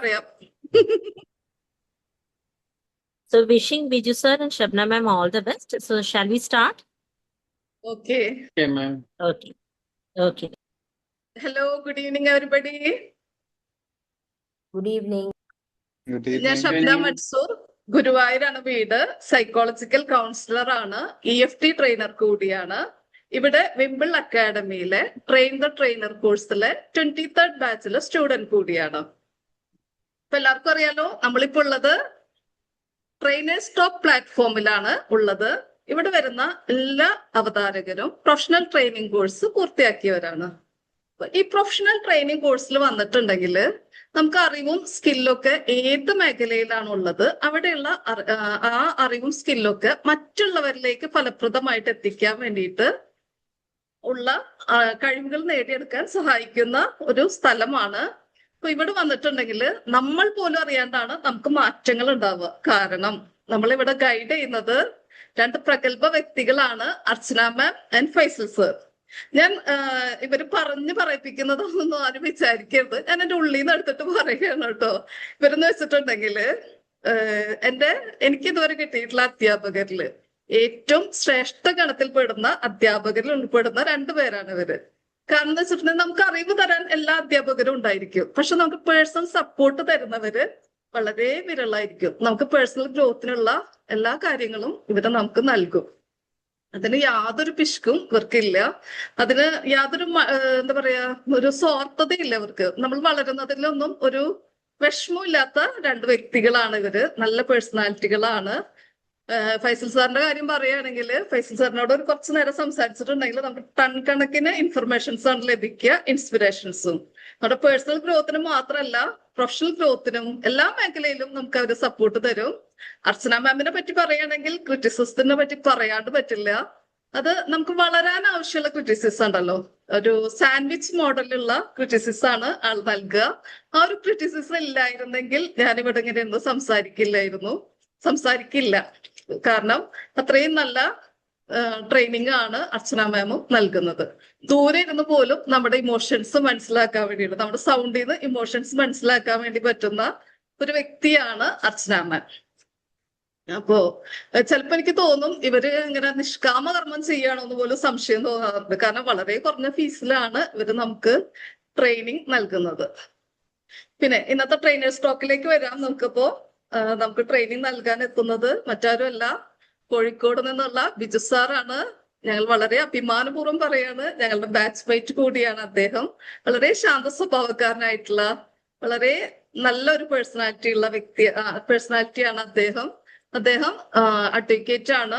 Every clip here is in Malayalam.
അറിയാം. So wishing Biju sir and Shabna ma'am all the best. So shall we start? Okay. Okay, ma'am. Okay. Okay. Hello, good evening everybody. Good evening. Good ഞാൻ evening. ഷബ്ന മൻസൂർ, ഗുരുവായൂരാണ് വീട്. സൈക്കോളജിക്കൽ കൗൺസിലർ ആണ്, EFT ട്രെയിനർ കൂടിയാണ്. ഇവിടെ വിംബിൾ അക്കാഡമിയിലെ ട്രെയിൻ ദ ട്രെയിനർ കോഴ്സിലെ 23rd ബാച്ചിലെ സ്റ്റുഡന്റ് കൂടിയാണ്. ഇപ്പൊ എല്ലാവർക്കും അറിയാലോ, നമ്മളിപ്പോ ഉള്ളത് ട്രെയിനേഴ്സ് ടോപ്പ് പ്ലാറ്റ്ഫോമിലാണ് ഉള്ളത്. ഇവിടെ വരുന്ന എല്ലാ അവതാരകരും പ്രൊഫഷണൽ ട്രെയിനിങ് കോഴ്സ് പൂർത്തിയാക്കിയവരാണ്. ഈ പ്രൊഫഷണൽ ട്രെയിനിങ് കോഴ്സിൽ വന്നിട്ടുണ്ടെങ്കിൽ നമുക്ക് അറിവും സ്കില്ലൊക്കെ ഏത് മേഖലയിലാണ് ഉള്ളത് അവിടെയുള്ള ആ അറിവും സ്കില്ലൊക്കെ മറ്റുള്ളവരിലേക്ക് ഫലപ്രദമായിട്ട് എത്തിക്കാൻ വേണ്ടിയിട്ട് ഉള്ള കഴിവുകൾ നേടിയെടുക്കാൻ സഹായിക്കുന്ന ഒരു സ്ഥലമാണ്. അപ്പൊ ഇവിടെ വന്നിട്ടുണ്ടെങ്കിൽ നമ്മൾ പോലും അറിയാണ്ടാണ് നമുക്ക് മാറ്റങ്ങൾ ഉണ്ടാവുക. കാരണം നമ്മളിവിടെ ഗൈഡ് ചെയ്യുന്നത് രണ്ട് പ്രഗത്ഭ വ്യക്തികളാണ്, അർച്ചന മാം ആൻഡ് ഫൈസൽ സർ. ഞാൻ ഇവര് പറയിപ്പിക്കുന്നതൊന്നും ആരും വിചാരിക്കരുത്, ഞാൻ എന്റെ ഉള്ളിൽ നിന്ന് എടുത്തിട്ട് പറയുകയാണ് കേട്ടോ. ഇവരെന്ന് വെച്ചിട്ടുണ്ടെങ്കില് എനിക്ക് ഇതുവരെ കിട്ടിയിട്ടുള്ള അധ്യാപകരില് ഏറ്റവും ശ്രേഷ്ഠ ഗണത്തിൽ പെടുന്ന അധ്യാപകരിൽ ഉൾപ്പെടുന്ന രണ്ടുപേരാണ് ഇവര്. കാരണം എന്ന് വെച്ചിട്ടുണ്ടെങ്കിൽ നമുക്ക് അറിവ് തരാൻ എല്ലാ അധ്യാപകരും ഉണ്ടായിരിക്കും, പക്ഷെ നമുക്ക് പേഴ്സണൽ സപ്പോർട്ട് തരുന്നവര് വളരെ വിരളായിരിക്കും. നമുക്ക് പേഴ്സണൽ ഗ്രോത്തിനുള്ള എല്ലാ കാര്യങ്ങളും ഇവര് നമുക്ക് നൽകും. അതിന് യാതൊരു പിശുക്കും ഇവർക്കില്ല, അതിന് യാതൊരു എന്താ പറയാ ഒരു സ്വാർത്ഥതയില്ല ഇവർക്ക്. നമ്മൾ വളരുന്നതിലൊന്നും ഒരു വിഷമവും ഇല്ലാത്ത രണ്ട് വ്യക്തികളാണ് ഇവര്, നല്ല പേഴ്സണാലിറ്റികളാണ്. ഫൈസൽ സാറിന്റെ കാര്യം പറയുകയാണെങ്കിൽ ഫൈസൽ സാറിനോട് ഒരു കുറച്ചു നേരം സംസാരിച്ചിട്ടുണ്ടെങ്കിൽ നമുക്ക് ടൺ കണക്കിന് ഇൻഫർമേഷൻസ് ആണ് ലഭിക്കുക, ഇൻസ്പിറേഷൻസും. നമ്മുടെ പേഴ്സണൽ ഗ്രോത്തിനും മാത്രമല്ല പ്രൊഫഷണൽ ഗ്രോത്തിനും എല്ലാ മേഖലയിലും നമുക്ക് അവര് സപ്പോർട്ട് തരും. അർച്ചന മാമിനെ പറ്റി പറയുകയാണെങ്കിൽ ക്രിറ്റിസിസത്തിനെ പറ്റി പറയാണ്ട് പറ്റില്ല. അത് നമുക്ക് വളരാൻ ആവശ്യമുള്ള ക്രിറ്റിസിസം ഉണ്ടല്ലോ, ഒരു സാൻഡ്വിച്ച് മോഡലുള്ള ക്രിറ്റിസിസം ആണ് ആൾ നൽകുക. ആ ഒരു ക്രിറ്റിസിസം ഇല്ലായിരുന്നെങ്കിൽ ഞാനിവിടെ ഇങ്ങനെ സംസാരിക്കില്ല. കാരണം അത്രയും നല്ല ട്രെയിനിങ് ആണ് അർച്ചന മാമും നൽകുന്നത്. ദൂരെ ഇരുന്ന് പോലും നമ്മുടെ ഇമോഷൻസ് മനസ്സിലാക്കാൻ വേണ്ടിയിട്ട്, നമ്മുടെ സൗണ്ടിൽ നിന്ന് ഇമോഷൻസ് മനസ്സിലാക്കാൻ വേണ്ടി പറ്റുന്ന ഒരു വ്യക്തിയാണ് അർച്ചന മാം. അപ്പോ ചിലപ്പോ എനിക്ക് തോന്നും ഇവര് ഇങ്ങനെ നിഷ്കാമ കർമ്മം ചെയ്യാണോന്ന് പോലും സംശയം തോന്നാറുണ്ട്. കാരണം വളരെ കുറഞ്ഞ ഫീസിലാണ് ഇവര് നമുക്ക് ട്രെയിനിങ് നൽകുന്നത്. പിന്നെ ഇന്നത്തെ ട്രെയിനേഴ്സ് ടോക്കിലേക്ക് വരാം. നമുക്ക് ട്രെയിനിങ് നൽകാൻ എത്തുന്നത് മറ്റാരുമല്ല, കോഴിക്കോട് നിന്നുള്ള ബിജു സാറാണ്. ഞങ്ങൾ വളരെ അഭിമാനപൂർവ്വം പറയാണ്, ഞങ്ങളുടെ ബാച്ച് മേറ്റ് കൂടിയാണ് അദ്ദേഹം. വളരെ ശാന്ത സ്വഭാവക്കാരനായിട്ടുള്ള വളരെ നല്ലൊരു പേഴ്സണാലിറ്റിയാണ് അദ്ദേഹം. അഡ്വക്കേറ്റ് ആണ്,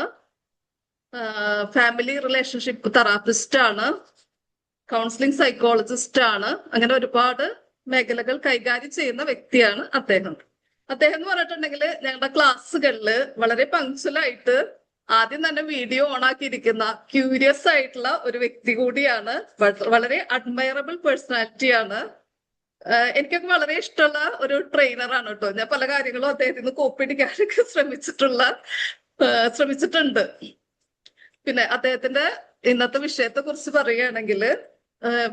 ഫാമിലി റിലേഷൻഷിപ്പ് തെറാപ്പിസ്റ്റ് ആണ്, കൗൺസിലിംഗ് സൈക്കോളജിസ്റ്റ് ആണ്. അങ്ങനെ ഒരുപാട് മേഖലകൾ കൈകാര്യം ചെയ്യുന്ന വ്യക്തിയാണ് അദ്ദേഹം. എന്ന് പറഞ്ഞിട്ടുണ്ടെങ്കിൽ ഞങ്ങളുടെ ക്ലാസ്സുകളില് വളരെ പങ്ക്ച്വലായിട്ട് ആദ്യം തന്നെ വീഡിയോ ഓൺ ആക്കിയിരിക്കുന്ന ക്യൂരിയസ് ആയിട്ടുള്ള ഒരു വ്യക്തി കൂടിയാണ്. വളരെ അഡ്മയറബിൾ പേഴ്സണാലിറ്റിയാണ്. എനിക്കൊക്കെ വളരെ ഇഷ്ടമുള്ള ഒരു ട്രെയിനറാണ് കേട്ടോ. ഞാൻ പല കാര്യങ്ങളും അദ്ദേഹത്തിന് നിന്ന് കോപ്പി അടിക്കാനൊക്കെ ശ്രമിച്ചിട്ടുണ്ട്. പിന്നെ അദ്ദേഹത്തിന്റെ ഇന്നത്തെ വിഷയത്തെ കുറിച്ച് പറയുകയാണെങ്കിൽ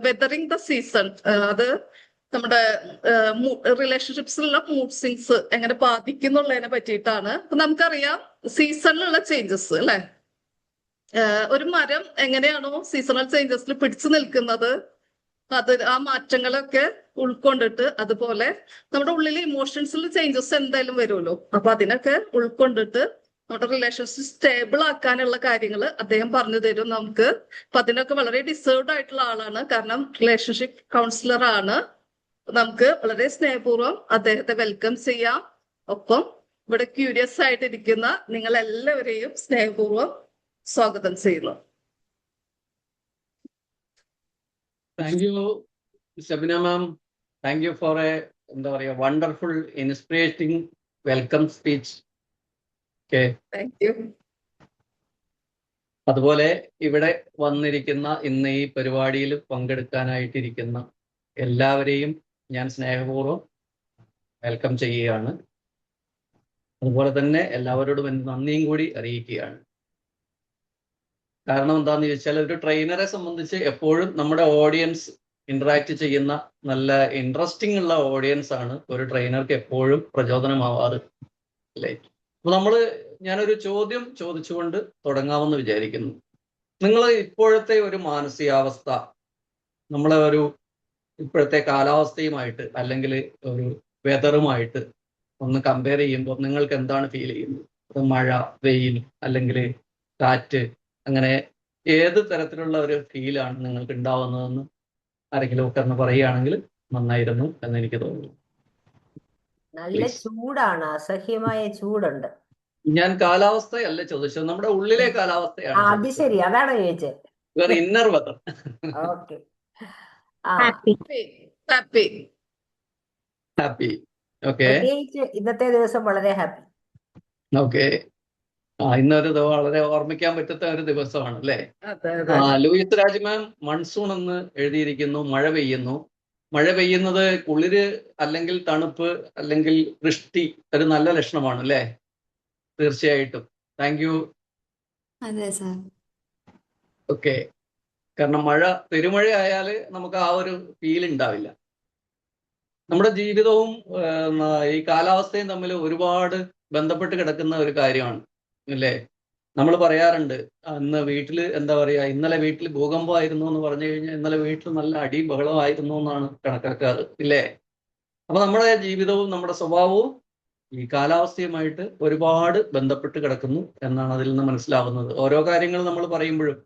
വെതറിങ് ദ സീസൺ, അത് നമ്മുടെ റിലേഷൻഷിപ്സിലുള്ള മൂഡ് സ്വിങ്സ് എങ്ങനെ ബാധിക്കുന്നുള്ളതിനെ പറ്റിയിട്ടാണ്. അപ്പൊ നമുക്കറിയാം സീസണിലുള്ള ചേഞ്ചസ് അല്ലെ, ഒരു മരം എങ്ങനെയാണോ സീസണൽ ചേഞ്ചസിൽ പിടിച്ചു നിൽക്കുന്നത്, അത് ആ മാറ്റങ്ങളൊക്കെ ഉൾക്കൊണ്ടിട്ട്, അതുപോലെ നമ്മുടെ ഉള്ളിൽ ഇമോഷൻസിൽ ചേഞ്ചസ് എന്തായാലും വരുമല്ലോ. അപ്പൊ അതിനൊക്കെ ഉൾക്കൊണ്ടിട്ട് നമ്മുടെ റിലേഷൻഷിപ്പ് സ്റ്റേബിൾ ആക്കാനുള്ള കാര്യങ്ങൾ അദ്ദേഹം പറഞ്ഞു തരും നമുക്ക്. അപ്പൊ അതിനൊക്കെ വളരെ ഡിസേർവ്ഡ് ആയിട്ടുള്ള ആളാണ്, കാരണം റിലേഷൻഷിപ്പ് കൗൺസിലർ ആണ്. നമുക്ക് വളരെ സ്നേഹപൂർവ്വം അദ്ദേഹത്തെ വെൽക്കം ചെയ്യാം. ഒപ്പം ഇവിടെ ക്യൂരിയസ് ആയിട്ടിരിക്കുന്ന നിങ്ങൾ എല്ലാവരെയും സ്നേഹപൂർവ്വം സ്വാഗതം ചെയ്യുന്നു. Thank you, Shabna ma'am. Thank you for a wonderful, inspiring welcome speech. Okay. Thank you. അതുപോലെ ഇവിടെ വന്നിരിക്കുന്ന ഇന്ന് ഈ പരിപാടിയിൽ പങ്കെടുക്കാനായിട്ടിരിക്കുന്ന എല്ലാവരെയും ഞാൻ സ്നേഹപൂർവ്വം വെൽക്കം ചെയ്യുകയാണ്. അതുപോലെ തന്നെ എല്ലാവരോടും എൻ്റെ നന്ദിയും കൂടി അറിയിക്കുകയാണ്. കാരണം എന്താണെന്ന് ചോദിച്ചാൽ ഒരു ട്രെയിനറെ സംബന്ധിച്ച് എപ്പോഴും നമ്മുടെ ഓഡിയൻസ് ഇന്ററാക്ട് ചെയ്യുന്ന നല്ല ഇൻട്രസ്റ്റിംഗ് ഉള്ള ഓഡിയൻസ് ആണ് ഒരു ട്രെയിനർക്ക് എപ്പോഴും പ്രചോദനമാവാറ് അല്ലേ. അപ്പൊ ഞാനൊരു ചോദ്യം ചോദിച്ചുകൊണ്ട് തുടങ്ങാമെന്ന് വിചാരിക്കുന്നു. നിങ്ങൾ ഇപ്പോഴത്തെ ഒരു മാനസികാവസ്ഥ നമ്മളെ ഇപ്പോഴത്തെ കാലാവസ്ഥയുമായിട്ട് അല്ലെങ്കിൽ ഒരു വെതറുമായിട്ട് ഒന്ന് കമ്പയർ ചെയ്യുമ്പോൾ നിങ്ങൾക്ക് എന്താണ് ഫീൽ ചെയ്യുന്നത്? അത് മഴ, വെയിൽ അല്ലെങ്കിൽ കാറ്റ്, അങ്ങനെ ഏത് തരത്തിലുള്ള ഒരു ഫീലാണ് നിങ്ങൾക്ക് ഉണ്ടാവുന്നതെന്ന് ആരെങ്കിലും ഒക്കെ ഒന്ന് പറയുകയാണെങ്കിൽ നന്നായിരുന്നു എന്ന് എനിക്ക് തോന്നുന്നു. നല്ല ചൂടാണ്, അസഹ്യമായ ചൂടുണ്ട്. ഞാൻ കാലാവസ്ഥയല്ല ചോദിച്ചത്, നമ്മുടെ ഉള്ളിലെ കാലാവസ്ഥയാണ്. അത് ശരി, അതാണ് ചോദിച്ചത്. വേറെ inner weather. Okay. Happy. Happy. Happy. Okay. പ്രത്യേകിച്ച് ഇന്നത്തെ ദിവസം വളരെ ഹാപ്പി. ഓക്കെ. ഇന്നൊരു വളരെ ഓർമ്മിക്കാൻ പറ്റാത്ത ഒരു ദിവസമാണ് അല്ലേ? അതെ അതെ. ലൂയിസ് രാജ് മാം മൺസൂൺ എന്ന് എഴുതിയിരിക്കുന്നു. മഴ പെയ്യുന്നു. മഴ പെയ്യുന്നത് കുളിര് അല്ലെങ്കിൽ തണുപ്പ് അല്ലെങ്കിൽ വൃഷ്ടി ഒരു നല്ല ലക്ഷണമാണ് അല്ലേ? തീർച്ചയായിട്ടും. Thank you. അതെ സാർ. ഓക്കെ. കാരണം പെരുമഴ ആയാൽ നമുക്ക് ആ ഒരു ഫീൽ ഉണ്ടാവില്ല. നമ്മുടെ ജീവിതവും ഈ കാലാവസ്ഥയും തമ്മിൽ ഒരുപാട് ബന്ധപ്പെട്ട് കിടക്കുന്ന ഒരു കാര്യമാണ് അല്ലേ? നമ്മൾ പറയാറുണ്ട്, ഇന്ന് വീട്ടിൽ എന്താ പറയാ, ഇന്നലെ വീട്ടിൽ ഭൂകമ്പമായിരുന്നു എന്ന് പറഞ്ഞു കഴിഞ്ഞാൽ ഇന്നലെ വീട്ടിൽ നല്ല അടിയും ബഹളമായിരുന്നു എന്നാണ് കണക്കാക്കാറ് ഇല്ലേ? അപ്പൊ നമ്മുടെ ജീവിതവും നമ്മുടെ സ്വഭാവവും ഈ കാലാവസ്ഥയുമായിട്ട് ഒരുപാട് ബന്ധപ്പെട്ട് കിടക്കുന്നു എന്നാണ് അതിൽ നിന്ന് മനസ്സിലാവുന്നത്. ഓരോ കാര്യങ്ങൾ നമ്മൾ പറയുമ്പോഴും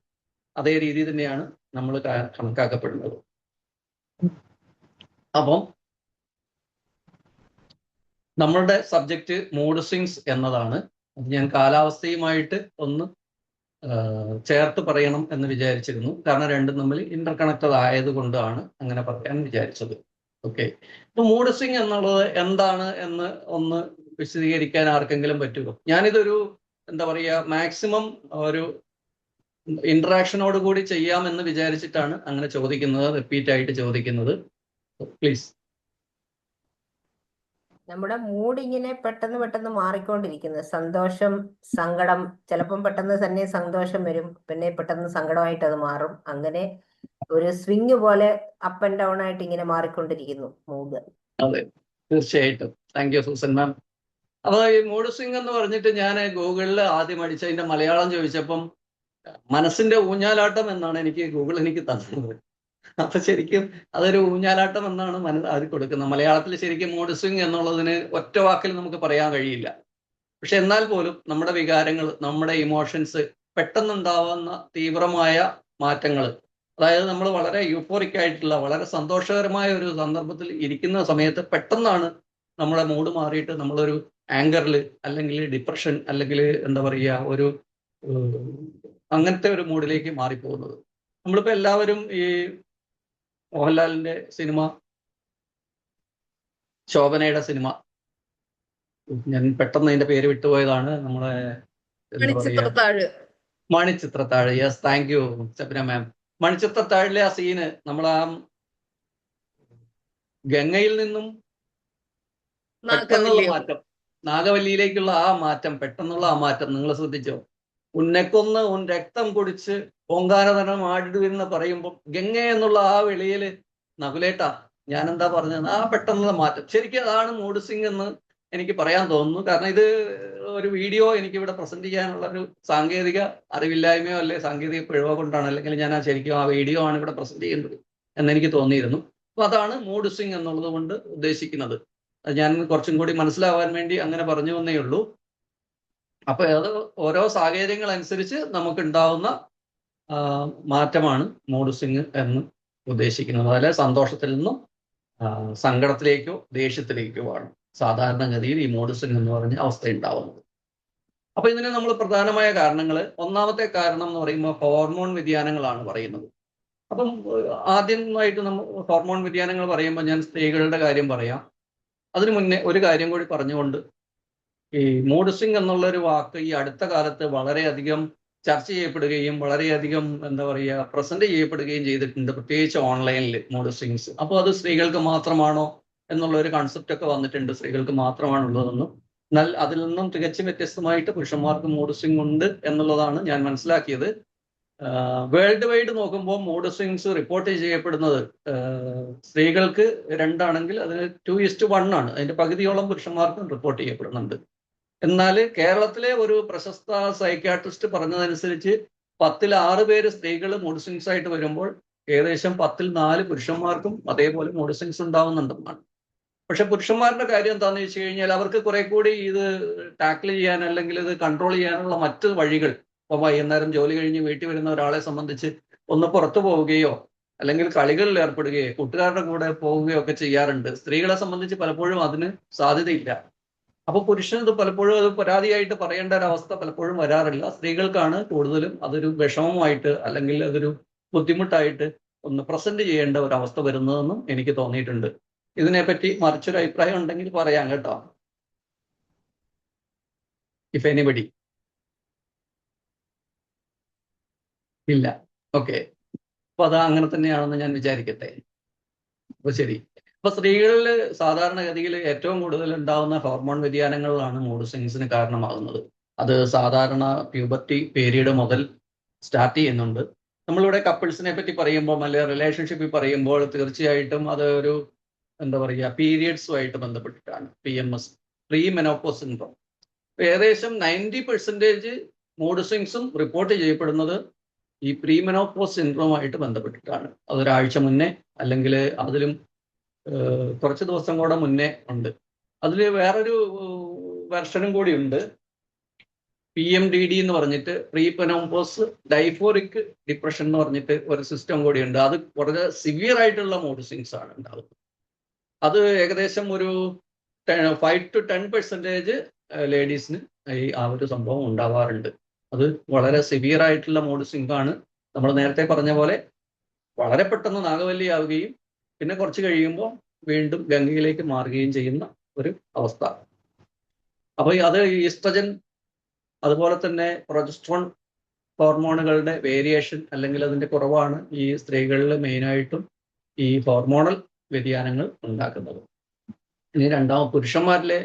അതേ രീതി തന്നെയാണ് നമ്മൾ കണക്കാക്കപ്പെടുന്നത്. അപ്പം നമ്മളുടെ സബ്ജക്റ്റ് മൂഡ് സ്വിങ്സ് എന്നതാണ്. അത് ഞാൻ കാലാവസ്ഥയുമായിട്ട് ഒന്ന് ചേർത്ത് പറയണം എന്ന് വിചാരിച്ചിരുന്നു. കാരണം രണ്ടും തമ്മിൽ ഇന്റർ കണക്റ്റഡ് ആയതുകൊണ്ടാണ് അങ്ങനെ പറയാൻ വിചാരിച്ചത്. ഓക്കെ. ഇപ്പൊ മൂഡ് സ്വിങ് എന്നുള്ളത് എന്താണ് എന്ന് ഒന്ന് വിശദീകരിക്കാൻ ആർക്കെങ്കിലും പറ്റുമോ? ഞാനിതൊരു എന്താ പറയുക, മാക്സിമം ഒരു ഇന്ററാക്ഷനോട് കൂടി ചെയ്യാമെന്ന് വിചാരിച്ചിട്ടാണ് അങ്ങനെ ചോദിക്കുന്നത്, റിപ്പീറ്റ് ആയിട്ട് ചോദിക്കുന്നത്. പ്ലീസ്. നമ്മുടെ മൂഡ് ഇങ്ങനെ പെട്ടെന്ന് മാറിക്കൊണ്ടിരിക്കുന്നത്. സന്തോഷം, സങ്കടം, ചിലപ്പം പെട്ടെന്ന് തന്നെ സന്തോഷം വരും, പിന്നെ പെട്ടെന്ന് സങ്കടമായിട്ട് അത് മാറും. അങ്ങനെ ഒരു സ്വിങ് പോലെ അപ്പ് ആൻഡ് ഡൗൺ ആയിട്ട് ഇങ്ങനെ മാറിക്കൊണ്ടിരിക്കുന്നു മൂഡ്. അതെ, തീർച്ചയായിട്ടും. താങ്ക് യു സൂസൻ മാം. അപ്പൊ ഈ മൂഡ് സ്വിങ് എന്ന് പറഞ്ഞിട്ട് ഞാൻ ഗൂഗിളിൽ ആദ്യം അടിച്ചതിന്റെ മലയാളം ചോദിച്ചപ്പം മനസ്സിന്റെ ഊഞ്ഞാലാട്ടം എന്നാണ് ഗൂഗിൾ എനിക്ക് തന്നത്. അപ്പൊ ശരിക്കും അതൊരു ഊഞ്ഞാലാട്ടം എന്നാണ് അത് കൊടുക്കുന്നത്. മലയാളത്തിൽ ശരിക്കും മൂഡ് സ്വിങ് എന്നുള്ളതിന് ഒറ്റ വാക്കിൽ നമുക്ക് പറയാൻ കഴിയില്ല. പക്ഷെ എന്നാൽ പോലും നമ്മുടെ വികാരങ്ങൾ, നമ്മുടെ ഇമോഷൻസ്, പെട്ടെന്നുണ്ടാവുന്ന തീവ്രമായ മാറ്റങ്ങൾ, അതായത് നമ്മൾ വളരെ യൂഫോറിക് ആയിട്ടുള്ള വളരെ സന്തോഷകരമായ ഒരു സന്ദർഭത്തിൽ ഇരിക്കുന്ന സമയത്ത് പെട്ടെന്നാണ് നമ്മുടെ മൂഡ് മാറിയിട്ട് നമ്മളൊരു ആങ്കറിൽ അല്ലെങ്കിൽ ഡിപ്രഷൻ അല്ലെങ്കിൽ എന്താ പറയുക ഒരു അങ്ങനത്തെ ഒരു മൂഡിലേക്ക് മാറിപ്പോകുന്നത്. നമ്മളിപ്പോ എല്ലാവരും ഈ മോഹൻലാലിന്റെ സിനിമ, ശോഭനയുടെ സിനിമ, ഞാൻ പെട്ടെന്ന് അതിന്റെ പേര് വിട്ടുപോയതാണ്, നമ്മളെ മണിച്ചിത്രത്താഴ്. യെസ്, താങ്ക് യു ശബന മാം. മണിച്ചിത്രത്താഴിലെ ആ സീന്, നമ്മൾ ആ ഗംഗയിൽ നിന്നും പെട്ടെന്നുള്ള മാറ്റം, നാഗവല്ലിയിലേക്കുള്ള ആ മാറ്റം, പെട്ടെന്നുള്ള ആ മാറ്റം നിങ്ങൾ ശ്രദ്ധിച്ചോ? ഉന്നെക്കൊന്ന് ഉൻ രക്തം കുടിച്ച് പൊങ്കാരതനം ആടിടുവെന്ന് പറയുമ്പോൾ ഗംഗ എന്നുള്ള ആ വെളിയിൽ നകുലേട്ടാ ഞാൻ എന്താ പറഞ്ഞത്, ആ പെട്ടെന്നുള്ള മാറ്റം. ശരിക്കും അതാണ് മൂഡ് സ്വിങ് എന്ന് എനിക്ക് പറയാൻ തോന്നുന്നു. കാരണം ഇത് ഒരു വീഡിയോ എനിക്കിവിടെ പ്രസന്റ് ചെയ്യാനുള്ള ഒരു സാങ്കേതിക അറിവില്ലായ്മയോ അല്ലെ സാങ്കേതിക പിഴവോ കൊണ്ടാണ്, അല്ലെങ്കിൽ ഞാൻ ശരിക്കും ആ വീഡിയോ ആണ് ഇവിടെ പ്രസന്റ് ചെയ്യുന്നത് എന്നെനിക്ക് തോന്നിയിരുന്നു. അപ്പൊ അതാണ് മൂഡ് സ്വിങ് എന്നുള്ളത് കൊണ്ട് ഉദ്ദേശിക്കുന്നത്. ഞാൻ കുറച്ചും കൂടി മനസ്സിലാവാൻ വേണ്ടി അങ്ങനെ പറഞ്ഞു എന്നേ ഉള്ളൂ. അപ്പൊ അത് ഓരോ സാഹചര്യങ്ങൾ അനുസരിച്ച് നമുക്ക് ഉണ്ടാവുന്ന മാറ്റമാണ് മൂഡ് സ്വിങ് എന്ന് ഉദ്ദേശിക്കുന്നത്. അതിലെ സന്തോഷത്തിൽ നിന്നും സങ്കടത്തിലേക്കോ ദേഷ്യത്തിലേക്കോ ആണ് സാധാരണഗതിയിൽ ഈ മൂഡ് സ്വിങ് എന്ന് പറഞ്ഞ അവസ്ഥ ഉണ്ടാവുന്നത്. അപ്പൊ ഇതിന് നമ്മൾ പ്രധാനമായ കാരണങ്ങൾ, ഒന്നാമത്തെ കാരണം എന്ന് പറയുമ്പോൾ ഹോർമോൺ വ്യതിയാനങ്ങളാണ് പറയുന്നത്. അപ്പം ആദ്യമായിട്ട് നമ്മൾ ഹോർമോൺ വ്യതിയാനങ്ങൾ പറയുമ്പോൾ ഞാൻ സ്ത്രീകളുടെ കാര്യം പറയാം. അതിനു മുന്നേ ഒരു കാര്യം കൂടി പറഞ്ഞുകൊണ്ട്, ഈ മൂഡ് സ്വിങ് എന്നുള്ള ഒരു വാക്ക് ഈ അടുത്ത കാലത്ത് വളരെയധികം ചർച്ച ചെയ്യപ്പെടുകയും വളരെയധികം എന്താ പറയുക പ്രസന്റ് ചെയ്യപ്പെടുകയും ചെയ്തിട്ടുണ്ട്, പ്രത്യേകിച്ച് ഓൺലൈനിൽ മൂഡ് സ്വിങ്സ്. അപ്പോൾ അത് സ്ത്രീകൾക്ക് മാത്രമാണോ എന്നുള്ള ഒരു കൺസെപ്റ്റ് ഒക്കെ വന്നിട്ടുണ്ട്, സ്ത്രീകൾക്ക് മാത്രമാണുള്ളതെന്നും. എന്നാൽ അതിൽ നിന്നും തികച്ചും വ്യത്യസ്തമായിട്ട് പുരുഷന്മാർക്ക് മൂഡ് സ്വിങ് ഉണ്ട് എന്നുള്ളതാണ് ഞാൻ മനസ്സിലാക്കിയത്. വേൾഡ് വൈഡ് നോക്കുമ്പോൾ മൂഡ് സ്വിങ്സ് റിപ്പോർട്ട് ചെയ്യപ്പെടുന്നത് സ്ത്രീകൾക്ക് 2 ആണെങ്കിൽ അതിന് 2:1 ആണ്. അതിന്റെ പകുതിയോളം പുരുഷന്മാർക്കും റിപ്പോർട്ട് ചെയ്യപ്പെടുന്നുണ്ട്. എന്നാൽ കേരളത്തിലെ ഒരു പ്രശസ്ത സൈക്യാട്രിസ്റ്റ് പറഞ്ഞതനുസരിച്ച് 10-ൽ 6 പേര് സ്ത്രീകൾ മൂഡ് സ്വിങ്സ് ആയിട്ട് വരുമ്പോൾ ഏകദേശം 10-ൽ 4 പുരുഷന്മാർക്കും അതേപോലെ മൂഡ് സ്വിങ്സ് ഉണ്ടാവുന്നുണ്ടെന്നാണ്. പക്ഷെ പുരുഷന്മാരുടെ കാര്യം എന്താണെന്ന് വെച്ച് കഴിഞ്ഞാൽ അവർക്ക് കുറെ കൂടി ഇത് ടാക്കിൾ ചെയ്യാൻ അല്ലെങ്കിൽ ഇത് കൺട്രോൾ ചെയ്യാനുള്ള മറ്റ് വഴികൾ, ഇപ്പൊ വൈകുന്നേരം ജോലി കഴിഞ്ഞ് വീട്ടിൽ വരുന്ന ഒരാളെ സംബന്ധിച്ച് ഒന്ന് പുറത്തു പോവുകയോ അല്ലെങ്കിൽ കളികളിൽ ഏർപ്പെടുകയോ കൂട്ടുകാരുടെ കൂടെ പോവുകയോ ഒക്കെ ചെയ്യാറുണ്ട്. സ്ത്രീകളെ സംബന്ധിച്ച് പലപ്പോഴും അതിന് സാധ്യതയില്ല. അപ്പൊ പുരുഷൻ ഇത് പലപ്പോഴും അത് പരാതിയായിട്ട് പറയേണ്ട ഒരു അവസ്ഥ പലപ്പോഴും വരാറില്ല. സ്ത്രീകൾക്കാണ് കൂടുതലും അതൊരു വിഷമമായിട്ട് അല്ലെങ്കിൽ അതൊരു ബുദ്ധിമുട്ടായിട്ട് ഒന്ന് പ്രസന്റ് ചെയ്യേണ്ട ഒരു അവസ്ഥ വരുന്നതെന്നും എനിക്ക് തോന്നിയിട്ടുണ്ട്. ഇതിനെപ്പറ്റി മറിച്ചൊരു അഭിപ്രായം ഉണ്ടെങ്കിൽ പറയാം കേട്ടോ, ഇഫ് എനിബഡി. ഇല്ല, ഓക്കെ. അപ്പൊ അത് അങ്ങനെ തന്നെയാണെന്ന് ഞാൻ വിചാരിക്കട്ടെ. അപ്പൊ ശരി. അപ്പൊ സ്ത്രീകളിൽ സാധാരണഗതിയിൽ ഏറ്റവും കൂടുതൽ ഉണ്ടാകുന്ന ഹോർമോൺ വ്യതിയാനങ്ങളിലാണ് മൂഡ് സ്വിങ്സിന് കാരണമാകുന്നത്. അത് സാധാരണ പ്യൂബർട്ടി പീരീഡ് മുതൽ സ്റ്റാർട്ട് ചെയ്യുന്നുണ്ട്. നമ്മളിവിടെ കപ്പിൾസിനെ പറ്റി പറയുമ്പോൾ അല്ലെങ്കിൽ റിലേഷൻഷിപ്പിൽ പറയുമ്പോൾ തീർച്ചയായിട്ടും അത് ഒരു എന്താ പറയുക പീരിയഡ്സുമായിട്ട് ബന്ധപ്പെട്ടിട്ടാണ്. PMS, pre menopause syndrome. ഏകദേശം 90% മൂഡ് സ്വിങ്സും റിപ്പോർട്ട് ചെയ്യപ്പെടുന്നത് ഈ പ്രീ മെനോപോസ് സിൻഡ്രോമായിട്ട് ബന്ധപ്പെട്ടിട്ടാണ്. അതൊരാഴ്ച മുന്നേ അല്ലെങ്കിൽ അതിലും കുറച്ച് ദിവസം കൂടെ മുന്നേ ഉണ്ട്. അതിൽ വേറൊരു വെർഷനും കൂടി ഉണ്ട്, PMDD എന്ന് പറഞ്ഞിട്ട്, പ്രീ മെനോപോസ് ഡൈഫോറിക് ഡിപ്രഷൻ എന്ന് പറഞ്ഞിട്ട് ഒരു സിസ്റ്റം കൂടിയുണ്ട്. അത് വളരെ സിവിയർ ആയിട്ടുള്ള മൂഡ് സ്വിങ്സ് ആണ് ഉണ്ടാകുന്നത്. അത് ഏകദേശം ഒരു 5 to 10% ലേഡീസിന് ആ ഒരു സംഭവം ഉണ്ടാവാറുണ്ട്. അത് വളരെ സിവിയർ ആയിട്ടുള്ള മൂഡ് സ്വിങ് ആണ്. നമ്മൾ നേരത്തെ പറഞ്ഞ പോലെ വളരെ പെട്ടെന്ന് നാഗവല്ലിയാവുകയും പിന്നെ കുറച്ച് കഴിയുമ്പോൾ വീണ്ടും ഗംഗയിലേക്ക് മാറുകയും ചെയ്യുന്ന ഒരു അവസ്ഥ. അപ്പൊ അത് ഈസ്ട്രജൻ അതുപോലെ തന്നെ പ്രൊജസ്ട്രോൺ ഹോർമോണുകളുടെ വേരിയേഷൻ അല്ലെങ്കിൽ അതിന്റെ കുറവാണ് ഈ സ്ത്രീകളിൽ മെയിനായിട്ടും ഈ ഹോർമോണൽ വ്യതിയാനങ്ങൾ ഉണ്ടാക്കുന്നത്. ഇനി പുരുഷന്മാരിലെ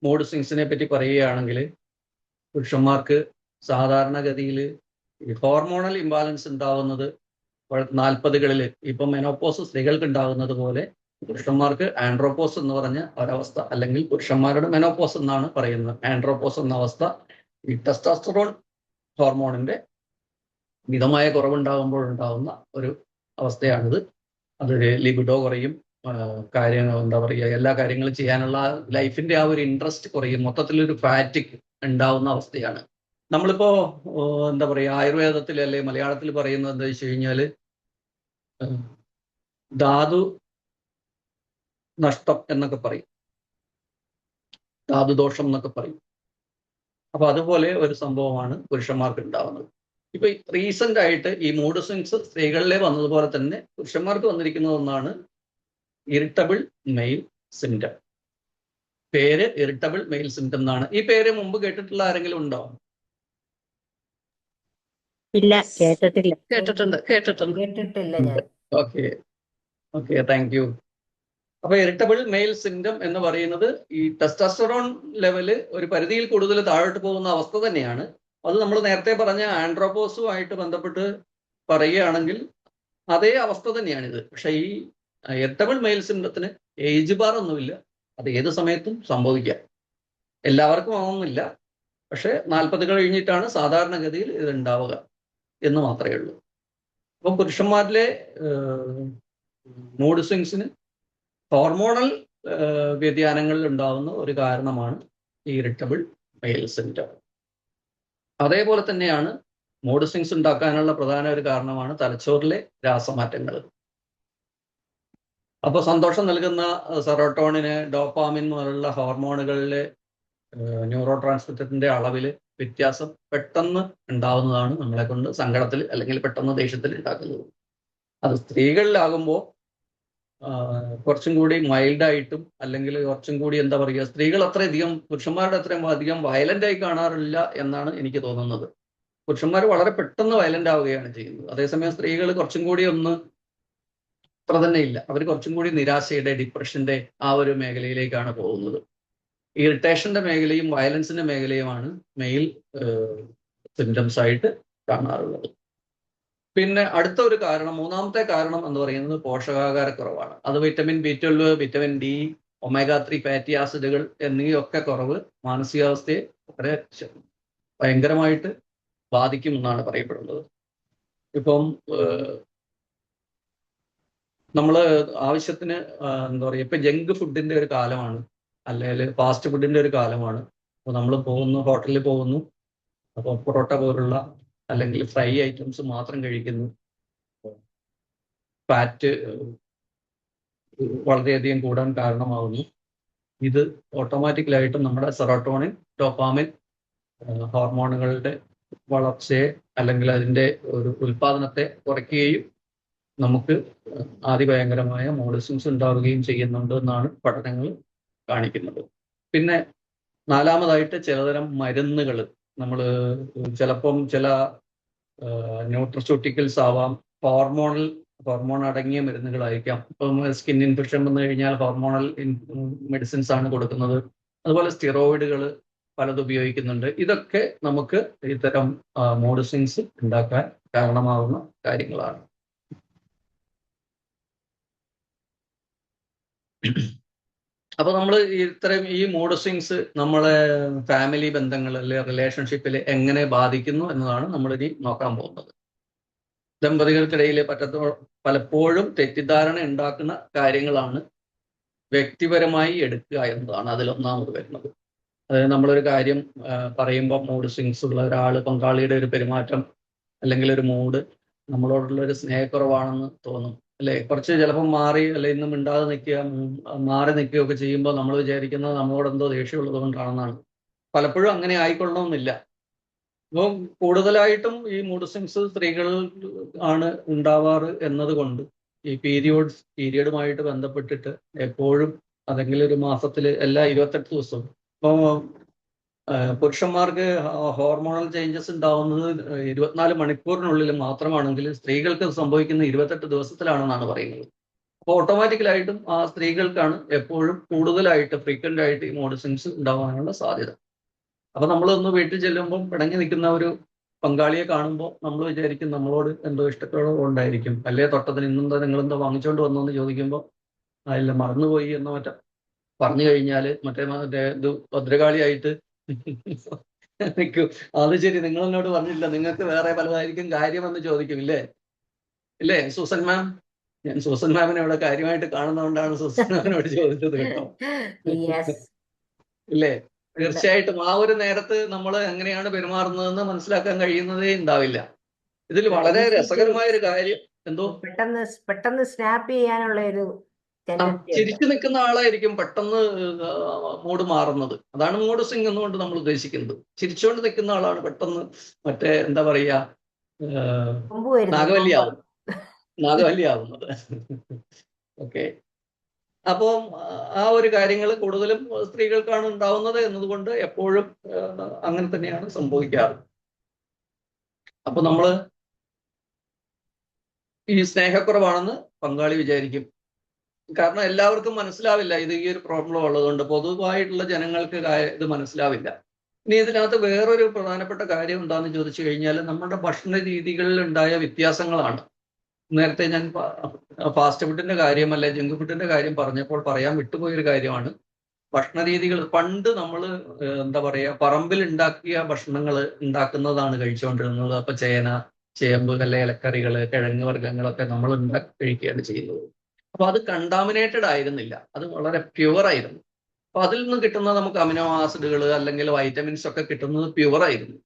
മൂഡ് സ്വിങ്സിനെ പറ്റി പറയുകയാണെങ്കിൽ പുരുഷന്മാർക്ക് സാധാരണഗതിയിൽ ഈ ഹോർമോണൽ ഇംബാലൻസ് ഉണ്ടാവുന്നത് 40കളിൽ ഇപ്പം മെനോപോസ് സ്ത്രീകൾക്ക് ഉണ്ടാകുന്നത് പോലെ പുരുഷന്മാർക്ക് ആൻഡ്രോപോസ് എന്ന് പറഞ്ഞ ഒരവസ്ഥ, അല്ലെങ്കിൽ പുരുഷന്മാരുടെ മെനോപോസ് എന്നാണ് പറയുന്നത്. ആൻഡ്രോപോസ് എന്ന അവസ്ഥ ഈ ടെസ്റ്റോസ്റ്ററോൺ ഹോർമോണിന്റെ മിതമായ കുറവുണ്ടാകുമ്പോഴുണ്ടാകുന്ന ഒരു അവസ്ഥയാണിത്. അതൊരു ലിബിഡോ കുറയും, കാര്യങ്ങൾ എന്താ പറയുക എല്ലാ കാര്യങ്ങളും ചെയ്യാനുള്ള ലൈഫിന്റെ ആ ഒരു ഇൻട്രസ്റ്റ് കുറയും, മൊത്തത്തിലൊരു ഫാറ്റിക് ഉണ്ടാവുന്ന അവസ്ഥയാണ്. നമ്മളിപ്പോ എന്താ പറയുക ആയുർവേദത്തിൽ അല്ലെ മലയാളത്തിൽ പറയുന്നത് എന്താ വെച്ച് കഴിഞ്ഞാൽ ധാതു നഷ്ടം എന്നൊക്കെ പറയും, ധാതുദോഷം എന്നൊക്കെ പറയും. അപ്പൊ അതുപോലെ ഒരു സംഭവമാണ് പുരുഷന്മാർക്ക് ഉണ്ടാവുന്നത്. ഇപ്പൊ റീസെന്റ് ആയിട്ട് ഈ മൂഡ് സ്വിങ്സ് സ്ത്രീകളിലെ വന്നതുപോലെ തന്നെ പുരുഷന്മാർക്ക് വന്നിരിക്കുന്ന ഒന്നാണ് ഇറിറ്റബിൾ മെയിൽ സിംറ്റം. പേര് ഇറിറ്റബിൾ മെയിൽ സിംറ്റം എന്നാണ്. ഈ പേര് മുമ്പ് കേട്ടിട്ടുള്ള ആരെങ്കിലും ഉണ്ടോ? ഇല്ല, കേട്ടിട്ടില്ല. കേട്ടിട്ടില്ല ഞാൻ. Okay, thank U. അപ്പൊ ഇറിറ്റബിൾ മെയിൽ സിൻഡം എന്ന് പറയുന്നത് ഈ ടെസ്റ്റോസ്റ്ററോൺ ലെവല് ഒരു പരിധിയിൽ കൂടുതൽ താഴോട്ട് പോകുന്ന അവസ്ഥ തന്നെയാണ്. അത് നമ്മൾ നേരത്തെ പറഞ്ഞ ആൻഡ്രോപോസുമായിട്ട് ബന്ധപ്പെട്ട് പറയുകയാണെങ്കിൽ അതേ അവസ്ഥ തന്നെയാണിത്. പക്ഷെ ഈ ഇറിറ്റബിൾ മെയിൽ സിൻഡത്തിന് ഏജ് ബാർ ഒന്നുമില്ല, അത് ഏത് സമയത്തും സംഭവിക്കാം. എല്ലാവർക്കും ആവുന്നില്ല, പക്ഷെ 40 കഴിഞ്ഞിട്ടാണ് സാധാരണഗതിയിൽ ഇത് ഉണ്ടാവുക എന്ന് മാത്രമേ ഉള്ളൂ. അപ്പം പുരുഷന്മാരിലെ മൂഡ് സ്വിങ്സിന് ഹോർമോണൽ വ്യതിയാനങ്ങളിൽ ഉണ്ടാകുന്ന ഒരു കാരണമാണ് ഈ ഇറിറ്റബിൾ മെയിൽ സിൻഡം. അതേപോലെ തന്നെയാണ് മൂഡ് സ്വിങ്സ് ഉണ്ടാക്കാനുള്ള പ്രധാന ഒരു കാരണമാണ് തലച്ചോറിലെ രാസമാറ്റങ്ങൾ. അപ്പോൾ സന്തോഷം നൽകുന്ന സെറോട്ടോണിന്, ഡോപ്പാമിൻ പോലുള്ള ഹോർമോണുകളിലെ ന്യൂറോ ട്രാൻസ്മിറ്ററിന്റെ അളവിൽ വ്യത്യാസം പെട്ടെന്ന് ഉണ്ടാവുന്നതാണ് നമ്മളെ കൊണ്ട് സങ്കടത്തിൽ അല്ലെങ്കിൽ പെട്ടെന്ന് ദേഷ്യത്തിൽ ഉണ്ടാക്കുന്നത്. അത് സ്ത്രീകളിലാകുമ്പോൾ കുറച്ചും കൂടി മൈൽഡായിട്ടും അല്ലെങ്കിൽ കുറച്ചും കൂടി എന്താ പറയുക സ്ത്രീകൾ അത്രയധികം പുരുഷന്മാരുടെ അത്രയും അധികം വയലന്റ് ആയി കാണാറില്ല എന്നാണ് എനിക്ക് തോന്നുന്നത്. പുരുഷന്മാർ വളരെ പെട്ടെന്ന് വയലന്റ് ആവുകയാണ് ചെയ്യുന്നത്. അതേസമയം സ്ത്രീകൾ കുറച്ചും കൂടി ഒന്ന് അത്ര തന്നെ ഇല്ല, അവർ കുറച്ചും കൂടി നിരാശയുടെ ഡിപ്രഷന്റെ ആ ഒരു മേഖലയിലേക്കാണ് പോകുന്നത്. ഇറിറ്റേഷന്റെ മേഖലയും വയലൻസിന്റെ മേഖലയുമാണ് മെയിൽ സിംറ്റംസ് ആയിട്ട് കാണാറുള്ളത്. പിന്നെ അടുത്ത ഒരു കാരണം, മൂന്നാമത്തെ കാരണം എന്ന് പറയുന്നത് പോഷകാഹാരക്കുറവാണ്. അത് vitamin B12, vitamin D, omega 3 fatty ആസിഡുകൾ എന്നിവയൊക്കെ കുറവ് മാനസികാവസ്ഥയെ വളരെ ഭയങ്കരമായിട്ട് ബാധിക്കുമെന്നാണ് പറയപ്പെടുന്നത്. ഇപ്പം നമ്മൾ ആവശ്യത്തിന് എന്താ പറയുക, ഇപ്പൊ ജങ്ക് ഫുഡിന്റെ ഒരു കാലമാണ്, അല്ലെങ്കിൽ ഫാസ്റ്റ് ഫുഡിന്റെ ഒരു കാലമാണ്. അപ്പോൾ നമ്മൾ പോകുന്നു, ഹോട്ടലിൽ പോകുന്നു, അപ്പോൾ പൊറോട്ട പോലുള്ള അല്ലെങ്കിൽ ഫ്രൈ ഐറ്റംസ് മാത്രം കഴിക്കുന്നു. ഫാറ്റ് വളരെയധികം കൂടാൻ കാരണമാകുന്നു. ഇത് ഓട്ടോമാറ്റിക്കലായിട്ടും നമ്മുടെ സെറോട്ടോണിൻ, ഡോപാമിൻ ഹോർമോണുകളുടെ വളർച്ചയെ അല്ലെങ്കിൽ അതിൻ്റെ ഒരു ഉൽപാദനത്തെ കുറയ്ക്കുകയും നമുക്ക് അതിഭയങ്കരമായ മൂഡ് സ്വിങ്സ് ഉണ്ടാവുകയും ചെയ്യുന്നുണ്ട് എന്നാണ് പഠനങ്ങൾ കാണിക്കുന്നത്. പിന്നെ നാലാമതായിട്ട് ചിലതരം മരുന്നുകൾ നമ്മൾ ചിലപ്പം ചില ന്യൂട്രസ്യൂട്ടിക്കൽസ് ആവാം, ഹോർമോൺ അടങ്ങിയ മരുന്നുകളായിരിക്കാം. ഇപ്പം സ്കിൻ ഇൻഫെക്ഷൻ വന്നു കഴിഞ്ഞാൽ ഹോർമോണൽ മെഡിസിൻസ് ആണ് കൊടുക്കുന്നത്. അതുപോലെ സ്റ്റിറോയിഡുകൾ പലതും ഉപയോഗിക്കുന്നുണ്ട്. ഇതൊക്കെ നമുക്ക് ഇത്തരം മൂഡ് സ്വിങ്സ് ഉണ്ടാക്കാൻ കാരണമാകുന്ന കാര്യങ്ങളാണ്. അപ്പൊ നമ്മൾ ഇത്തരം ഈ മൂഡ് സ്വിങ്സ് നമ്മളെ ഫാമിലി ബന്ധങ്ങൾ അല്ലെങ്കിൽ റിലേഷൻഷിപ്പിൽ എങ്ങനെ ബാധിക്കുന്നു എന്നതാണ് നമ്മളിനി നോക്കാൻ പോകുന്നത്. ദമ്പതികൾക്കിടയിൽ പലപ്പോഴും തെറ്റിദ്ധാരണ ഉണ്ടാക്കുന്ന കാര്യങ്ങളാണ് വ്യക്തിപരമായി എടുക്കുക എന്നതാണ് അതിലൊന്നാമത് വരുന്നത്. അതായത് നമ്മളൊരു കാര്യം പറയുമ്പോൾ മൂഡ് സ്വിങ്സ് ഉള്ള ഒരാൾ, പങ്കാളിയുടെ ഒരു പെരുമാറ്റം അല്ലെങ്കിൽ ഒരു മൂഡ് നമ്മളോടുള്ള ഒരു സ്നേഹക്കുറവാണെന്ന് തോന്നും, അല്ലെ? കുറച്ച് ചിലപ്പം മാറി അല്ലെ ഇന്നും മിണ്ടാതെ നിൽക്കുക, മാറി നിൽക്കുകയൊക്കെ ചെയ്യുമ്പോൾ നമ്മൾ വിചാരിക്കുന്നത് നമ്മളോട് എന്തോ ദേഷ്യമുള്ളത് കൊണ്ടാണെന്നാണ്. പലപ്പോഴും അങ്ങനെ ആയിക്കൊള്ളണമെന്നില്ല. അപ്പം കൂടുതലായിട്ടും ഈ മൂഡ് സ്വിങ്സ് സ്ത്രീകൾ ആണ് ഉണ്ടാവാറ് എന്നതുകൊണ്ട് ഈ പീരിയഡുമായിട്ട് ബന്ധപ്പെട്ടിട്ട് എപ്പോഴും അല്ലെങ്കിൽ ഒരു മാസത്തിൽ എല്ലാ 28 ദിവസവും, ഇപ്പോൾ പുരുഷന്മാർക്ക് ഹോർമോണൽ ചേഞ്ചസ് ഉണ്ടാവുന്നത് 24 മണിക്കൂറിനുള്ളിൽ മാത്രമാണെങ്കിൽ സ്ത്രീകൾക്ക് സംഭവിക്കുന്ന 28 ദിവസത്തിലാണെന്നാണ് പറയുന്നത്. അപ്പോൾ ഓട്ടോമാറ്റിക്കലായിട്ടും ആ സ്ത്രീകൾക്കാണ് എപ്പോഴും കൂടുതലായിട്ട് ഫ്രീക്വന്റ് ആയിട്ട് ഈ മൂഡ് സ്വിങ്സ് ഉണ്ടാവാനുള്ള സാധ്യത. അപ്പൊ നമ്മളൊന്ന് വീട്ടിൽ ചെല്ലുമ്പോൾ പിണങ്ങി നിൽക്കുന്ന ഒരു പങ്കാളിയെ കാണുമ്പോൾ നമ്മൾ വിചാരിക്കും നമ്മളോട് എന്തോ ഇഷ്ടക്കുറവ് ഉണ്ടായിരിക്കും, അല്ലേ തൊട്ടത്തിന് ഇന്നെന്താ നിങ്ങളെന്തോ വാങ്ങിച്ചുകൊണ്ട് വന്നു എന്ന് ചോദിക്കുമ്പോൾ അതില്ല മറന്നുപോയി എന്നോ മറ്റോ പറഞ്ഞു കഴിഞ്ഞാൽ മറ്റേ ഇത് ഭദ്രകാളിയായിട്ട് നിൽക്കും. അത് ശരി, നിങ്ങൾ എന്നോട് പറഞ്ഞില്ല, നിങ്ങൾക്ക് വേറെ പലതായിരിക്കും കാര്യമെന്ന് ചോദിക്കും, ഇല്ലേ? ഇല്ലേ സൂസൻ മാം? ഞാൻ സൂസൻ മാമിനെ ഇവിടെ കാര്യമായിട്ട് കാണുന്നതുകൊണ്ടാണ് സൂസൻ മാമിനോട് ചോദിച്ചത് കേട്ടോ. ഇല്ലേ? തീർച്ചയായിട്ടും ആ ഒരു നേരത്ത് നമ്മൾ എങ്ങനെയാണ് പെരുമാറുന്നതെന്ന് മനസ്സിലാക്കാൻ കഴിയുന്നതേ ഉണ്ടാവില്ല. ഇതിൽ വളരെ രസകരമായ ഒരു കാര്യം എന്തോ, പെട്ടെന്ന് സ്നാപ്പ് ചെയ്യാനുള്ള ഒരു ചിരിച്ചു നിൽക്കുന്ന ആളായിരിക്കും പെട്ടെന്ന് മൂഡ് മാറുന്നത്. അതാണ് മൂഡ് സ്വിങ് എന്നുകൊണ്ട് നമ്മൾ ഉദ്ദേശിക്കുന്നത്. ചിരിച്ചുകൊണ്ട് നിൽക്കുന്ന ആളാണ് പെട്ടെന്ന് മറ്റേ എന്താ പറയാ നാഗവല്ലിയാവുന്നത്. ഓക്കെ. അപ്പം ആ ഒരു കാര്യങ്ങൾ കൂടുതലും സ്ത്രീകൾക്കാണ് ഉണ്ടാവുന്നത് എന്നതുകൊണ്ട് എപ്പോഴും അങ്ങനെ തന്നെയാണ് സംഭവിക്കാറ്. അപ്പൊ നമ്മള് ഈ സ്നേഹക്കുറവാണെന്ന് പങ്കാളി വിചാരിക്കും. കാരണം എല്ലാവർക്കും മനസ്സിലാവില്ല ഇത് ഈ ഒരു പ്രോബ്ലം ഉള്ളതുകൊണ്ട്, പൊതുവായിട്ടുള്ള ജനങ്ങൾക്ക് ഇത് മനസ്സിലാവില്ല. ഇനി ഇതിനകത്ത് വേറൊരു പ്രധാനപ്പെട്ട കാര്യം എന്താണെന്ന് ചോദിച്ചു കഴിഞ്ഞാൽ നമ്മുടെ ഭക്ഷണ രീതികളിൽ ഉണ്ടായ വ്യത്യാസങ്ങളാണ്. നേരത്തെ ഞാൻ ഫാസ്റ്റ് ഫുഡിന്റെ കാര്യം അല്ലെ ജങ്ക് ഫുഡിന്റെ കാര്യം പറഞ്ഞപ്പോൾ പറയാൻ വിട്ടുപോയൊരു കാര്യമാണ് ഭക്ഷണ രീതികൾ. പണ്ട് നമ്മൾ എന്താ പറയാ പറമ്പിൽ ഉണ്ടാക്കിയ ഭക്ഷണങ്ങൾ ഉണ്ടാക്കുന്നതാണ് കഴിച്ചുകൊണ്ടിരുന്നത്. അപ്പൊ ചേന, ചേമ്പ്, അല്ലെ ഇലക്കറികള്, കിഴങ്ങ് വർഗ്ഗങ്ങളൊക്കെ നമ്മൾ കഴിക്കുകയാണ് ചെയ്യുന്നത്. അപ്പൊ അത് കണ്ടാമിനേറ്റഡ് ആയിരുന്നില്ല, അത് വളരെ പ്യുവർ ആയിരുന്നു. അപ്പൊ അതിൽ നിന്ന് കിട്ടുന്ന നമുക്ക് അമിനോ ആസിഡുകൾ അല്ലെങ്കിൽ വൈറ്റമിൻസ് ഒക്കെ കിട്ടുന്നത് പ്യുവർ ആയിരുന്നു.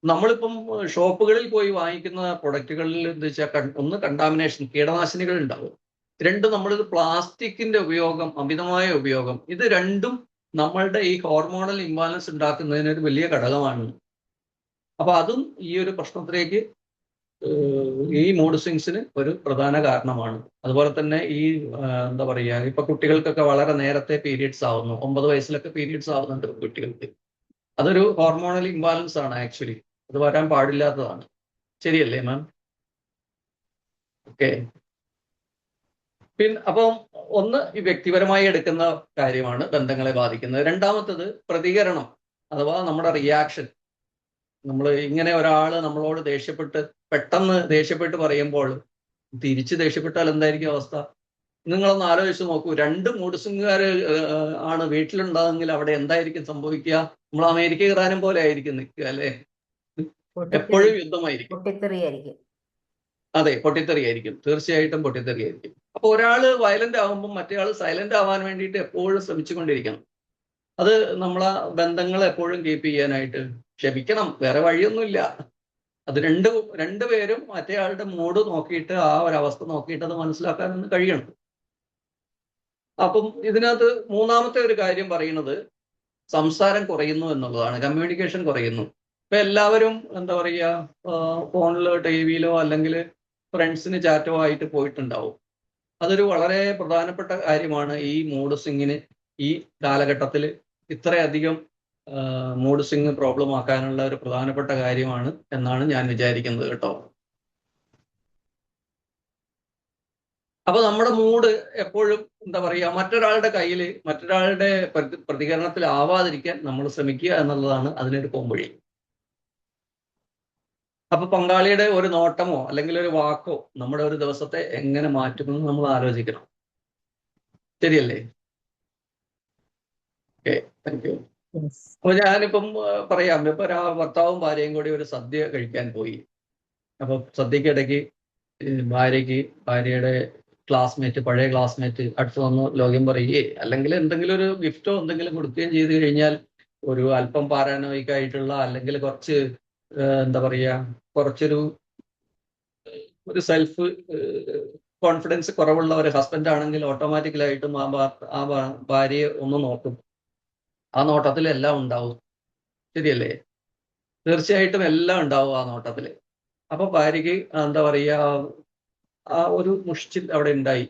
നമ്മളിപ്പം ഷോപ്പുകളിൽ പോയി വാങ്ങിക്കുന്ന പ്രൊഡക്റ്റുകളിൽ എന്താ വെച്ചാൽ ഒന്ന് കണ്ടാമിനേഷൻ, കീടനാശിനികൾ ഉണ്ടാവും. രണ്ട്, നമ്മളിത് പ്ലാസ്റ്റിക്കിന്റെ ഉപയോഗം, അമിതമായ ഉപയോഗം, ഇത് രണ്ടും നമ്മളുടെ ഈ ഹോർമോണൽ ഇംബാലൻസ് ഉണ്ടാക്കുന്നതിന് ഒരു വലിയ ഘടകമാണ്. അപ്പൊ അതും ഈ ഒരു പ്രശ്നത്തിലേക്ക്, ഈ മൂഡ് സ്വിങ്സിന് ഒരു പ്രധാന കാരണമാണ്. അതുപോലെ തന്നെ ഈ എന്താ പറയുക, ഇപ്പൊ കുട്ടികൾക്കൊക്കെ വളരെ നേരത്തെ പീരിയഡ്സ് ആവുന്നു, 9 വയസ്സിലൊക്കെ പീരിയഡ്സ് ആവുന്നുണ്ട് കുട്ടികൾക്ക്. അതൊരു ഹോർമോണൽ ഇംബാലൻസ് ആണ് ആക്ച്വലി. അത് വരാൻ പാടില്ലാത്തതാണ്. ശരിയല്ലേ മാം? ഓക്കെ. പിന്നെ അപ്പം ഒന്ന് ഈ വ്യക്തിപരമായി എടുക്കുന്ന കാര്യമാണ് ബന്ധങ്ങളെ ബാധിക്കുന്നത്. രണ്ടാമത്തത് പ്രതികരണം അഥവാ നമ്മുടെ റിയാക്ഷൻ. നമ്മൾ ഇങ്ങനെ ഒരാൾ നമ്മളോട് ദേഷ്യപ്പെട്ട് പെട്ടെന്ന് ദേഷ്യപ്പെട്ട് പറയുമ്പോൾ തിരിച്ച് ദേഷ്യപ്പെട്ടാൽ എന്തായിരിക്കും അവസ്ഥ? നിങ്ങളൊന്ന് ആലോചിച്ച് നോക്കൂ. രണ്ട് മൂഡ് സ്വിങ്ങുകാര് ആണ് വീട്ടിലുണ്ടാകുമെങ്കിൽ അവിടെ എന്തായിരിക്കും സംഭവിക്കുക? നമ്മൾ അമേരിക്ക ഇറാനും പോലെ ആയിരിക്കും നിൽക്കുക, അല്ലെ? എപ്പോഴും യുദ്ധമായിരിക്കും. പൊട്ടിത്തെറിയായിരിക്കും. അതെ, പൊട്ടിത്തെറിയായിരിക്കും. തീർച്ചയായിട്ടും പൊട്ടിത്തെറിയായിരിക്കും. അപ്പൊ ഒരാള് വയലന്റ് ആകുമ്പോൾ മറ്റേയാൾ സൈലന്റ് ആവാൻ വേണ്ടിയിട്ട് എപ്പോഴും ശ്രമിച്ചുകൊണ്ടിരിക്കണം. അത് നമ്മളെ ബന്ധങ്ങൾ എപ്പോഴും കീപ്പ് ചെയ്യാനായിട്ട് ക്ഷമിക്കണം, വേറെ വഴിയൊന്നുമില്ല. അത് രണ്ടുപേരും മറ്റേയാളുടെ മൂഡ് നോക്കിയിട്ട് ആ ഒരവസ്ഥ നോക്കിയിട്ട് അത് മനസ്സിലാക്കാനൊന്ന് കഴിയണം. അപ്പം ഇതിനകത്ത് മൂന്നാമത്തെ ഒരു കാര്യം പറയുന്നത് സംസാരം കുറയുന്നു എന്നുള്ളതാണ്. കമ്മ്യൂണിക്കേഷൻ കുറയുന്നു. ഇപ്പൊ എല്ലാവരും എന്താ പറയുക, ഫോണിലോ ടിവിയിലോ അല്ലെങ്കിൽ ഫ്രണ്ട്സിന് ചാറ്റോ ആയിട്ട് പോയിട്ടുണ്ടാവും. അതൊരു വളരെ പ്രധാനപ്പെട്ട കാര്യമാണ്. ഈ മൂഡ് സ്വിങ്ങിന് ഈ കാലഘട്ടത്തിൽ ഇത്രയധികം മൂഡ് സ്വിങ് പ്രോബ്ലം ആക്കാനുള്ള ഒരു പ്രധാനപ്പെട്ട കാര്യമാണ് എന്നാണ് ഞാൻ വിചാരിക്കുന്നത് കേട്ടോ. അപ്പൊ നമ്മുടെ മൂഡ് എപ്പോഴും എന്താ പറയുക, മറ്റൊരാളുടെ കയ്യിൽ മറ്റൊരാളുടെ പ്രതികരണത്തിൽ ആവാതിരിക്കാൻ നമ്മൾ ശ്രമിക്കുക എന്നുള്ളതാണ് അതിനൊരു പോംവഴി. അപ്പൊ പങ്കാളിയുടെ ഒരു നോട്ടമോ അല്ലെങ്കിൽ ഒരു വാക്കോ നമ്മുടെ ഒരു ദിവസത്തെ എങ്ങനെ മാറ്റുമെന്ന് നമ്മൾ ആലോചിക്കണം. ശരിയല്ലേ? Okay, thank U. അപ്പൊ ഞാനിപ്പം പറയാം, ഇപ്പൊ ഭർത്താവും ഭാര്യയും കൂടി ഒരു സദ്യ കഴിക്കാൻ പോയി. അപ്പൊ സദ്യക്കിടയ്ക്ക് ഭാര്യയുടെ ക്ലാസ്മേറ്റ്, പഴയ ക്ലാസ്മേറ്റ് അടുത്ത് വന്ന് ലോകം പറയുകയെ അല്ലെങ്കിൽ എന്തെങ്കിലും ഒരു ഗിഫ്റ്റോ എന്തെങ്കിലും കൊടുക്കുകയും ചെയ്തു കഴിഞ്ഞാൽ ഒരു അല്പം പാരാനോയിക് ആയിട്ടുള്ള അല്ലെങ്കിൽ കുറച്ച് എന്താ പറയുക, കുറച്ചൊരു സെൽഫ് കോൺഫിഡൻസ് കുറവുള്ള ഒരു ഹസ്ബൻഡ് ആണെങ്കിൽ ഓട്ടോമാറ്റിക്കലായിട്ടും ആ ഭാര്യയെ ഒന്ന് നോക്കും. ആ നോട്ടത്തിൽ എല്ലാം ഉണ്ടാവും. ശരിയല്ലേ? തീർച്ചയായിട്ടും എല്ലാം ഉണ്ടാവും ആ നോട്ടത്തിൽ. അപ്പൊ ഭാര്യയ്ക്ക് എന്താ പറയുക, ആ ഒരു മുഷിച്ചിൽ അവിടെ ഉണ്ടായി.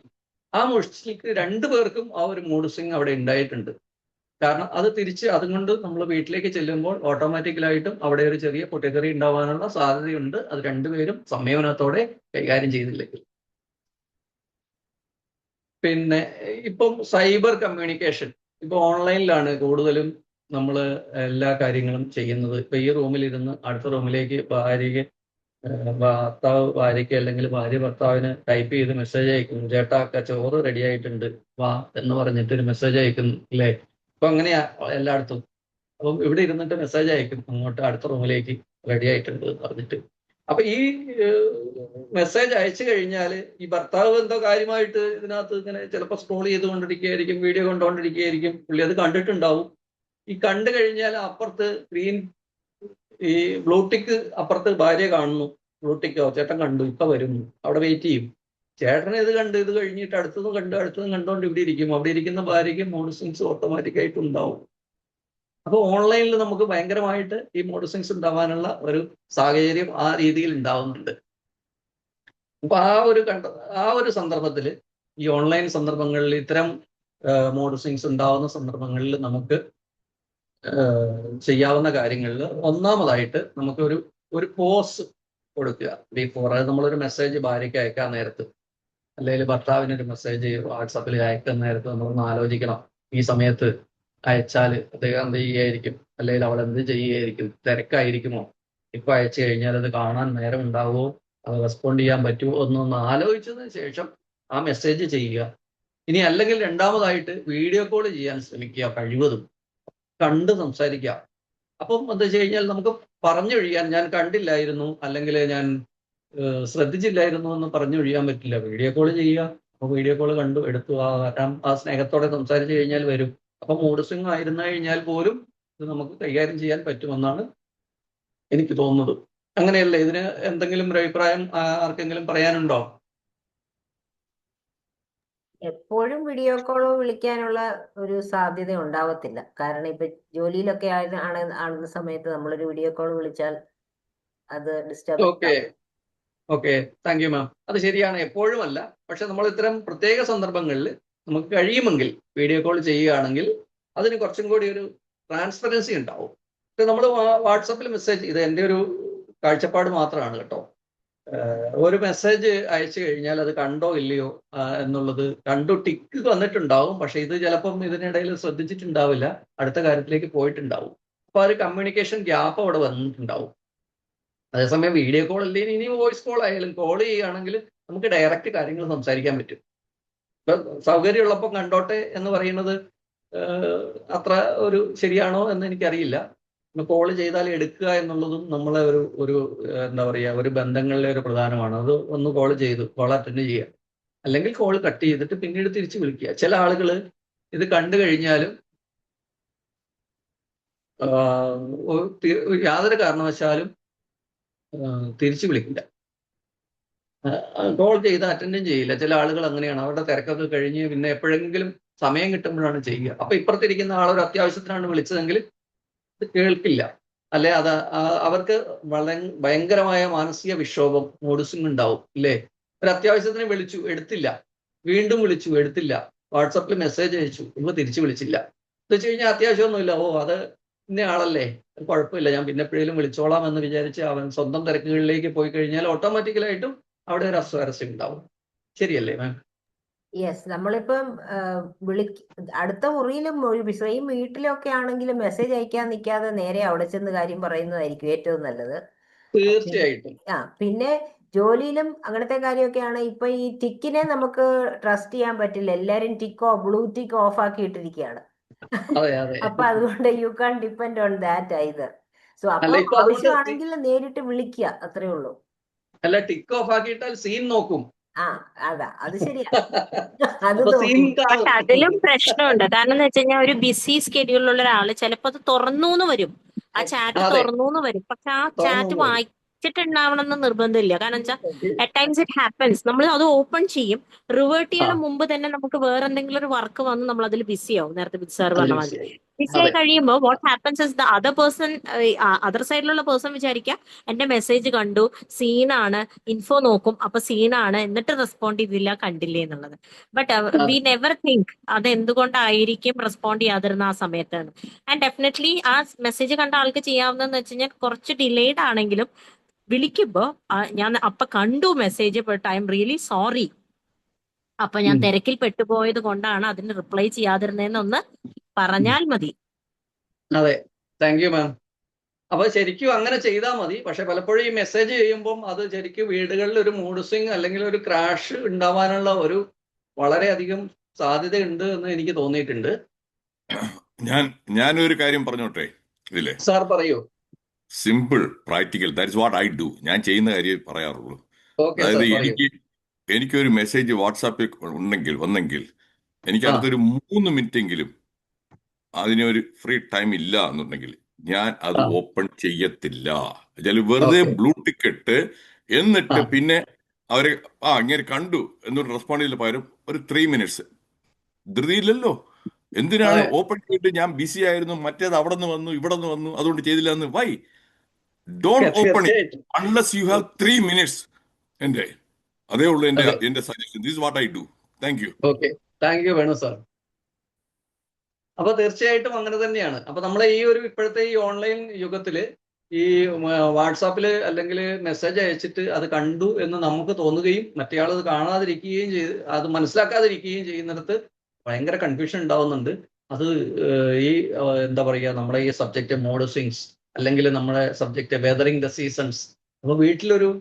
ആ മുഷിച്ചിൽക്ക് രണ്ടുപേർക്കും ആ ഒരു മൂഡ് സ്വിങ് അവിടെ ഉണ്ടായിട്ടുണ്ട്. കാരണം അത് തിരിച്ച് അതുകൊണ്ട് നമ്മൾ വീട്ടിലേക്ക് ചെല്ലുമ്പോൾ ഓട്ടോമാറ്റിക്കലായിട്ടും അവിടെ ഒരു ചെറിയ പൊട്ടിത്തെറി ഉണ്ടാവാനുള്ള സാധ്യതയുണ്ട്. അത് രണ്ടുപേരും സംയമനത്തോടെ കൈകാര്യം ചെയ്തില്ലെങ്കിൽ. പിന്നെ ഇപ്പം സൈബർ കമ്മ്യൂണിക്കേഷൻ ഇപ്പൊ ഓൺലൈനിലാണ് കൂടുതലും നമ്മൾ എല്ലാ കാര്യങ്ങളും ചെയ്യുന്നത്. ഇപ്പൊ ഈ റൂമിലിരുന്ന് അടുത്ത റൂമിലേക്ക് ഭർത്താവ് ഭാര്യയ്ക്ക് അല്ലെങ്കിൽ ഭാര്യ ഭർത്താവിന് ടൈപ്പ് ചെയ്ത് മെസ്സേജ് അയക്കുന്നു, ചേട്ടാ ചോറ് റെഡി ആയിട്ടുണ്ട് വാ എന്ന് പറഞ്ഞിട്ട് ഒരു മെസ്സേജ് അയക്കുന്നു, അല്ലേ? അപ്പൊ അങ്ങനെയാ എല്ലായിടത്തും. അപ്പം ഇവിടെ ഇരുന്നിട്ട് മെസ്സേജ് അയക്കും അങ്ങോട്ട് അടുത്ത റൂമിലേക്ക്, റെഡി ആയിട്ടുണ്ട് എന്ന് പറഞ്ഞിട്ട്. അപ്പൊ ഈ മെസ്സേജ് അയച്ചു കഴിഞ്ഞാൽ ഈ ഭർത്താവ് എന്തോ കാര്യമായിട്ട് ഇതിനകത്ത് ഇങ്ങനെ ചിലപ്പോൾ സ്ക്രോൾ ചെയ്തുകൊണ്ടിരിക്കുകയായിരിക്കും, വീഡിയോ കണ്ടുകൊണ്ടിരിക്കുകയായിരിക്കും. പുള്ളി അത് കണ്ടിട്ടുണ്ടാവും. ഈ കണ്ടു കഴിഞ്ഞാൽ അപ്പുറത്ത് ഈ ബ്ലൂടിക്ക് അപ്പുറത്ത് ഭാര്യ കാണുന്നു. ബ്ലൂടിക്കോ ചേട്ടൻ കണ്ടു ഇപ്പൊ വരുന്നു, അവിടെ വെയിറ്റ് ചെയ്യും. ചേട്ടനെ ഇത് കഴിഞ്ഞിട്ട് അടുത്തതും കണ്ടുകൊണ്ട് ഇവിടെ ഇരിക്കും. അവിടെ ഇരിക്കുന്ന ഭാര്യയ്ക്ക് മൂഡ് സ്വിങ്സ് ഓട്ടോമാറ്റിക്കായിട്ട് ഉണ്ടാവും. അപ്പൊ ഓൺലൈനിൽ നമുക്ക് ഭയങ്കരമായിട്ട് ഈ മൂഡ് സ്വിങ്സ് ഉണ്ടാവാനുള്ള ഒരു സാഹചര്യം ആ രീതിയിൽ ഉണ്ടാവുന്നുണ്ട്. അപ്പൊ ആ ഒരു സന്ദർഭത്തിൽ ഈ ഓൺലൈൻ സന്ദർഭങ്ങളിൽ ഇത്തരം മൂഡ് സ്വിങ്സ് ഉണ്ടാവുന്ന സന്ദർഭങ്ങളിൽ നമുക്ക് ചെയ്യാവുന്ന കാര്യങ്ങളിൽ ഒന്നാമതായിട്ട് നമുക്ക് ഒരു പോസ് കൊടുക്കുക. ബിഫോർ അത് നമ്മളൊരു മെസ്സേജ് ഭാര്യയ്ക്ക് അയക്കാൻ നേരത്ത് അല്ലെങ്കിൽ ഭർത്താവിനൊരു മെസ്സേജ് വാട്സാപ്പിൽ അയക്കുന്ന നേരത്ത് നമ്മളൊന്ന് ആലോചിക്കണം, ഈ സമയത്ത് അയച്ചാൽ അദ്ദേഹം എന്ത് ചെയ്യുകയായിരിക്കും, അല്ലെങ്കിൽ അവൾ എന്ത് ചെയ്യുകയായിരിക്കും, തിരക്കായിരിക്കുമോ, ഇപ്പൊ അയച്ചു കഴിഞ്ഞാൽ അത് കാണാൻ നേരം ഉണ്ടാവുമോ, അത് റെസ്പോണ്ട് ചെയ്യാൻ പറ്റുമോ എന്നൊന്ന് ആലോചിച്ചതിന് ശേഷം ആ മെസ്സേജ് ചെയ്യുക. ഇനി അല്ലെങ്കിൽ രണ്ടാമതായിട്ട് വീഡിയോ കോൾ ചെയ്യാൻ ശ്രമിക്കുക, കഴിവതും കണ്ട് സംസാരിക്കുക. അപ്പം എന്താ വെച്ച് കഴിഞ്ഞാൽ നമുക്ക് പറഞ്ഞൊഴിയാൻ, ഞാൻ കണ്ടില്ലായിരുന്നു അല്ലെങ്കിൽ ഞാൻ ശ്രദ്ധിച്ചില്ലായിരുന്നു എന്ന് പറഞ്ഞൊഴിയാൻ പറ്റില്ല. വീഡിയോ കോൾ ചെയ്യുക. അപ്പൊ വീഡിയോ കോൾ കണ്ടു എടുത്തു ആ സ്നേഹത്തോടെ സംസാരിച്ചു കഴിഞ്ഞാൽ വരും. അപ്പൊ മൂഡ് സ്വിങ് ആയിരുന്നു കഴിഞ്ഞാൽ പോലും ഇത് നമുക്ക് കൈകാര്യം ചെയ്യാൻ പറ്റുമെന്നാണ് എനിക്ക് തോന്നുന്നത്. അങ്ങനെയല്ലേ? ഇതിന് എന്തെങ്കിലും ഒരു അഭിപ്രായം ആർക്കെങ്കിലും പറയാനുണ്ടോ? എപ്പോഴും വീഡിയോ കോളോ വിളിക്കാനുള്ള ഒരു സാധ്യത ഉണ്ടാവത്തില്ല. കാരണം ഇപ്പൊ ജോലിയിലൊക്കെ ആകുന്ന സമയത്ത് നമ്മളൊരു വീഡിയോ കോൾ വിളിച്ചാൽ അത് ഡിസ്റ്റർബ്. ഓക്കെ, താങ്ക് യു മാം. അത് ശരിയാണ്, എപ്പോഴും അല്ല. പക്ഷെ നമ്മൾ ഇത്തരം പ്രത്യേക സന്ദർഭങ്ങളിൽ നമുക്ക് കഴിയുമെങ്കിൽ വീഡിയോ കോൾ ചെയ്യുകയാണെങ്കിൽ അതിന് കുറച്ചും കൂടി ഒരു ട്രാൻസ്പെറൻസി ഉണ്ടാവും. നമ്മൾ വാട്സപ്പിൽ മെസ്സേജ്, ഇത് എൻ്റെ ഒരു കാഴ്ചപ്പാട് മാത്രമാണ് കേട്ടോ. ഒരു മെസ്സേജ് അയച്ചു കഴിഞ്ഞാൽ അത് കണ്ടോ ഇല്ലയോ എന്നുള്ളത് കണ്ടു ടിക്ക് വന്നിട്ടുണ്ടാവും. പക്ഷെ ഇത് ചിലപ്പം ഇതിനിടയിൽ ശ്രദ്ധിച്ചിട്ടുണ്ടാവില്ല, അടുത്ത കാര്യത്തിലേക്ക് പോയിട്ടുണ്ടാവും. അപ്പൊ ആ ഒരു കമ്മ്യൂണിക്കേഷൻ ഗ്യാപ്പ് അവിടെ വന്നിട്ടുണ്ടാവും. അതേസമയം വീഡിയോ കോൾ അല്ലെങ്കിൽ ഇനി വോയിസ് കോൾ ആയാലും കോൾ ചെയ്യുകയാണെങ്കിൽ നമുക്ക് ഡയറക്റ്റ് കാര്യങ്ങൾ സംസാരിക്കാൻ പറ്റും. ഇപ്പൊ സൗകര്യമുള്ളപ്പോൾ കണ്ടോട്ടെ എന്ന് പറയുന്നത് അത്ര ഒരു ശരിയാണോ എന്ന് എനിക്കറിയില്ല. കോൾ ചെയ്താൽ എടുക്കുക എന്നുള്ളതും നമ്മളെ ഒരു എന്താ പറയുക, ഒരു ബന്ധങ്ങളിലെ ഒരു പ്രധാനമാണ്. അത് ഒന്ന് കോൾ ചെയ്തു, കോൾ അറ്റൻഡ് ചെയ്യുക, അല്ലെങ്കിൽ കോൾ കട്ട് ചെയ്തിട്ട് പിന്നീട് തിരിച്ച് വിളിക്കുക. ചില ആളുകൾ ഇത് കണ്ടു കഴിഞ്ഞാലും യാതൊരു കാരണവശാലും തിരിച്ചു വിളിക്കില്ല, കോൾ ചെയ്ത് അറ്റൻഡും ചെയ്യില്ല. ചില ആളുകൾ അങ്ങനെയാണ്, അവരുടെ തിരക്കൊക്കെ കഴിഞ്ഞ് പിന്നെ എപ്പോഴെങ്കിലും സമയം കിട്ടുമ്പോഴാണ് ചെയ്യുക. അപ്പൊ ഇപ്പുറത്തിരിക്കുന്ന ആളൊരു അത്യാവശ്യത്തിനാണ് വിളിച്ചതെങ്കിൽ ഇത് കേൾക്കില്ല, അല്ലെ അത് അവർക്ക് ഭയങ്കരമായ മാനസിക വിക്ഷോഭം, മൂഡ് ഉണ്ടാവും ഇല്ലേ. ഒരു അത്യാവശ്യത്തിന് വിളിച്ചു, എടുത്തില്ല, വീണ്ടും വിളിച്ചു, എടുത്തില്ല, വാട്സപ്പിൽ മെസ്സേജ് അയച്ചു, ഇപ്പൊ തിരിച്ചു വിളിച്ചില്ല. എന്ന് വെച്ച് കഴിഞ്ഞാൽ അത്യാവശ്യമൊന്നുമില്ല, അത് ഇന്ന ആളല്ലേ, കുഴപ്പമില്ല, ഞാൻ പിന്നെ എപ്പോഴേലും വിളിച്ചോളാം എന്ന് വിചാരിച്ച് അവൻ സ്വന്തം തിരക്കുകളിലേക്ക് പോയി കഴിഞ്ഞാൽ ഓട്ടോമാറ്റിക്കലായിട്ടും അവിടെ ഒരു അസ്വാരസ്യം ഉണ്ടാവും. ശരിയല്ലേ മാം? യെസ്, നമ്മളിപ്പം അടുത്ത മുറിയിലും സെയിം വീട്ടിലൊക്കെ ആണെങ്കിലും മെസ്സേജ് അയക്കാൻ നിൽക്കാതെ നേരെ അവിടെ ചെന്ന് കാര്യം പറയുന്നതായിരിക്കും ഏറ്റവും നല്ലത്. തീർച്ചയായിട്ടും. പിന്നെ ജോലിയിലും അങ്ങനത്തെ കാര്യമൊക്കെയാണ്. ഇപ്പൊ ഈ ടിക്കിനെ നമുക്ക് ട്രസ്റ്റ് ചെയ്യാൻ പറ്റില്ല, എല്ലാരും ബ്ലൂ ടിക്ക് ഓഫ് ആക്കി ഇട്ടിരിക്കുകയാണ്. അപ്പൊ അതുകൊണ്ട് you can depend on that either. So അപ്പൊ ആവശ്യമാണെങ്കിൽ നേരിട്ട് വിളിക്കുക, അത്രേ ഉള്ളൂ. അല്ല, ടിക്ക് ഓഫ് ആക്കിയിട്ടാൽ സീൻ നോക്കും. അത് ശരിയാ. അതിലും പ്രശ്നമുണ്ട്. കാരണം എന്ന് വെച്ച് കഴിഞ്ഞാൽ ഒരു ബിസി സ്കെഡ്യൂളിലുള്ള ഒരാള് ചിലപ്പോ അത് തുറന്നു വരും, ആ ചാറ്റ് തുറന്നു വരും, പക്ഷെ ആ ചാറ്റ് വായിച്ചിട്ടുണ്ടാവണം എന്ന് നിർബന്ധമില്ല. കാരണം വെച്ചാൽ അറ്റ് ടൈംസ് ഇറ്റ് ഹാപ്പൻസ്, നമ്മൾ അത് ഓപ്പൺ ചെയ്യും, റിവേർട്ട് ചെയ്യണ മുമ്പ് തന്നെ നമുക്ക് വേറെ എന്തെങ്കിലും ഒരു വർക്ക് വന്ന് നമ്മൾ അതിൽ ബിസി ആവും. നേരത്തെ ബിജു സാർ പറഞ്ഞ മാതിരി ബിസി ആയി കഴിയുമ്പോൾ what happens is the other person, other സൈഡിലുള്ള പേഴ്സൺ വിചാരിക്കുക എന്റെ മെസ്സേജ് കണ്ടു, സീനാണ്, ഇൻഫോ നോക്കും, അപ്പൊ സീനാണ്, എന്നിട്ട് റെസ്പോണ്ട് ചെയ്തില്ല, കണ്ടില്ലേ എന്നുള്ളത്. ബട്ട് വി നെവർ തിങ്ക് അത് എന്തുകൊണ്ടായിരിക്കും റെസ്പോണ്ട് ചെയ്യാതിരുന്ന ആ സമയത്താണ്. ആൻഡ് ഡെഫിനറ്റ്ലി ആ മെസ്സേജ് കണ്ട ആൾക്ക് ചെയ്യാവുന്നതെന്ന് വെച്ച് കഴിഞ്ഞാൽ കുറച്ച് ഡിലേഡ് ആണെങ്കിലും വിളിക്കുമ്പോ ഞാൻ അപ്പൊ കണ്ടു message, but I am really sorry, അപ്പൊ ഞാൻ തിരക്കിൽ പെട്ടുപോയത് കൊണ്ടാണ് അതിന് റിപ്ലൈ ചെയ്യാതിരുന്നതെന്നൊന്ന് പറഞ്ഞാൽ മതി. അതെ, താങ്ക് യു മാം. അപ്പൊ ശരിക്കും അങ്ങനെ ചെയ്താൽ മതി. പക്ഷെ പലപ്പോഴും ഈ മെസ്സേജ് ചെയ്യുമ്പം അത് ശരിക്കും വീടുകളിൽ ഒരു മൂഡ് സ്വിങ് അല്ലെങ്കിൽ ഒരു ക്രാഷ് ഉണ്ടാവാനുള്ള ഒരു വളരെയധികം സാധ്യതയുണ്ട് എന്ന് എനിക്ക് തോന്നിയിട്ടുണ്ട്. ഞാനൊരു കാര്യം പറഞ്ഞോട്ടെ ഇതിലെ. സാർ പറയൂ. Simple, practical, that is what I do. ഞാൻ ചെയ്യുന്ന കാര്യം പറയാറുള്ളൂ. അതായത് എനിക്കൊരു മെസ്സേജ് വാട്സാപ്പിൽ വന്നെങ്കിൽ എനിക്ക് അടുത്തൊരു 3 മിനിറ്റെങ്കിലും അതിനൊരു ഫ്രീ ടൈം ഇല്ല എന്നുണ്ടെങ്കിൽ ഞാൻ അത് ഓപ്പൺ ചെയ്യത്തില്ല. വെറുതെ ബ്ലൂ ടിക്കറ്റ് എന്നിട്ട് പിന്നെ അവര് ഇങ്ങനെ കണ്ടു എന്നൊരു റെസ്പോണ്ട് ചെയ്തില്ല, പകരം ഒരു 3 മിനിറ്റ്സ് ധൃതിയില്ലല്ലോ. എന്തിനാണ് ഓപ്പൺ ചെയ്തിട്ട് ഞാൻ ബിസി ആയിരുന്നു, മറ്റേത് അവിടെ നിന്ന് വന്നു, ഇവിടെ നിന്ന് വന്നു, അതുകൊണ്ട് ചെയ്തില്ല എന്ന്. Why don't open it unless you have 3 minutes. അതേ ഉള്ളൂ എന്റെ suggestion. This what I do. Thank you. Okay, thank U Venu sir. അപ്പൊ തീർച്ചയായിട്ടും അങ്ങനെ തന്നെയാണ്. അപ്പൊ നമ്മളെ ഈ ഒരു ഇപ്പോഴത്തെ ഈ ഓൺലൈൻ യുഗത്തില് ഈ വാട്സാപ്പില് അല്ലെങ്കിൽ മെസ്സേജ് അയച്ചിട്ട് അത് കണ്ടു എന്ന് നമുക്ക് തോന്നുകയും മറ്റേയാൾ അത് കാണാതിരിക്കുകയും അത് മനസ്സിലാക്കാതിരിക്കുകയും ചെയ്യുന്നിടത്ത് ഭയങ്കര കൺഫ്യൂഷൻ ഉണ്ടാവുന്നുണ്ട്. അത് ഈ എന്താ പറയുക, നമ്മുടെ ഈ സബ്ജക്റ്റ് മൂഡ് സ്വിങ്സ് അല്ലെങ്കിൽ നമ്മുടെ സബ്ജക്റ്റ് വെതറിങ് ദ സീസൺസ്, അപ്പൊ വീട്ടിലൊരു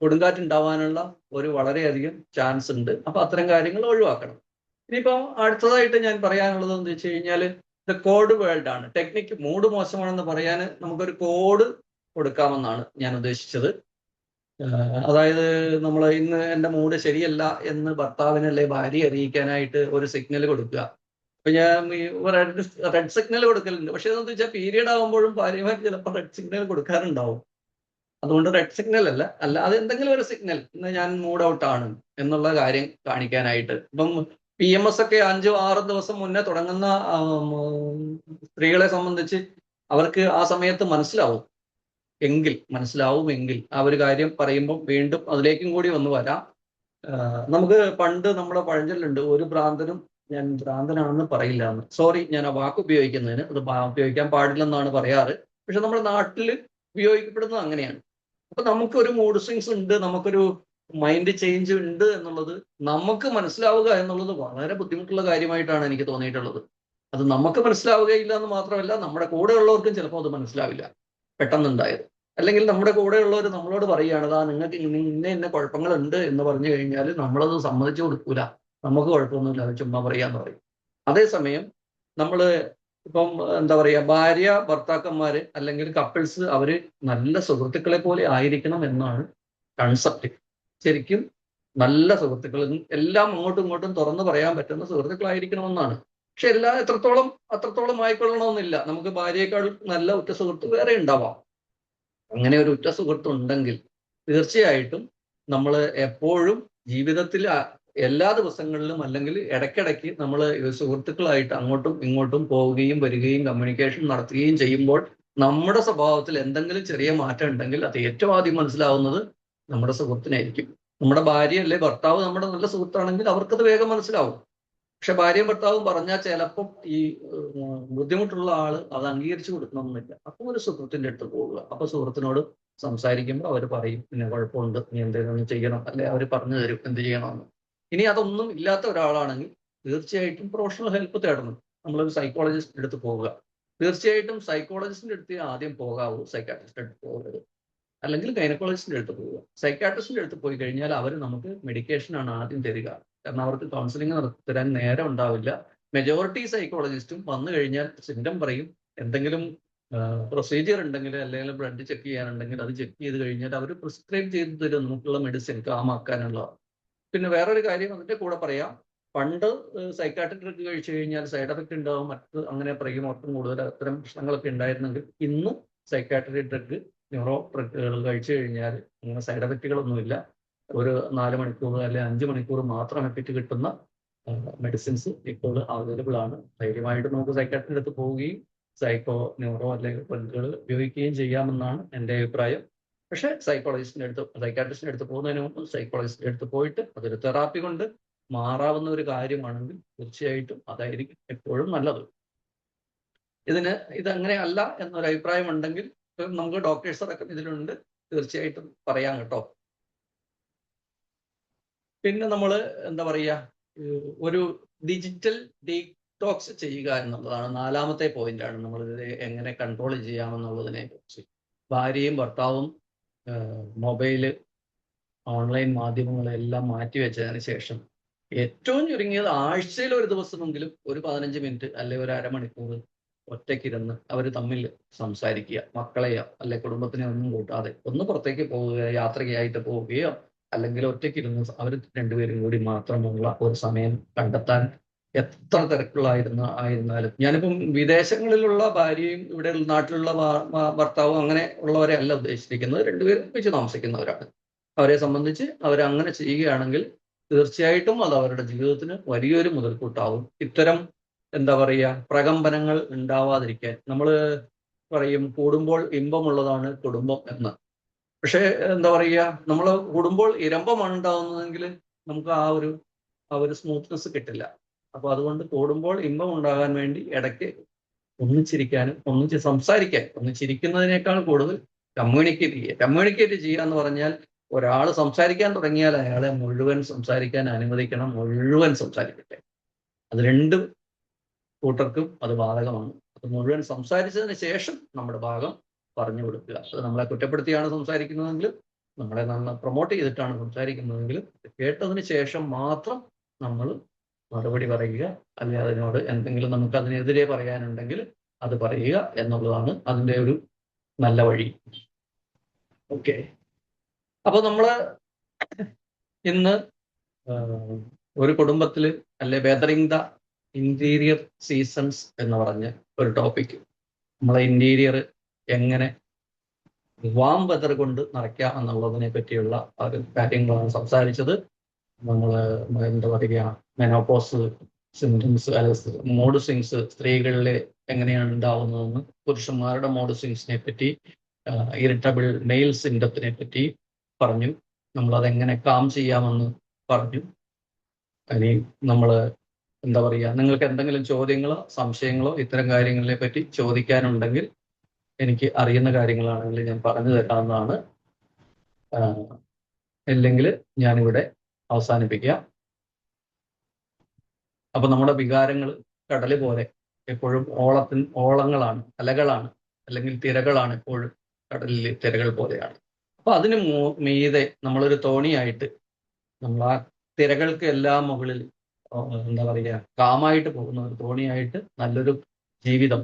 കൊടുങ്കാറ്റ് ഉണ്ടാവാനുള്ള ഒരു വളരെയധികം ചാൻസ് ഉണ്ട്. അപ്പൊ അത്തരം കാര്യങ്ങൾ ഒഴിവാക്കണം. ഇനിയിപ്പം അടുത്തതായിട്ട് ഞാൻ പറയാനുള്ളത് എന്ന് വെച്ച് കഴിഞ്ഞാൽ ദ കോഡ് വേൾഡ് ആണ്. ടെക്നിക്ക് മൂഡ് മോശമാണെന്ന് പറയാൻ നമുക്കൊരു കോഡ് കൊടുക്കാമെന്നാണ് ഞാൻ ഉദ്ദേശിച്ചത്. അതായത് നമ്മൾ ഇന്ന് എൻ്റെ മൂഡ് ശരിയല്ല എന്ന് ഭർത്താവിനല്ലേ ഭാര്യ അറിയിക്കാനായിട്ട് ഒരു സിഗ്നൽ കൊടുക്കുക. അപ്പൊ ഞാൻ റെഡ് സിഗ്നൽ കൊടുക്കലുണ്ട്. പക്ഷെ എന്താ വെച്ചാൽ പീരിയഡ് ആകുമ്പോഴും ഭാര്യമാർ ചിലപ്പോൾ റെഡ് സിഗ്നൽ കൊടുക്കാറുണ്ടാവും. അതുകൊണ്ട് റെഡ് സിഗ്നൽ അല്ല അത് എന്തെങ്കിലും ഒരു സിഗ്നൽ, ഇന്ന് ഞാൻ മൂഡ് ഔട്ട് ആണ് എന്നുള്ള കാര്യം കാണിക്കാനായിട്ട്. ഇപ്പം PMS ഒക്കെ 5-6 ദിവസം മുന്നേ തുടങ്ങുന്ന സ്ത്രീകളെ സംബന്ധിച്ച് അവർക്ക് ആ സമയത്ത് മനസ്സിലാവുമെങ്കിൽ ആ ഒരു കാര്യം പറയുമ്പോൾ വീണ്ടും അതിലേക്കും കൂടി ഒന്ന് വരാം. നമുക്ക് പണ്ട് നമ്മുടെ പഴഞ്ചൊല്ലുണ്ട്, ഒരു ഭ്രാന്തനും ഞാൻ ഭ്രാന്തനാണെന്ന് പറയില്ല എന്ന്. സോറി, ഞാൻ ആ വാക്ക് ഉപയോഗിക്കുന്നതിന്, അത് ഉപയോഗിക്കാൻ പാടില്ലെന്നാണ് പറയാറ്. പക്ഷെ നമ്മുടെ നാട്ടിൽ ഉപയോഗിക്കപ്പെടുന്നത് അങ്ങനെയാണ്. അപ്പൊ നമുക്കൊരു മൂഡ് സ്വിങ്സ് ഉണ്ട്, നമുക്കൊരു മൈൻഡ് ചേഞ്ച് ഉണ്ട് എന്നുള്ളത് നമുക്ക് മനസ്സിലാവുക എന്നുള്ളത് വളരെ ബുദ്ധിമുട്ടുള്ള കാര്യമായിട്ടാണ് എനിക്ക് തോന്നിയിട്ടുള്ളത്. അത് നമുക്ക് മനസ്സിലാവുകയില്ല എന്ന് മാത്രമല്ല, നമ്മുടെ കൂടെ ഉള്ളവർക്കും ചിലപ്പോൾ അത് മനസ്സിലാവില്ല പെട്ടെന്നുണ്ടായത്. അല്ലെങ്കിൽ നമ്മുടെ കൂടെയുള്ളവർ നമ്മളോട് പറയുകയാണ് അതാ നിങ്ങൾക്ക് ഇന്ന കുഴപ്പങ്ങളുണ്ട് എന്ന് പറഞ്ഞു കഴിഞ്ഞാൽ നമ്മളത് സമ്മതിച്ചു കൊടുക്കൂല. നമുക്ക് കുഴപ്പമൊന്നുമില്ല, അത് ചുമ്മാ പറയാന്ന് പറയും. അതേസമയം നമ്മൾ ഇപ്പം എന്താ പറയുക, ഭാര്യ ഭർത്താക്കന്മാര് അല്ലെങ്കിൽ കപ്പിൾസ് അവര് നല്ല സുഹൃത്തുക്കളെ പോലെ ആയിരിക്കണം എന്നാണ് കൺസെപ്റ്റ്. ശരിക്കും നല്ല സുഹൃത്തുക്കൾ, എല്ലാം അങ്ങോട്ടും ഇങ്ങോട്ടും തുറന്നു പറയാൻ പറ്റുന്ന സുഹൃത്തുക്കളായിരിക്കണമെന്നാണ്. പക്ഷെ അത്രത്തോളം ആയിക്കൊള്ളണമെന്നില്ല. നമുക്ക് ഭാര്യയേക്കാൾ നല്ല ഉറ്റ സുഹൃത്ത് വേറെ ഉണ്ടാവാം. അങ്ങനെ ഒരു ഉറ്റ സുഹൃത്ത് ഉണ്ടെങ്കിൽ തീർച്ചയായിട്ടും നമ്മൾ എപ്പോഴും ജീവിതത്തിൽ എല്ലാ ദിവസങ്ങളിലും അല്ലെങ്കിൽ ഇടയ്ക്കിടയ്ക്ക് നമ്മൾ സുഹൃത്തുക്കളായിട്ട് അങ്ങോട്ടും ഇങ്ങോട്ടും പോവുകയും വരികയും കമ്മ്യൂണിക്കേഷൻ നടത്തുകയും ചെയ്യുമ്പോൾ നമ്മുടെ സ്വഭാവത്തിൽ എന്തെങ്കിലും ചെറിയ മാറ്റം ഉണ്ടെങ്കിൽ അത് ഏറ്റവും ആദ്യം മനസ്സിലാവുന്നത് നമ്മുടെ സുഹൃത്തിനായിരിക്കും. നമ്മുടെ ഭാര്യ അല്ലെ ഭർത്താവ് നമ്മുടെ നല്ല സുഹൃത്താണെങ്കിൽ അവർക്കത് വേഗം മനസ്സിലാവും. പക്ഷെ ഭാര്യയും ഭർത്താവും പറഞ്ഞാൽ ചിലപ്പം ഈ ബുദ്ധിമുട്ടുള്ള ആള് അത് അംഗീകരിച്ചു കൊടുക്കണമെന്നില്ല. അപ്പൊ ഒരു സുഹൃത്തിന്റെ അടുത്ത് പോവുക. അപ്പൊ സുഹൃത്തിനോട് സംസാരിക്കുമ്പോൾ അവർ പറയും പിന്നെ കുഴപ്പമുണ്ട്, നീ എന്തെങ്കിലും ചെയ്യണം, അല്ലെ അവർ പറഞ്ഞു തരും എന്ത് ചെയ്യണമെന്ന്. ഇനി അതൊന്നും ഇല്ലാത്ത ഒരാളാണെങ്കിൽ തീർച്ചയായിട്ടും പ്രൊഫഷണൽ ഹെൽപ്പ് തേടണം. നമ്മളൊരു സൈക്കോളജിസ്റ്റിന്റെ അടുത്ത് പോവുക. തീർച്ചയായിട്ടും സൈക്കോളജിസ്റ്റിന്റെ അടുത്ത് ആദ്യം പോകാവൂ, സൈക്കാട്രിസ്റ്റിന്റെ അടുത്ത് പോകരുത്. അല്ലെങ്കിൽ ഗൈനക്കോളജിസ്റ്റിന്റെ അടുത്ത് പോവുക. സൈക്കാട്രിസ്റ്റിന്റെ അടുത്ത് പോയി കഴിഞ്ഞാൽ അവർ നമുക്ക് മെഡിക്കേഷനാണ് ആദ്യം തരിക. കാരണം അവർക്ക് കൗൺസിലിംഗ് തരാൻ നേരം ഉണ്ടാവില്ല. മെജോറിറ്റി സൈക്കോളജിസ്റ്റും വന്നു കഴിഞ്ഞാൽ സിംറ്റം പറയും, എന്തെങ്കിലും പ്രൊസീജിയർ ഉണ്ടെങ്കിൽ അല്ലെങ്കിൽ ബ്ലഡ് ചെക്ക് ചെയ്യാനുണ്ടെങ്കിൽ അത് ചെക്ക് ചെയ്ത് കഴിഞ്ഞാൽ അവർ പ്രിസ്ക്രൈബ് ചെയ്ത് തരും നമുക്കുള്ള മെഡിസിൻ കാമാക്കാനുള്ള. പിന്നെ വേറൊരു കാര്യം അതിന്റെ കൂടെ പറയാം, പണ്ട് സൈക്കാട്രിക് ഡ്രഗ് കഴിച്ചു കഴിഞ്ഞാൽ സൈഡ് എഫക്റ്റ് ഉണ്ടാവും, മറ്റ് അങ്ങനെ പറയും ഒട്ടും കൂടുതൽ അത്തരം പ്രശ്നങ്ങളൊക്കെ ഉണ്ടായിരുന്നെങ്കിൽ ഇന്ന് സൈക്കാട്രിക് ഡ്രഗ് ന്യൂറോ ഡ്രഗുകൾ കഴിച്ചു കഴിഞ്ഞാൽ അങ്ങനെ സൈഡ് എഫക്റ്റുകളൊന്നുമില്ല. ഒരു 4 മണിക്കൂർ അല്ലെങ്കിൽ 5 മണിക്കൂർ മാത്രം എഫക്റ്റ് കിട്ടുന്ന മെഡിസിൻസ് ഇപ്പോൾ അവൈലബിൾ ആണ്. ധൈര്യമായിട്ട് നമുക്ക് സൈക്കാട്രിന്റെ അടുത്ത് പോവുകയും സൈക്കോ ന്യൂറോ അല്ലെങ്കിൽ ഡ്രഗുകൾ ഉപയോഗിക്കുകയും ചെയ്യാമെന്നാണ് എൻ്റെ അഭിപ്രായം. പക്ഷെ സൈക്കാട്രിസ്റ്റിന്റെ അടുത്ത് പോകുന്നതിന് മുമ്പ് സൈക്കോളജിസ്റ്റിന്റെ അടുത്ത് പോയിട്ട് അതൊരു തെറാപ്പി കൊണ്ട് മാറാവുന്ന ഒരു കാര്യമാണെങ്കിൽ തീർച്ചയായിട്ടും അതായിരിക്കും എപ്പോഴും നല്ലത്. ഇതങ്ങനെ അല്ല എന്നൊരു അഭിപ്രായം ഉണ്ടെങ്കിൽ നമുക്ക് ഡോക്ടേഴ്സ് അടക്കം ഇതിലുണ്ട്, തീർച്ചയായിട്ടും പറയാം കേട്ടോ. പിന്നെ നമ്മൾ എന്താ പറയുക, ഒരു ഡിജിറ്റൽ ഡീടോക്സ് ചെയ്യുക എന്നുള്ളതാണ് 4ാമത്തെ പോയിന്റാണ്. നമ്മളിത് എങ്ങനെ കൺട്രോൾ ചെയ്യാമെന്നുള്ളതിനെ കുറിച്ച്. ഭാര്യയും ഭർത്താവും മൊബൈല് ഓൺലൈൻ മാധ്യമങ്ങളെല്ലാം മാറ്റിവെച്ചതിന് ശേഷം ഏറ്റവും ചുരുങ്ങിയത് ആഴ്ചയിൽ ഒരു ദിവസമെങ്കിലും ഒരു 15 മിനിറ്റ് അല്ലെങ്കിൽ ഒരു അരമണിക്കൂർ ഒറ്റയ്ക്കിരുന്ന് അവർ തമ്മിൽ സംസാരിക്കുക. മക്കളെയോ അല്ലെ കുടുംബത്തിനെ ഒന്നും കൂട്ടാതെ ഒന്ന് പുറത്തേക്ക് പോവുകയോ യാത്രയായിട്ട് പോവുകയോ അല്ലെങ്കിൽ ഒറ്റയ്ക്കിരുന്ന് അവർ രണ്ടുപേരും കൂടി മാത്രമുള്ള ഒരു സമയം കണ്ടെത്താൻ എത്ര ആയിരുന്നാലും. ഞാനിപ്പം വിദേശങ്ങളിലുള്ള ഭാര്യയും ഇവിടെ നാട്ടിലുള്ള ഭർത്താവും അങ്ങനെ ഉള്ളവരെ അല്ല ഉദ്ദേശിച്ചിരിക്കുന്നത്, രണ്ടുപേരും വെച്ച് താമസിക്കുന്നവരാണ്. അവരെ സംബന്ധിച്ച് അവരങ്ങനെ ചെയ്യുകയാണെങ്കിൽ തീർച്ചയായിട്ടും അത് അവരുടെ ജീവിതത്തിന് വലിയൊരു മുതൽക്കൂട്ടാവും. ഇത്തരം എന്താ പറയുക പ്രകമ്പനങ്ങൾ ഉണ്ടാവാതിരിക്കാൻ. നമ്മൾ പറയും കൂടുമ്പോൾ ഇമ്പമുള്ളതാണ് കുടുംബം എന്ന്. പക്ഷെ എന്താ പറയുക, നമ്മൾ കൂടുമ്പോൾ ഇരമ്പമാണ് ഉണ്ടാവുന്നതെങ്കിൽ നമുക്ക് ആ ഒരു സ്മൂത്ത്നെസ് കിട്ടില്ല. അപ്പൊ അതുകൊണ്ട് കൂടുമ്പോൾ ഇമ്പം ഉണ്ടാകാൻ വേണ്ടി ഇടയ്ക്ക് ഒന്നിച്ചിരിക്കാനും ഒന്നിച്ച് സംസാരിക്കാൻ, ഒന്നിച്ചിരിക്കുന്നതിനേക്കാൾ കൂടുതൽ കമ്മ്യൂണിക്കേറ്റ് ചെയ്യുക എന്ന് പറഞ്ഞാൽ ഒരാൾ സംസാരിക്കാൻ തുടങ്ങിയാൽ അയാളെ മുഴുവൻ സംസാരിക്കാൻ അനുവദിക്കണം, മുഴുവൻ സംസാരിക്കട്ടെ. അത് രണ്ടും കൂട്ടർക്കും അത് ബാധകമാണ്. അത് മുഴുവൻ സംസാരിച്ചതിന് ശേഷം നമ്മുടെ ഭാഗം പറഞ്ഞു കൊടുക്കുക. അത് നമ്മളെ കുറ്റപ്പെടുത്തിയാണ് സംസാരിക്കുന്നതെങ്കിലും നമ്മളെ പ്രൊമോട്ട് ചെയ്തിട്ടാണ് സംസാരിക്കുന്നതെങ്കിലും കേട്ടതിന് ശേഷം മാത്രം നമ്മൾ മറുപടി പറയുക. അല്ലെങ്കിൽ അതിനോട് എന്തെങ്കിലും നമുക്ക് അതിനെതിരെ പറയാനുണ്ടെങ്കിൽ അത് പറയുക എന്നുള്ളതാണ് അതിൻ്റെ ഒരു നല്ല വഴി. ഓക്കെ, അപ്പൊ നമ്മള് ഇന്ന് ഒരു കുടുംബത്തിൽ അല്ലെ ബെതറിങ് ദ ഇന്റീരിയർ സീസൺസ് എന്ന് പറഞ്ഞ ഒരു ടോപ്പിക്, നമ്മളെ ഇന്റീരിയർ എങ്ങനെ വാം വെതർ കൊണ്ട് നിറയ്ക്കാം എന്നുള്ളതിനെ പറ്റിയുള്ള ഒരു കാര്യങ്ങളാണ് സംസാരിച്ചത്. നമ്മൾ എന്താ പറയുക മെനോപോസ് സിംറ്റംസ് അല്ലെ മൂഡ് സ്വിങ്സ് സ്ത്രീകളിലെ എങ്ങനെയാണ് ഉണ്ടാവുന്നതെന്ന്, പുരുഷന്മാരുടെ മൂഡ് സ്വിങ്സിനെ പറ്റി, ഇറിറ്റബിൾ മെയിൽ സിംറ്റത്തിനെ പറ്റി പറഞ്ഞു. നമ്മളതെങ്ങനെ കാം ചെയ്യാമെന്ന് പറഞ്ഞു. ഇനി നമ്മൾ എന്താ പറയുക, നിങ്ങൾക്ക് എന്തെങ്കിലും ചോദ്യങ്ങളോ സംശയങ്ങളോ ഇത്തരം കാര്യങ്ങളെ പറ്റി ചോദിക്കാനുണ്ടെങ്കിൽ എനിക്ക് അറിയുന്ന കാര്യങ്ങളാണെങ്കിൽ ഞാൻ പറഞ്ഞു തരാവുന്നതാണ്. അല്ലെങ്കിൽ ഞാനിവിടെ അവസാനിപ്പിക്കാം. അപ്പൊ നമ്മുടെ വികാരങ്ങൾ കടല് പോലെ എപ്പോഴും ഓളങ്ങളാണ്, അലകളാണ്, അല്ലെങ്കിൽ തിരകളാണ് എപ്പോഴും. കടലിൽ തിരകൾ പോലെയാണ്. അപ്പൊ അതിന് മീതെ നമ്മളൊരു തോണിയായിട്ട് നമ്മൾ ആ തിരകൾക്ക് എല്ലാം മുകളിൽ എന്താ പറയുക കാമായിട്ട് പോകുന്ന ഒരു തോണിയായിട്ട് നല്ലൊരു ജീവിതം,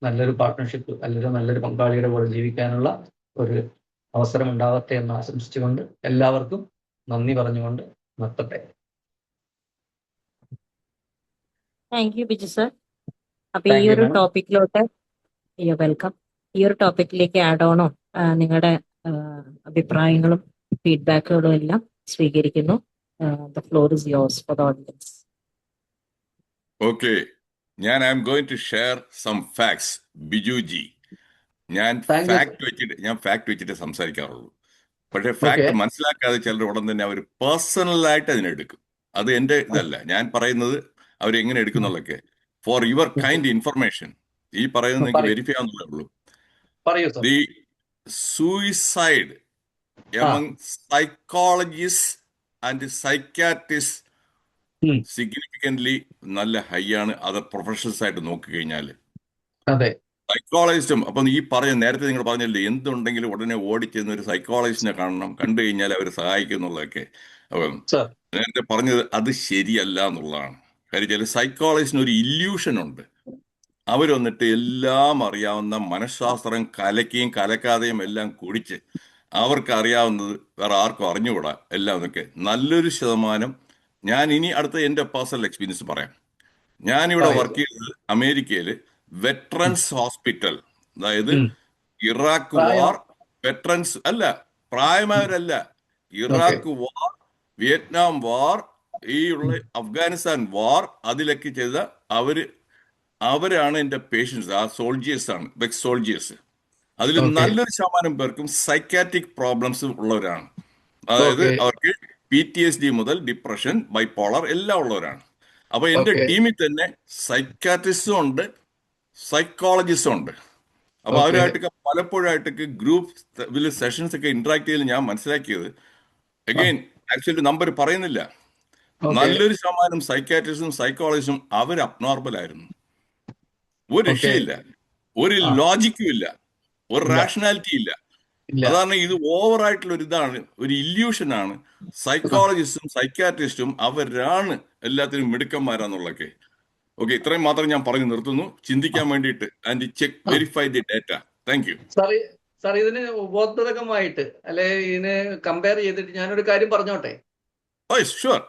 നല്ലൊരു പാർട്ട്ണർഷിപ്പ്, അല്ലെങ്കിൽ നല്ലൊരു പങ്കാളിയുടെ കൂടെ ജീവിക്കാനുള്ള ഒരു അവസരം ഉണ്ടാവട്ടെ എന്ന് ആശംസിച്ചുകൊണ്ട് എല്ലാവർക്കും നന്ദി പറഞ്ഞുകൊണ്ട് നിർത്തട്ടെ. Thank you Biju sir. അപ്പൊ ഈ താങ്ക് യു ഒരു മാം. ടോപ്പിക്കിലോട്ട് വെൽക്കം. ഈ ഒരു ടോപ്പിക്കിലേക്ക് ആഡ് ഓണോ നിങ്ങളുടെ അഭിപ്രായങ്ങളും ഫീഡ്ബാക്കുകളും എല്ലാം സ്വീകരിക്കുന്നു. The floor is yours for the audience. Okay, I am going to share some facts. Bijuji, ഞാൻ Thank you, ഫാക്ട് വെച്ചിട്ട് സംസാരിക്കാറുള്ളൂ. പക്ഷെ Okay. ഫാക്ട് മനസ്സിലാക്കാതെ ചിലർ ഉടൻ തന്നെ അവർ പേഴ്സണലായിട്ട് അതിനെടുക്കും. അത് എന്റെ ഇതല്ല. ഞാൻ പറയുന്നത് അവരെങ്ങനെ എടുക്കുന്നുള്ളൊക്കെ ഫോർ യുവർ കൈൻഡ് ഇൻഫർമേഷൻ. ഈ പറയുന്നത് നിങ്ങൾക്ക് പറയൂ. വെരിഫൈ ആവുന്നതേ ഉള്ളൂ. പറയൂ sir. The suicide among psychologist and psychiatrist significantly നല്ല ഹൈ ആണ് അതർ പ്രൊഫഷണൽസ് ആയിട്ട് നോക്കിക്കഴിഞ്ഞാൽ. അതെ, സൈക്കോളജിസ്റ്റും അപ്പം ഈ നേരത്തെ നിങ്ങൾ പറഞ്ഞല്ലേ എന്തുണ്ടെങ്കിലും ഉടനെ ഓടിച്ചെന്ന് ഒരു സൈക്കോളജിസ്റ്റിനെ കാണണം, കണ്ടു കഴിഞ്ഞാൽ അവർ സഹായിക്കും എന്നുള്ളതൊക്കെ. അപ്പം സർ. നേരത്തെ പറഞ്ഞത് അത് ശരിയല്ല എന്നുള്ളതാണ്. കാര്യം ചില സൈക്കോളജിസ്റ്റിന് ഒരു ഇല്യൂഷൻ ഉണ്ട്. അവർ വന്നിട്ട് എല്ലാം അറിയാവുന്ന മനഃശാസ്ത്രം കലക്കിയും കലക്കാതെയും എല്ലാം കുടിച്ച് അവർക്ക് അറിയാവുന്നത് വേറെ ആർക്കും അറിഞ്ഞുകൂടാ എല്ലാം എന്നൊക്കെ. നല്ലൊരു ശതമാനം ഞാൻ ഇനി അടുത്ത എൻ്റെ പേഴ്സണൽ എക്സ്പീരിയൻസ് പറയാം. ഞാനിവിടെ വർക്ക് ചെയ്തത് അമേരിക്കയിൽ വെറ്ററൻസ് ഹോസ്പിറ്റൽ, അതായത് ഇറാഖ് വാർ വെറ്ററൻസ് അല്ല, പ്രായമായവരല്ല, ഇറാഖ് വാർ, വിയറ്റ്നാം വാർ, ഈ ഉള്ള അഫ്ഗാനിസ്ഥാൻ വാർ, അതിലൊക്കെ ചെയ്ത അവരാണ് എൻ്റെ പേഷ്യൻസ്. ആ സോൾജിയേഴ്സ് ആണ്, എക്സ് സോൾജിയേഴ്സ്. അതിൽ നല്ലൊരു ശതമാനം പേർക്കും സൈക്കാട്രിക് പ്രോബ്ലംസ് ഉള്ളവരാണ്. അതായത് അവർക്ക് PTSD മുതൽ ഡിപ്രഷൻ, ബൈപോളർ എല്ലാം ഉള്ളവരാണ്. അപ്പൊ എന്റെ ടീമിൽ തന്നെ സൈക്കാട്രിസ്റ്റും ഉണ്ട്, സൈക്കോളജിസ്റ്റും ഉണ്ട്. അപ്പൊ അവരുമായിട്ടൊക്കെ പലപ്പോഴായിട്ടൊക്കെ ഗ്രൂപ്പ് സെഷൻസ് ഒക്കെ ഇന്ററാക്ട് ചെയ്ത് ഞാൻ മനസ്സിലാക്കിയത്, അഗൈൻ ആക്ച്വലി നമ്പർ പറയുന്നില്ല, നല്ലൊരു ശതമാനം സൈക്കാട്രിസ്റ്റും സൈക്കോളജിസ്റ്റും അവർ അബ്നോർമൽ ആയിരുന്നു. ഒരു രക്ഷയില്ല, ഒരു ലോജിക്കും ഇല്ല, ഒരു റാഷണാലിറ്റി ഇല്ല. അതാണ് ഇത് ഓവറായിട്ടുള്ള ഒരു ഇതാണ്, ഒരു ഇല്യൂഷനാണ്. സൈക്കോളജിസ്റ്റും സൈക്കാട്രിസ്റ്റും അവരാണ് എല്ലാത്തിനും മിടുക്കന്മാരാന്നുള്ളൊക്കെ. ഓക്കെ, ഇത്രയും മാത്രം ഞാൻ പറഞ്ഞു നിർത്തുന്നു, ചിന്തിക്കാൻ വേണ്ടിയിട്ട്. And check verify the data. Thank you sir. ഇതിന് ഉപോദ്ബോധകമായിട്ട് അല്ലെ ഇതിനെ കമ്പയർ ചെയ്തിട്ട് ഞാനൊരു കാര്യം പറഞ്ഞോട്ടെ? Sure.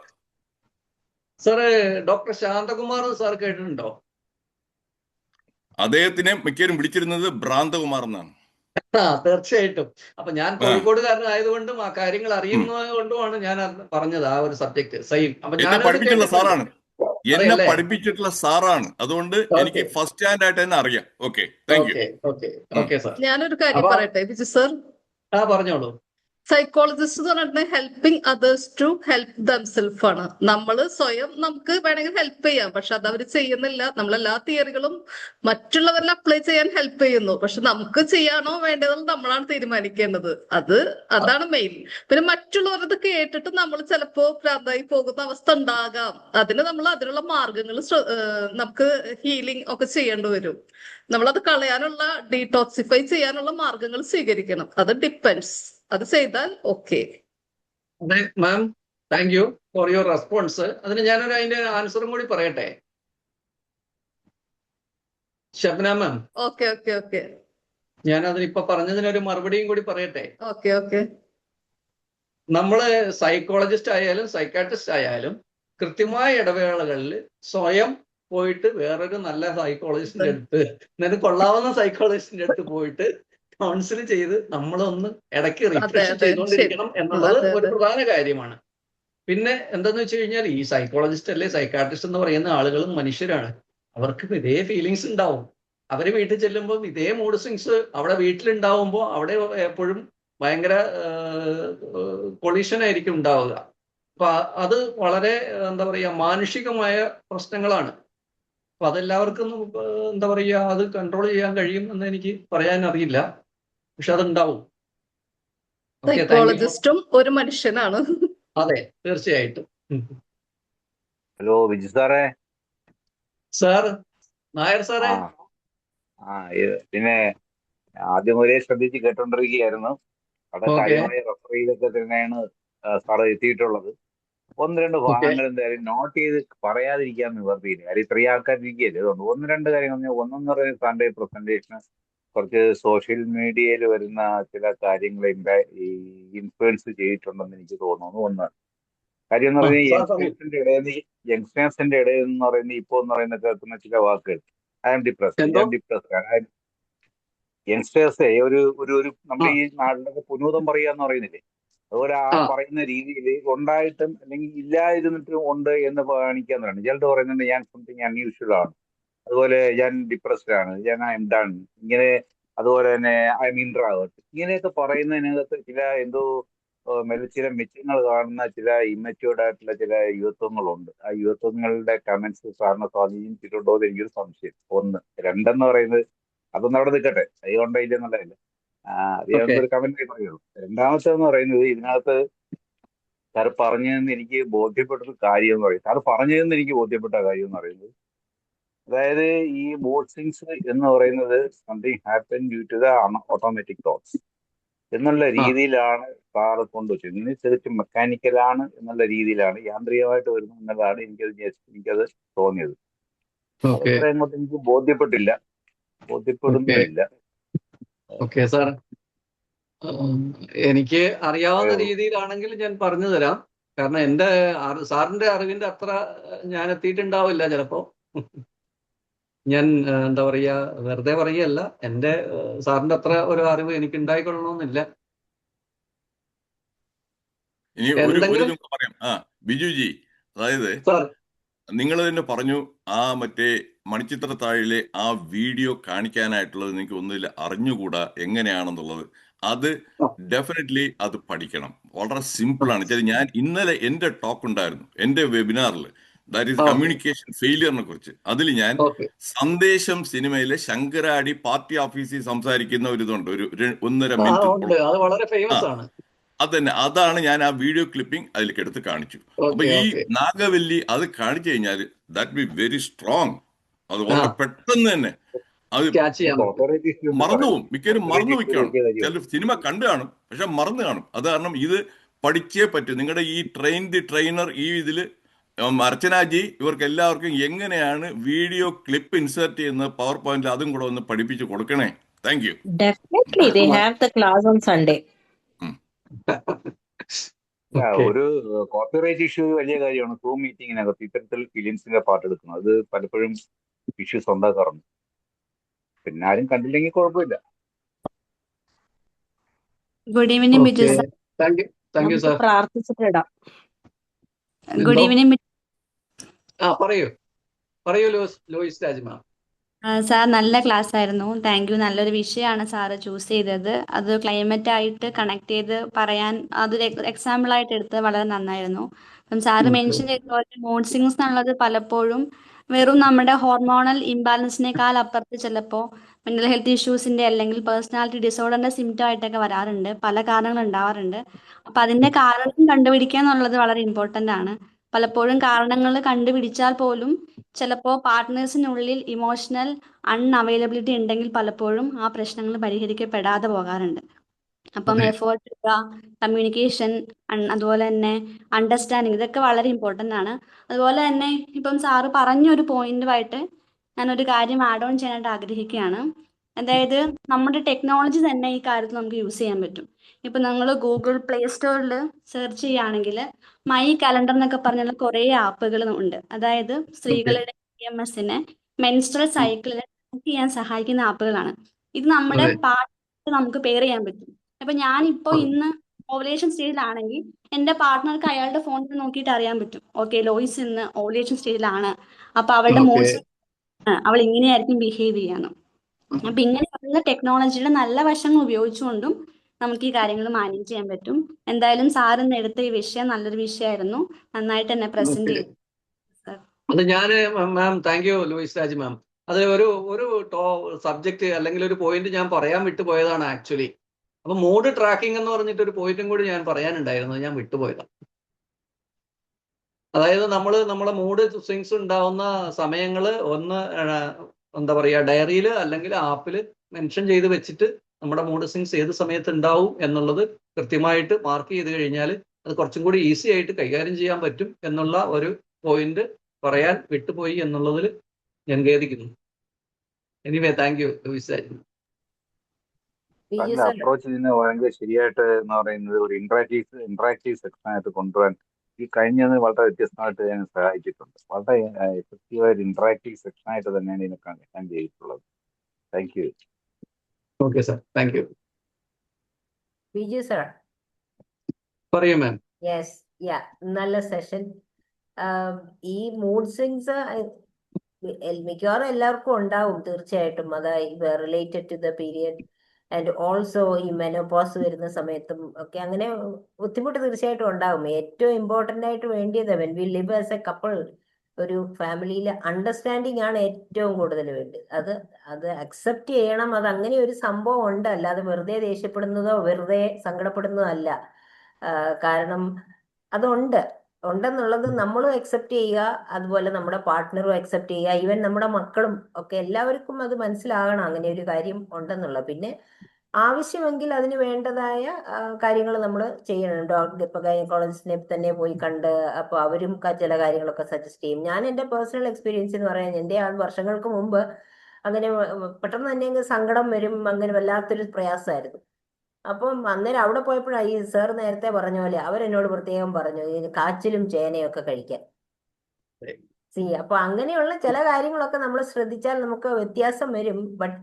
Sir doctor Shanthakumar sir കേട്ടിട്ടുണ്ടോ? അദ്ദേഹത്തിനെ മിക്കവരും വിളിച്ചിരുന്നത് ഭ്രാന്തകുമാർ എന്നാണ്. തീർച്ചയായിട്ടും. അപ്പൊ ഞാൻ കോഴിക്കോടുകാരനായതുകൊണ്ടും ആ കാര്യങ്ങൾ അറിയുന്നത് കൊണ്ടുമാണ് ഞാൻ പറഞ്ഞത് ആ ഒരു സബ്ജക്ട് സെയിം. അപ്പൊ എന്നെ പഠിപ്പിച്ചിട്ടുള്ള സാറാണ്, അതുകൊണ്ട് എനിക്ക് ഫസ്റ്റ് ഹാൻഡ് ആയിട്ട് തന്നെ അറിയാം. Okay, thank you. ഞാനൊരു കാര്യം പറയട്ടെ ബിജു സർ? പറഞ്ഞോളൂ. സൈക്കോളജിസ്റ്റ് എന്ന് പറഞ്ഞിട്ട് helping others to help themselves ആണ്. നമ്മള് സ്വയം നമുക്ക് വേണമെങ്കിൽ ഹെൽപ്പ് ചെയ്യാം, പക്ഷെ അത് അവർ ചെയ്യുന്നില്ല. നമ്മളെല്ലാ തിയറികളും മറ്റുള്ളവരിൽ അപ്ലൈ ചെയ്യാൻ ഹെൽപ്പ് ചെയ്യുന്നു, പക്ഷെ നമുക്ക് ചെയ്യാനോ വേണ്ടതെന്ന് നമ്മളാണ് തീരുമാനിക്കേണ്ടത്. അതാണ് മെയിൻ. പിന്നെ മറ്റുള്ളവരത് കേട്ടിട്ട് നമ്മൾ ചിലപ്പോ ഭ്രാന്തായി പോകുന്ന അവസ്ഥ ഉണ്ടാകാം. അതിനുള്ള മാർഗങ്ങൾ നമുക്ക് ഹീലിംഗ് ഒക്കെ ചെയ്യേണ്ടി വരും. നമ്മളത് കളയാനുള്ള, ഡീടോക്സിഫൈ ചെയ്യാനുള്ള മാർഗങ്ങൾ സ്വീകരിക്കണം. അത് ഡിപ്പെൻഡ്സ്. അത് ചെയ്താൽ ഓക്കെ. അതെ ma'am, thank you for your response. അതിന് ഞാനൊരു അതിന്റെ ആൻസറും കൂടി പറയട്ടെ ഷബ്ന മാം? ഓക്കെ. ഞാൻ അതിനിപ്പോ പറഞ്ഞതിനൊരു മറുപടിയും കൂടി പറയട്ടെ? ഓക്കെ. നമ്മള് സൈക്കോളജിസ്റ്റ് ആയാലും സൈക്കാട്രിസ്റ്റ് ആയാലും കൃത്യമായ ഇടവേളകളിൽ സ്വയം പോയിട്ട് വേറൊരു നല്ല സൈക്കോളജിസ്റ്റിന്റെ അടുത്ത്, നിനക്ക് കൊള്ളാവുന്ന സൈക്കോളജിസ്റ്റിന്റെ അടുത്ത് പോയിട്ട് കൗൺസിൽ ചെയ്ത് നമ്മളൊന്ന് ഇടയ്ക്ക് റിഫ്രഷ് ചെയ്തുകൊണ്ടിരിക്കണം എന്നുള്ളത് ഒരു പ്രധാന കാര്യമാണ്. പിന്നെ എന്താന്ന് വെച്ച് കഴിഞ്ഞാൽ ഈ സൈക്കോളജിസ്റ്റ് അല്ലെ സൈക്കാട്രിസ്റ്റ് എന്ന് പറയുന്ന ആളുകളും മനുഷ്യരാണ്. അവർക്ക് ഇതേ ഫീലിങ്സ് ഉണ്ടാവും. അവര് വീട്ടിൽ ചെല്ലുമ്പോൾ ഇതേ മൂഡ് സ്വിങ്സ് അവിടെ വീട്ടിലുണ്ടാവുമ്പോൾ അവിടെ എപ്പോഴും ഭയങ്കര കൊളീഷൻ ആയിരിക്കും ഉണ്ടാവുക. അപ്പൊ അത് വളരെ എന്താ പറയുക മാനുഷികമായ പ്രശ്നങ്ങളാണ്. അപ്പൊ അതെല്ലാവർക്കും എന്താ പറയുക അത് കൺട്രോൾ ചെയ്യാൻ കഴിയും എന്ന് എനിക്ക് പറയാൻ അറിയില്ല, പക്ഷെ അതുണ്ടാവും. സൈക്കോളജിസ്റ്റും ഒരു മനുഷ്യനാണ്. അതെ, തീർച്ചയായിട്ടും. ഹലോ ബിജു സാറേ. സാർ നായർ സാറേ. പിന്നെ ആദ്യം മുതലേ ശ്രദ്ധിച്ച് കേട്ടോണ്ടിരിക്കുകയായിരുന്നു. അവിടെ ഓക്കെ കാര്യമായ റഫറിയിലൊക്കെ തന്നെയാണ് സാറ് എത്തിയിട്ടുള്ളത്. ഒന്ന് രണ്ട് ഓക്കെ ഭാഗങ്ങൾ എന്തായാലും നോട്ട് ചെയ്ത് പറയാതിരിക്കാൻ നിവർത്തിയില്ല. കാര്യം ഇത്രയും ആൾക്കാർ ഇരിക്കുകയല്ലേ. അതുകൊണ്ട് ഒന്ന് രണ്ട് കാര്യങ്ങൾ ഒന്നെന്ന് പറയുന്നത് സാറിന്റെ പ്രസന്റേഷന് കുറച്ച് സോഷ്യൽ മീഡിയയിൽ വരുന്ന ചില കാര്യങ്ങളെ ഈ ഇൻഫ്ലുവൻസ് ചെയ്തിട്ടുണ്ടെന്ന് എനിക്ക് തോന്നുന്നു. ഒന്ന് കാര്യം എന്ന് പറഞ്ഞാൽ സാർ പറയൂ. യങ്സ്റ്റേഴ്സിന്റെ ഇടയിൽ എന്ന് പറയുന്നത് ഇപ്പോൾ എന്ന് പറയുന്ന കേൾക്കുന്ന ചില വാക്കുകൾ ഐ എം ഡിപ്രസ്ഡ്, എന്തോ ഞാൻ ഡിപ്രസ്ഡ്. യങ്സ്റ്റേഴ്സെ ഒരു ഒരു ഒരു നമ്മുടെ ആ ഈ നാട്ടിലൊക്കെ പുനൂതം പറയുക എന്ന് പറയുന്നില്ലേ, അതുപോലെ ആ ആ പറയുന്ന രീതിയിൽ ഉണ്ടായിട്ടും അല്ലെങ്കിൽ ഇല്ലാതിരുന്നിട്ടും ഉണ്ട് എന്ന് കാണിക്കാൻ പറയുന്നത്. ചിലത് പറയുന്നുണ്ട് ഞാൻ സംതിങ് അൺയൂഷ്വൽ ആണ്, അതുപോലെ ഞാൻ ഡിപ്രസ്ഡ് ആണ്, ഞാൻ ഐ എം ഡൺ, ഇങ്ങനെ. അതുപോലെ തന്നെ ഐ എം ഇൻട്രാവേർട്ട്, ഇങ്ങനെയൊക്കെ പറയുന്നതിനകത്ത് ചില എന്തോ ചില മെച്ചങ്ങൾ കാണുന്ന ചില ഇമ്മച്യൂർഡ് ആയിട്ടുള്ള ചില യുവത്വങ്ങളുണ്ട്. ആ യുവത്വങ്ങളുടെ കമന്റ്സ് സാറിനെ സ്വാധീനിച്ചിട്ടുണ്ടോ എന്ന് എനിക്കൊരു സംശയം. ഒന്ന്. രണ്ടെന്ന് പറയുന്നത് അതൊന്നും അവിടെ നിൽക്കട്ടെ, അതുകൊണ്ടോ ഇല്ലെന്നുള്ളതല്ല, അത് ഓക്കെ ഞാനൊരു കമന്റായി പറയുള്ളൂ. രണ്ടാമത്തേന്ന് പറയുന്നത് ഇതിനകത്ത് സാർ പറഞ്ഞതെന്ന് എനിക്ക് ബോധ്യപ്പെട്ടൊരു കാര്യം എന്ന് പറയും, സാർ പറഞ്ഞതെന്ന് എനിക്ക് ബോധ്യപ്പെട്ട കാര്യം എന്ന് പറയുന്നത്, അതായത് ഈ ബോട്ട്സിങ്സ് എന്ന് പറയുന്നത് something happen due to the automatic thoughts എന്നുള്ള ആ രീതിയിലാണ് സാറ് കൊണ്ടുവച്ചത്. ഇനി തികച്ചും മെക്കാനിക്കലാണ് എന്നുള്ള രീതിയിലാണ്, യാന്ത്രികമായിട്ട് വരുന്നു എന്നുള്ളതാണ് എനിക്കത് തോന്നിയത്. ഓക്കെ അതത്ര അങ്ങോട്ട് എനിക്ക് ബോധ്യപ്പെട്ടില്ല, ഓക്കെ ബോധ്യപ്പെടുന്നുമില്ല. Okay sir. എനിക്ക് അറിയാവുന്ന പറയുള്ളൂ. രീതിയിലാണെങ്കിൽ ഞാൻ പറഞ്ഞു തരാം. കാരണം എൻ്റെ സാറിന്റെ അറിവിന്റെ അത്ര ഞാൻ എത്തിയിട്ടുണ്ടാവില്ല ചിലപ്പോ. ഞാൻ എന്താ പറയുക, വെറുതെ പറയുകയല്ല, എൻ്റെ സാറിന്റെ അത്ര ഒരു അറിവ് എനിക്ക് ഉണ്ടായിക്കൊള്ളണമെന്നില്ല. ഇനി ഒരു എന്തെങ്കിലും ഇതും പറയാം. ബിജുജി, അതായത് സാർ നിങ്ങൾ തന്നെ പറഞ്ഞു ആ മറ്റേ മണിച്ചിത്രത്താഴിലെ ആ വീഡിയോ കാണിക്കാനായിട്ടുള്ളത് നിങ്ങൾക്ക് ഒന്നുമില്ല അറിഞ്ഞുകൂടാ എങ്ങനെയാണെന്നുള്ളത്. അത് ഡെഫിനറ്റ്ലി അത് പഠിക്കണം. വളരെ സിമ്പിളാണ്. ഞാൻ ഇന്നലെ എൻ്റെ ടോക്ക് ഉണ്ടായിരുന്നു എൻ്റെ വെബിനാറിൽ, ദാറ്റ് ഈസ് ഓക്കെ കമ്മ്യൂണിക്കേഷൻ ഫെയിലിയറിനെ കുറിച്ച്. അതിൽ ഞാൻ ഓക്കെ സന്ദേശം സിനിമയിലെ ശങ്കരാടി പാർട്ടി ഓഫീസിൽ സംസാരിക്കുന്ന ഒരു ഇതുണ്ട്, ഒരു 1.5 ആ മിനിറ്റ്. ഉണ്ട്, അത് വളരെ ആ ഫേമസ് ആണ്. അത് തന്നെ, അതാണ് ഞാൻ ആ വീഡിയോ ക്ലിപ്പിംഗ് അതിലേക്ക് എടുത്ത് കാണിച്ചു. അപ്പൊ ഓക്കെ ഈ ഓക്കെ നാഗവല്ലി അത് കാണിച്ചു കഴിഞ്ഞാൽ ദാറ്റ് ബി വെരി സ്ട്രോങ്. അത് ആ വളരെ പെട്ടെന്ന് തന്നെ അത് ക്യാച്ച് ചെയ്യാൻ പറ്റും. കോപ്പറേറ്റ് ഇഷ്യൂ എന്ന് മറന്നു പറയും. പോകും. മിക്കവരും കോപ്പറേറ്റ് മറന്നു ഇഷ്യൂ വെക്കുകയാണ്. വലിയ കാര്യമാണ്. ചില സിനിമ കണ്ടു കാണും, പക്ഷെ മറന്നു കാണും. അത് കാരണം ഇത് പഠിച്ചേ പറ്റും. നിങ്ങളുടെ ഈ ട്രെയിനർ ഈ ഇതിൽ അർച്ചനാജി ഇവർക്ക് എല്ലാവർക്കും എങ്ങനെയാണ് വീഡിയോ ക്ലിപ്പ് ഇൻസേർട്ട് ചെയ്യുന്നത് പവർ പോയിന്റിൽ, അതും കൂടെ ഒന്ന് പഠിപ്പിച്ച് കൊടുക്കണേ. Thank you. Definitely, they have the class on Sunday. Okay ഒരു കോപ്പറേറ്റ് ഇഷ്യൂ വലിയ കാര്യമാണ്. സൂം മീറ്റിങ്ങിനകത്ത് ഇത്തരത്തിൽ ഫിലിംസിന്റെ പാട്ട് എടുക്കുന്നത് അത് പലപ്പോഴും ഇഷ്യൂസ് ഉണ്ടാക്കാറുണ്ട്. പിന്നെ ആരും കണ്ടില്ലെങ്കിൽ കുഴപ്പമില്ല. Good evening Biju okay sir. Thank you നമുക്ക് സാർ. പ്രാർത്ഥിച്ചിട്ടിടാം. ഗുഡ് എന്തോ ഈവനിങ് പറയൂ ലോയിസ് രാജ് മാം. സാർ. നല്ല ക്ലാസ് ആയിരുന്നു. Thank you. നല്ലൊരു വിഷയമാണ് സാറ് ചൂസ് ചെയ്തത്. അത് ക്ലൈമറ്റ് ആയിട്ട് കണക്ട് ചെയ്ത് പറയാൻ അതൊരു എക്സാമ്പിൾ ആയിട്ട് എടുത്തത് വളരെ നന്നായിരുന്നു. അപ്പം സാറ് ഓക്കെ മെൻഷൻ ചെയ്ത പോലെ മൂഡ് സ്വിങ്സ് എന്നുള്ളത് പലപ്പോഴും വെറും നമ്മുടെ ഹോർമോണൽ ഇംബാലൻസിനേക്കാൾ അപ്പുറത്ത് ചിലപ്പോൾ മെന്റൽ ഹെൽത്ത് ഇഷ്യൂസിന്റെ അല്ലെങ്കിൽ പേഴ്സണാലിറ്റി ഡിസോർഡറിന്റെ സിംറ്റം ആയിട്ടൊക്കെ വരാറുണ്ട്. പല കാരണങ്ങൾ ഉണ്ടാവാറുണ്ട്. അപ്പൊ അതിന്റെ കാരണം കണ്ടുപിടിക്കുക എന്നുള്ളത് വളരെ ഇമ്പോർട്ടന്റ് ആണ്. പലപ്പോഴും കാരണങ്ങൾ കണ്ടുപിടിച്ചാൽ പോലും ചിലപ്പോൾ പാർട്ട്നേഴ്സിനുള്ളിൽ ഇമോഷണൽ അൺഅവൈലബിലിറ്റി ഉണ്ടെങ്കിൽ പലപ്പോഴും ആ പ്രശ്നങ്ങൾ പരിഹരിക്കപ്പെടാതെ പോകാറുണ്ട്. അപ്പം അതെ എഫേർട്ട് ഇടുക, കമ്മ്യൂണിക്കേഷൻ, അതുപോലെ തന്നെ അണ്ടർസ്റ്റാൻഡിങ്, ഇതൊക്കെ വളരെ ഇമ്പോർട്ടൻ്റ് ആണ്. അതുപോലെ തന്നെ ഇപ്പം സാറ് പറഞ്ഞൊരു പോയിന്റുമായിട്ട് ഞാനൊരു കാര്യം ആഡ് ഓൺ ചെയ്യാനായിട്ട് ആഗ്രഹിക്കുകയാണ്. അതായത് നമ്മുടെ ടെക്നോളജി തന്നെ ഈ കാര്യത്തിൽ നമുക്ക് യൂസ് ചെയ്യാൻ പറ്റും. ഇപ്പം നിങ്ങൾ ഗൂഗിൾ പ്ലേ സ്റ്റോറിൽ സെർച്ച് ചെയ്യുകയാണെങ്കിൽ മൈ കലണ്ടർ എന്നൊക്കെ പറഞ്ഞുള്ള കുറേ ആപ്പുകൾ ഉണ്ട്. അതായത് ഓക്കെ സ്ത്രീകളുടെ PMSനെ മെൻസ്ട്രൽ സൈക്കിളിനെ ട്രാക്ക് ചെയ്യാൻ സഹായിക്കുന്ന ആപ്പുകളാണ്. ഇത് നമ്മുടെ അതെ പാർട്ട്ണർ നമുക്ക് പെയർ ചെയ്യാൻ പറ്റും. അപ്പൊ ഞാനിപ്പോ ഇന്ന് ഓവുലേഷൻ സ്റ്റേജിലാണെങ്കിൽ എന്റെ പാർട്ട്ണർക്ക് അയാളുടെ ഫോണിൽ നോക്കിയിട്ട് അറിയാൻ പറ്റും, ഓക്കെ ലോയിസ് ഇന്ന് ഓവുലേഷൻ സ്റ്റേജിലാണ്, അപ്പൊ അവളുടെ ഓക്കെ മൂഡ് അവൾ ഇങ്ങനെയായിരിക്കും ബിഹേവ് ചെയ്യാന്ന്. അപ്പൊ ഇങ്ങനെയുള്ള ടെക്നോളജിയുടെ നല്ല വശങ്ങൾ ഉപയോഗിച്ചുകൊണ്ടും നമുക്ക് ഈ കാര്യങ്ങൾ മാനേജ് ചെയ്യാൻ പറ്റും. എന്തായാലും സാർ ഇന്ന് എടുത്ത ഈ വിഷയം നല്ലൊരു വിഷയമായിരുന്നു. നന്നായിട്ട് തന്നെ പ്രസന്റ് ഓക്കെ ചെയ്തു സാർ. അത് ഞാൻ ma'am thank you Louis Raj ma'am. അത് ഒരു സബ്ജക്റ്റ് അല്ലെങ്കിൽ ഒരു പോയിന്റ് ഞാൻ പറയാൻ വിട്ടുപോയതാണ് ആക്ച്വലി. അപ്പൊ മൂഡ് ട്രാക്കിംഗ് എന്ന് പറഞ്ഞിട്ട് ഒരു പോയിന്റും കൂടി ഞാൻ പറയാനുണ്ടായിരുന്നു, ഞാൻ വിട്ടുപോയതാണ്. അതായത് നമ്മളെ മൂഡ് സ്വിങ്സ് ഉണ്ടാവുന്ന സമയങ്ങൾ ഒന്ന് എന്താ പറയുക ഡയറിയിൽ അല്ലെങ്കിൽ ആപ്പിൽ മെൻഷൻ ചെയ്ത് വെച്ചിട്ട് നമ്മുടെ മൂഡ് സ്വിങ്സ് ഏത് സമയത്ത് ഉണ്ടാവും എന്നുള്ളത് കൃത്യമായിട്ട് മാർക്ക് ചെയ്ത് കഴിഞ്ഞാൽ അത് കുറച്ചും കൂടി ഈസി ആയിട്ട് കൈകാര്യം ചെയ്യാൻ പറ്റും എന്നുള്ള ഒരു പോയിന്റ് പറയാൻ വിട്ടുപോയി എന്നുള്ളതിൽ ഞാൻ ഖേദിക്കുന്നു. എനിവേ താങ്ക് യു വിസാരി. ബിജു നല്ല സർ അപ്രോച്ച് ഇതിന് ഭയങ്കര ശരിയായിട്ട് എന്ന് പറയുന്നത് ഒരു ഇന്ററാക്റ്റീവ് സെക്ഷനായിട്ട് കൊണ്ടുവരാൻ ഈ കഴിഞ്ഞത് വളരെ വ്യത്യസ്തമായിട്ട് ഞാൻ സഹായിച്ചിട്ടുണ്ട്. വളരെ എഫക്റ്റീവായ ഒരു ഇന്ററാക്റ്റീവ് സെക്ഷനായിട്ട് തന്നെയാണ് ഇതിനെ ഞാൻ ചെയ്തിട്ടുള്ളത്. Thank you. Okay sir, thank you. Biju sir പറയൂ മാം. യെസ് യാ നല്ല സെഷൻ. ഈ മൂഡ് സ്വിങ്സ് മിക്കവാറും എല്ലാവർക്കും ഉണ്ടാവും തീർച്ചയായിട്ടും. അത് related to the period and also ഈ മെനോപോസ് വരുന്ന സമയത്തും ഒക്കെ അങ്ങനെ ബുദ്ധിമുട്ട് തീർച്ചയായിട്ടും ഉണ്ടാകും. ഏറ്റവും ഇമ്പോർട്ടൻ്റ് ആയിട്ട് വേണ്ടിയത് when we live as A couple, ഒരു ഫാമിലിയിലെ അണ്ടർസ്റ്റാൻഡിങ് ആണ് ഏറ്റവും കൂടുതൽ വേണ്ടത്. അത് അക്സെപ്റ്റ് ചെയ്യണം. അത് അങ്ങനെ ഒരു സംഭവം ഉണ്ട്, അല്ലാതെ വെറുതെ ദേഷ്യപ്പെടുന്നതോ വെറുതെ സങ്കടപ്പെടുന്നതോ അല്ല. കാരണം ഉണ്ടെന്നുള്ളത് നമ്മളും അക്സെപ്റ്റ് ചെയ്യുക, അതുപോലെ നമ്മുടെ പാർട്ട്ണറും അക്സെപ്റ്റ് ചെയ്യുക, ഈവൻ നമ്മുടെ മക്കളും ഒക്കെ എല്ലാവർക്കും അത് മനസ്സിലാകണം അങ്ങനെ ഒരു കാര്യം ഉണ്ടെന്നുള്ളത്. പിന്നെ ആവശ്യമെങ്കിൽ അതിന് വേണ്ടതായ കാര്യങ്ങൾ നമ്മൾ ചെയ്യണം. ഡോക്ടർ ഇപ്പൊ ഗൈനക്കോളജിസ്റ്റിനെ തന്നെ പോയി കണ്ട് അപ്പോൾ അവരും ചില കാര്യങ്ങളൊക്കെ സജസ്റ്റ് ചെയ്യും. ഞാൻ എൻ്റെ പേഴ്സണൽ എക്സ്പീരിയൻസ് എന്ന് പറയാൻ, എൻ്റെ വർഷങ്ങൾക്ക് മുമ്പ് അങ്ങനെ പെട്ടെന്ന് തന്നെ അങ്ങ് സങ്കടം വരും, അങ്ങനെ വല്ലാത്തൊരു പ്രയാസമായിരുന്നു. അപ്പം അന്നേരം അവിടെ പോയപ്പോഴാണ് ഈ സാർ നേരത്തെ പറഞ്ഞ പോലെ അവരെന്നോട് പ്രത്യേകം പറഞ്ഞു ഈ കാച്ചിലും ചേനയും ഒക്കെ കഴിക്കാൻ. അപ്പൊ അങ്ങനെയുള്ള ചില കാര്യങ്ങളൊക്കെ നമ്മൾ ശ്രദ്ധിച്ചാൽ നമുക്ക് വ്യത്യാസം വരും. ബട്ട്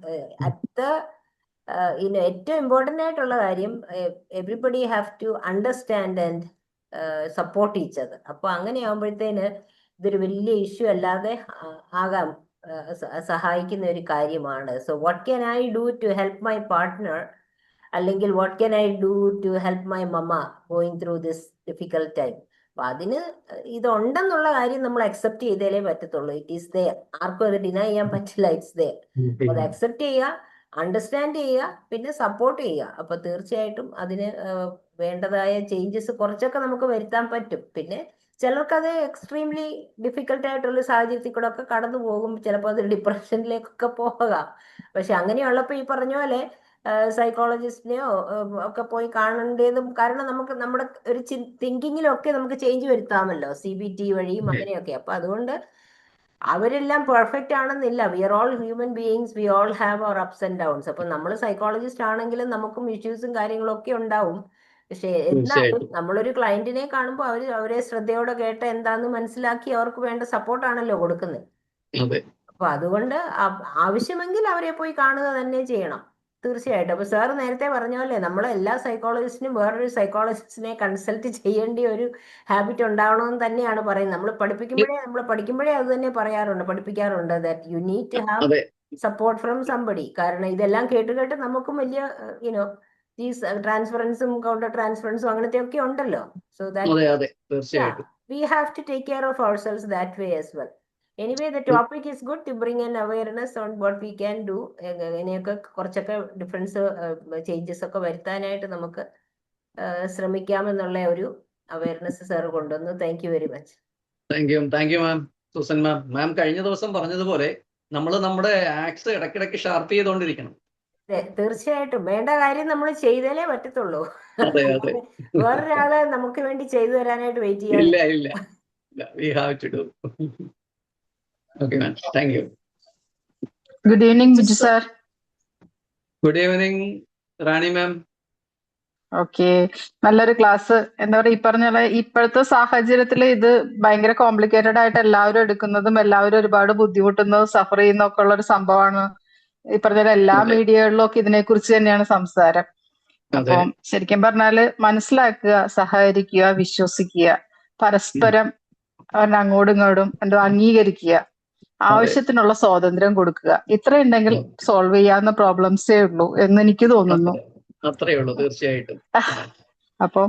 ഏറ്റവും ഇമ്പോർട്ടൻ്റ് ആയിട്ടുള്ള കാര്യം everybody have to understand and support each other. അപ്പൊ അങ്ങനെ ആകുമ്പോഴത്തേന് ഇതൊരു വലിയ ഇഷ്യൂ അല്ലാതെ ആകാം, സഹായിക്കുന്ന ഒരു കാര്യമാണ്. So what can I do to help my partner, അല്ലെങ്കിൽ what can I do to help my mamma going through this difficult time. അപ്പൊ അതിന് ഇതുണ്ടെന്നുള്ള കാര്യം നമ്മൾ അക്സെപ്റ്റ് ചെയ്തേലേ പറ്റത്തുള്ളൂ. ഇറ്റ് ഈസ് ദെയർ, ആർക്കും അത് ഡിനൈ ചെയ്യാൻ പറ്റില്ല. It's there. അത് അക്സെപ്റ്റ് ചെയ്യുക, അണ്ടർസ്റ്റാൻഡ് ചെയ്യുക, പിന്നെ സപ്പോർട്ട് ചെയ്യുക. അപ്പൊ തീർച്ചയായിട്ടും അതിന് വേണ്ടതായ ചേഞ്ചസ് കുറച്ചൊക്കെ നമുക്ക് വരുത്താൻ പറ്റും. പിന്നെ ചിലർക്കത് എക്സ്ട്രീംലി ഡിഫിക്കൽട്ട് ആയിട്ടുള്ള സാഹചര്യത്തിൽ കൂടെ ഒക്കെ കടന്നു പോകും. ചിലപ്പോൾ അത് ഡിപ്രഷനിലേക്കൊക്കെ പോകാം. പക്ഷെ അങ്ങനെയുള്ളപ്പോൾ ഈ പറഞ്ഞ പോലെ സൈക്കോളജിസ്റ്റിനെയോ ഒക്കെ പോയി കാണേണ്ടതും, കാരണം നമുക്ക് നമ്മുടെ ഒരു തിങ്കിങ്ങിലൊക്കെ നമുക്ക് ചേഞ്ച് വരുത്താമല്ലോ, CBT വഴിയും അങ്ങനെയൊക്കെ. അപ്പൊ അതുകൊണ്ട് അവരെല്ലാം പെർഫെക്റ്റ് ആണെന്നില്ല. We are all human beings, we all have our ups and downs. അപ്പൊ നമ്മൾ സൈക്കോളജിസ്റ്റ് ആണെങ്കിലും നമുക്കും ഇഷ്യൂസും കാര്യങ്ങളും ഒക്കെ ഉണ്ടാവും. പക്ഷെ എന്നാലും നമ്മളൊരു ക്ലയന്റിനെ കാണുമ്പോൾ അവരെ ശ്രദ്ധയോടെ കേട്ട് എന്താന്ന് മനസ്സിലാക്കി അവർക്ക് വേണ്ട സപ്പോർട്ടാണല്ലോ കൊടുക്കുന്നത്. അപ്പൊ അതുകൊണ്ട് ആവശ്യമെങ്കിൽ അവരെ പോയി കാണുക തന്നെ ചെയ്യണം തീർച്ചയായിട്ടും. അപ്പൊ സാർ നേരത്തെ പറഞ്ഞ പോലെ നമ്മളെല്ലാ സൈക്കോളജിസ്റ്റിനും വേറൊരു സൈക്കോളജിസ്റ്റിനെ കൺസൾട്ട് ചെയ്യേണ്ട ഒരു ഹാബിറ്റ് ഉണ്ടാവണമെന്ന് തന്നെയാണ് പറയുന്നത്. നമ്മൾ പഠിക്കുമ്പോഴേ അത് തന്നെ പഠിപ്പിക്കാറുണ്ട്, that you need to have support from somebody. കാരണം ഇതെല്ലാം കേട്ട് നമുക്കും വലിയ ഈ ട്രാൻസ്ഫറൻസും കൗണ്ടർ ട്രാൻസ്ഫറൻസും അങ്ങനത്തെ ഒക്കെ ഉണ്ടല്ലോ. So that we have to take care of ourselves that way as well. Anyway, the topic is good to bring an awareness on what we can do. ഇങ്ങനെയൊക്കെ കുറച്ചൊക്കെ ഡിഫറൻസ് ചേഞ്ചസ് ഒക്കെ വരുത്താനായിട്ട് നമുക്ക് ശ്രമിക്കാമെന്നുള്ള ഒരു അവയർനെസ് സാർ കൊണ്ടുവന്നു. Thank you very much. Thank you ma'am. Susan ma'am കഴിഞ്ഞ ദിവസം പറഞ്ഞതുപോലെ നമ്മൾ നമ്മുടെ ആക്സ് ഇടയ്ക്കിടയ്ക്ക് ഷാർപ്പ് ചെയ്തുകൊണ്ടിരിക്കണം. തീർച്ചയായിട്ടും വേണ്ട കാര്യം നമ്മൾ ചെയ്താലേ പറ്റത്തുള്ളൂ. വേറൊരാള് നമുക്ക് വേണ്ടി ചെയ്തു തരാനായിട്ട് വെയിറ്റ് ചെയ്യാൻ. We have to do. Okay, ma'am. Thank you. Good evening, Biju sir. Good evening, Rani ma'am. Okay, നല്ലൊരു ക്ലാസ്. എന്താ പറയുക, ഈ പറഞ്ഞ പോലെ ഇപ്പോഴത്തെ സാഹചര്യത്തിൽ ഇത് ഭയങ്കര കോംപ്ലിക്കേറ്റഡ് ആയിട്ട് എല്ലാവരും എടുക്കുന്നതും എല്ലാവരും ഒരുപാട് ബുദ്ധിമുട്ടുന്നതും സഫർ ചെയ്യുന്നതൊക്കെ ഉള്ള ഒരു സംഭവമാണ്. ഈ പറഞ്ഞ പോലെ എല്ലാ മീഡിയകളിലും ഒക്കെ ഇതിനെക്കുറിച്ച് തന്നെയാണ് സംസാരം. അപ്പം ശരിക്കും പറഞ്ഞാല് മനസ്സിലാക്കുക, സഹകരിക്കുക, വിശ്വസിക്കുക, പരസ്പരം അങ്ങോട്ടും ഇങ്ങോട്ടും എന്തോ അംഗീകരിക്കുക, ആവശ്യത്തിനുള്ള സ്വാതന്ത്ര്യം കൊടുക്കുക. ഇത്രയുണ്ടെങ്കിൽ സോൾവ് ചെയ്യാവുന്ന പ്രോബ്ലംസേ ഉള്ളൂ എന്ന് എനിക്ക് തോന്നുന്നു. അത്രയേ ഉള്ളൂ, തീർച്ചയായിട്ടും. അപ്പം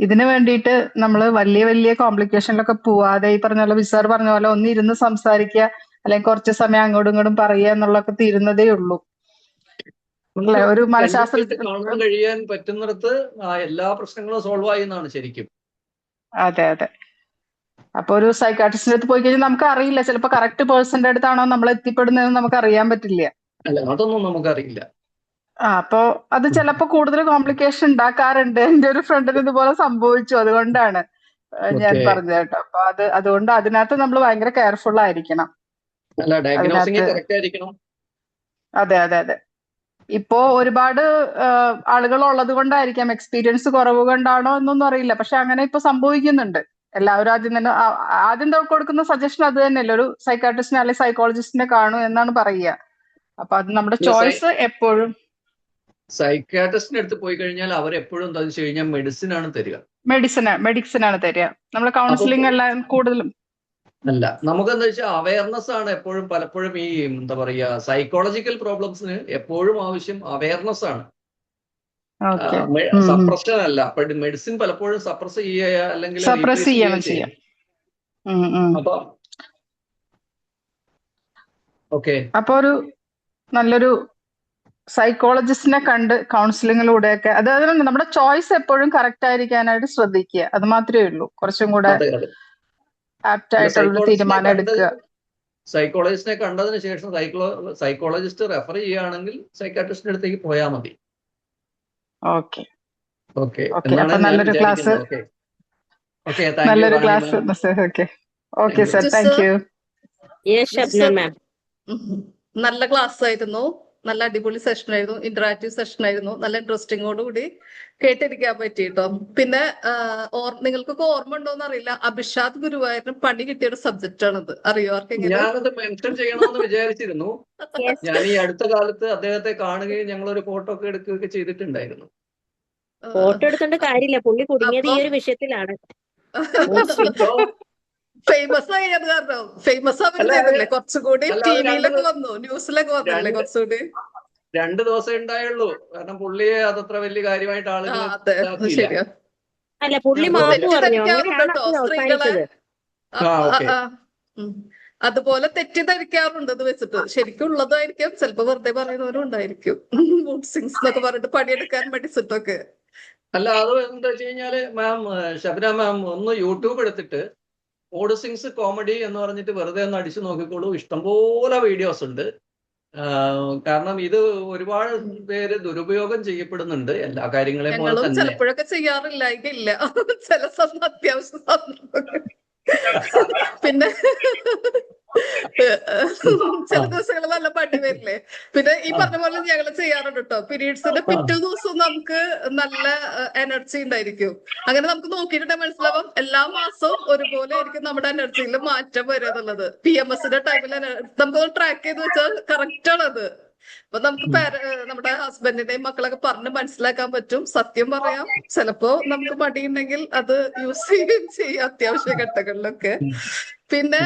ഇതിനു വേണ്ടിയിട്ട് നമ്മൾ വലിയ വലിയ കോംപ്ലിക്കേഷനിലൊക്കെ പോവാതെ ഈ പറഞ്ഞ പോലെ വിസാർ പറഞ്ഞ പോലെ ഒന്ന് ഇരുന്ന് സംസാരിക്കുക, അല്ലെങ്കിൽ കുറച്ച് സമയം അങ്ങോട്ടും ഇങ്ങോട്ടും പറയുക എന്നുള്ളതൊക്കെ തീരുന്നതേ ഉള്ളൂ. ഒരു മനഃശാസ്ത്രത്തിൽ കാണാൻ കഴിയാൻ പറ്റുന്നിടത്ത് എല്ലാ പ്രശ്നങ്ങളും സോൾവ് ആയി എന്നാണ് ശരിക്കും. അതെ അതെ. അപ്പൊ ഒരു സൈക്കാട്രിസ്റ്റിന്റെ അടുത്ത് പോയി കഴിഞ്ഞാൽ നമുക്ക് അറിയില്ല, ചിലപ്പോൾ കറക്റ്റ് പേഴ്സന്റെ അടുത്താണോ നമ്മൾ എത്തിപ്പെടുന്നതെന്ന് നമുക്ക് അറിയാൻ പറ്റില്ല. അല്ല, അതൊന്നും നമുക്കറിയില്ല. അപ്പൊ അത് ചിലപ്പോ കൂടുതൽ കോംപ്ലിക്കേഷൻ ഉണ്ടാക്കാറുണ്ട്. എന്റെ ഒരു ഫ്രണ്ടിന് ഇതുപോലെ സംഭവിച്ചു, അതുകൊണ്ടാണ് ഞാൻ ഓക്കെ. പറഞ്ഞത് കേട്ടോ. അപ്പൊ അതുകൊണ്ട് അതിനകത്ത് നമ്മൾ ഭയങ്കര കെയർഫുൾ ആയിരിക്കണം അല്ല, ഡയഗ്നോസിങ് അതിനകത്ത്. കറക്റ്റ് ആയിരിക്കണം. അതെ അതെ അതെ. ഇപ്പോ ഒരുപാട് ആളുകൾ ഉള്ളത് കൊണ്ടായിരിക്കാം, എക്സ്പീരിയൻസ് കുറവ് കൊണ്ടാണോ എന്നൊന്നും അറിയില്ല, പക്ഷെ അങ്ങനെ ഇപ്പൊ സംഭവിക്കുന്നുണ്ട്. എല്ലാവരും ആദ്യം തന്നെ ആദ്യം കൊടുക്കുന്ന സജഷൻ അത് തന്നെയല്ലേ, ഒരു സൈക്കാട്രിസ്റ്റിനെ അല്ലെങ്കിൽ സൈക്കോളജിസ്റ്റിനെ കാണൂ എന്നാണ് പറയുക. അപ്പൊ അത് നമ്മുടെ ചോയ്സ് എപ്പോഴും. സൈക്കാട്രിസ്റ്റിന്റെ അടുത്ത് പോയി കഴിഞ്ഞാൽ അവർ എപ്പോഴും എന്താ വെച്ച് കഴിഞ്ഞാൽ മെഡിസിൻ ആണ് തരിക. മെഡിസിൻ ആണ് തരിക. നമ്മൾ കൗൺസിലിംഗ് എല്ലാം കൂടുതലും അല്ല, നമുക്കെന്താ വെച്ചാൽ അവയർനെസ് ആണ് എപ്പോഴും. പലപ്പോഴും ഈ എന്താ പറയാ സൈക്കോളജിക്കൽ പ്രോബ്ലംസിന് എപ്പോഴും ആവശ്യം അവയർനെസ് ആണ്, സപ്രഷൻ അല്ല. അപ്പൊ മെഡിസിൻ പലപ്പോഴും സപ്രസ് ചെയ്യുക അല്ലെങ്കിൽ സപ്രസ് ചെയ്യാം. അപ്പൊ ഓക്കെ, അപ്പൊ ഒരു നല്ലൊരു സൈക്കോളജിസ്റ്റിനെ കണ്ട് കൗൺസിലിങ്ങിലൂടെയൊക്കെ, അതായത് നമ്മുടെ ചോയ്സ് എപ്പോഴും കറക്റ്റ് ആയിരിക്കാനായിട്ട് ശ്രദ്ധിക്കുക. അത് മാത്രമേ ഉള്ളൂ. കുറച്ചും കൂടെ ആപ്റ്റ് ആയിട്ടുള്ള തീരുമാനം എടുക്കുക. സൈക്കോളജിസ്റ്റിനെ കണ്ടതിന് ശേഷം സൈക്കോളജിസ്റ്റ് റെഫർ ചെയ്യുകയാണെങ്കിൽ സൈക്കാട്രിസ്റ്റിന്റെ അടുത്തേക്ക് പോയാൽ മതി. ഓക്കെ. ഓക്കെ, അപ്പൊ നല്ലൊരു ക്ലാസ്. നല്ലൊരു class. Okay sir, thank U. നല്ല ക്ലാസ് ആയിരുന്നു. നല്ല അടിപൊളി സെഷൻ ആയിരുന്നു. ഇന്ററാക്റ്റീവ് സെഷൻ ആയിരുന്നു. നല്ല ഇൻട്രസ്റ്റിങ്ങോടുകൂടി കേട്ടിരിക്കാൻ പറ്റിട്ടോ. പിന്നെ നിങ്ങൾക്കൊക്കെ ഓർമ്മ ഉണ്ടോന്ന് അറിയില്ല, അഭിഷാദ് ഗുരുവായൂരിന് പണി കിട്ടിയ ഒരു സബ്ജക്റ്റ് ആണത്. അറിയോ ആർക്കെങ്കിലും? ഞാനത് മെൻഷൻ ചെയ്യണമെന്ന് വിചാരിച്ചിരുന്നു. ഞാൻ ഈ അടുത്ത കാലത്ത് അദ്ദേഹത്തെ കാണുകയും ഞങ്ങളൊരു ഫോട്ടോ ഒക്കെ എടുക്കുകയൊക്കെ ചെയ്തിട്ടുണ്ടായിരുന്നു. ഫോട്ടോ എടുക്കേണ്ട കാര്യമില്ല, പുള്ളി കുടുങ്ങിയത് ഈ ഒരു വിഷയത്തിലാണ്. ഫേമസ് ആയി അത് കാരണം. ഫേമസ് ആവുകയും ചെയ്തില്ലേ, കുറച്ചുകൂടി ടിവിയിലൊക്കെ വന്നു, ന്യൂസിലൊക്കെ വന്നില്ലേ കുറച്ചുകൂടി. 2 ദിവസം ഉണ്ടായുള്ളൂ. കാരണം പുള്ളിയെ അതത്ര വലിയ കാര്യമായിട്ട് ആളുകൾ അല്ല, പുള്ളി മാപ്പ് പറഞ്ഞു. സ്ത്രീകളെ അതുപോലെ തെറ്റിദ്ധരിക്കാറുണ്ട് ഇത് വെച്ചിട്ട്. ശരിക്കും ഉള്ളതായിരിക്കും, ചിലപ്പോ വെറുതെ പറയുന്നവരും ഉണ്ടായിരിക്കും. മൂഡ് സ്വിങ്സ് എന്നൊക്കെ പറഞ്ഞിട്ട് പണിയെടുക്കാൻ പഠിച്ചിട്ടൊക്കെ. അല്ല, അത് എന്താ വെച്ച് കഴിഞ്ഞാല് മാം, ഷബ്ന മാം ഒന്ന് യൂട്യൂബ് എടുത്തിട്ട് മൂഡ് സ്വിങ്സ് കോമഡി എന്ന് പറഞ്ഞിട്ട് വെറുതെ ഒന്ന് അടിച്ചു നോക്കിക്കോളൂ. ഇഷ്ടംപോലെ വീഡിയോസ് ഉണ്ട്. കാരണം ഇത് ഒരുപാട് പേര് ദുരുപയോഗം ചെയ്യപ്പെടുന്നുണ്ട് എല്ലാ കാര്യങ്ങളെയും പോലെ തന്നെ. ചിലപ്പോഴൊക്കെ ചെയ്യാറില്ല, ഇല്ല ചില അത്യാവശ്യ പിന്നെ ചില ദിവസങ്ങൾ നല്ല പണി വരില്ലേ. പിന്നെ ഈ പറഞ്ഞ പോലെ ഞങ്ങൾ ചെയ്യാറുണ്ട് കേട്ടോ. പീരീഡ്സിന്റെ പിറ്റേ ദിവസവും നമുക്ക് നല്ല എനർജി ഉണ്ടായിരിക്കും. അങ്ങനെ നമുക്ക് നോക്കിയിട്ട് മനസ്സിലാവും എല്ലാ മാസവും ഒരുപോലെ ആയിരിക്കും നമ്മുടെ എനർജിയിൽ മാറ്റം വരിക എന്നുള്ളത്. PMSന്റെ ടൈമിൽ നമുക്ക് ട്രാക്ക് ചെയ്ത് വെച്ചാൽ കറക്റ്റ് ആണത്. അപ്പൊ നമുക്ക് നമ്മുടെ ഹസ്ബൻഡിന്റെയും മക്കളൊക്കെ പറഞ്ഞ് മനസ്സിലാക്കാൻ പറ്റും. സത്യം പറയാം, ചിലപ്പോ നമുക്ക് മടിയുണ്ടെങ്കിൽ അത് യൂസ് ചെയ്യുകയും ചെയ്യാം അത്യാവശ്യ ഘട്ടങ്ങളിലൊക്കെ. പിന്നെ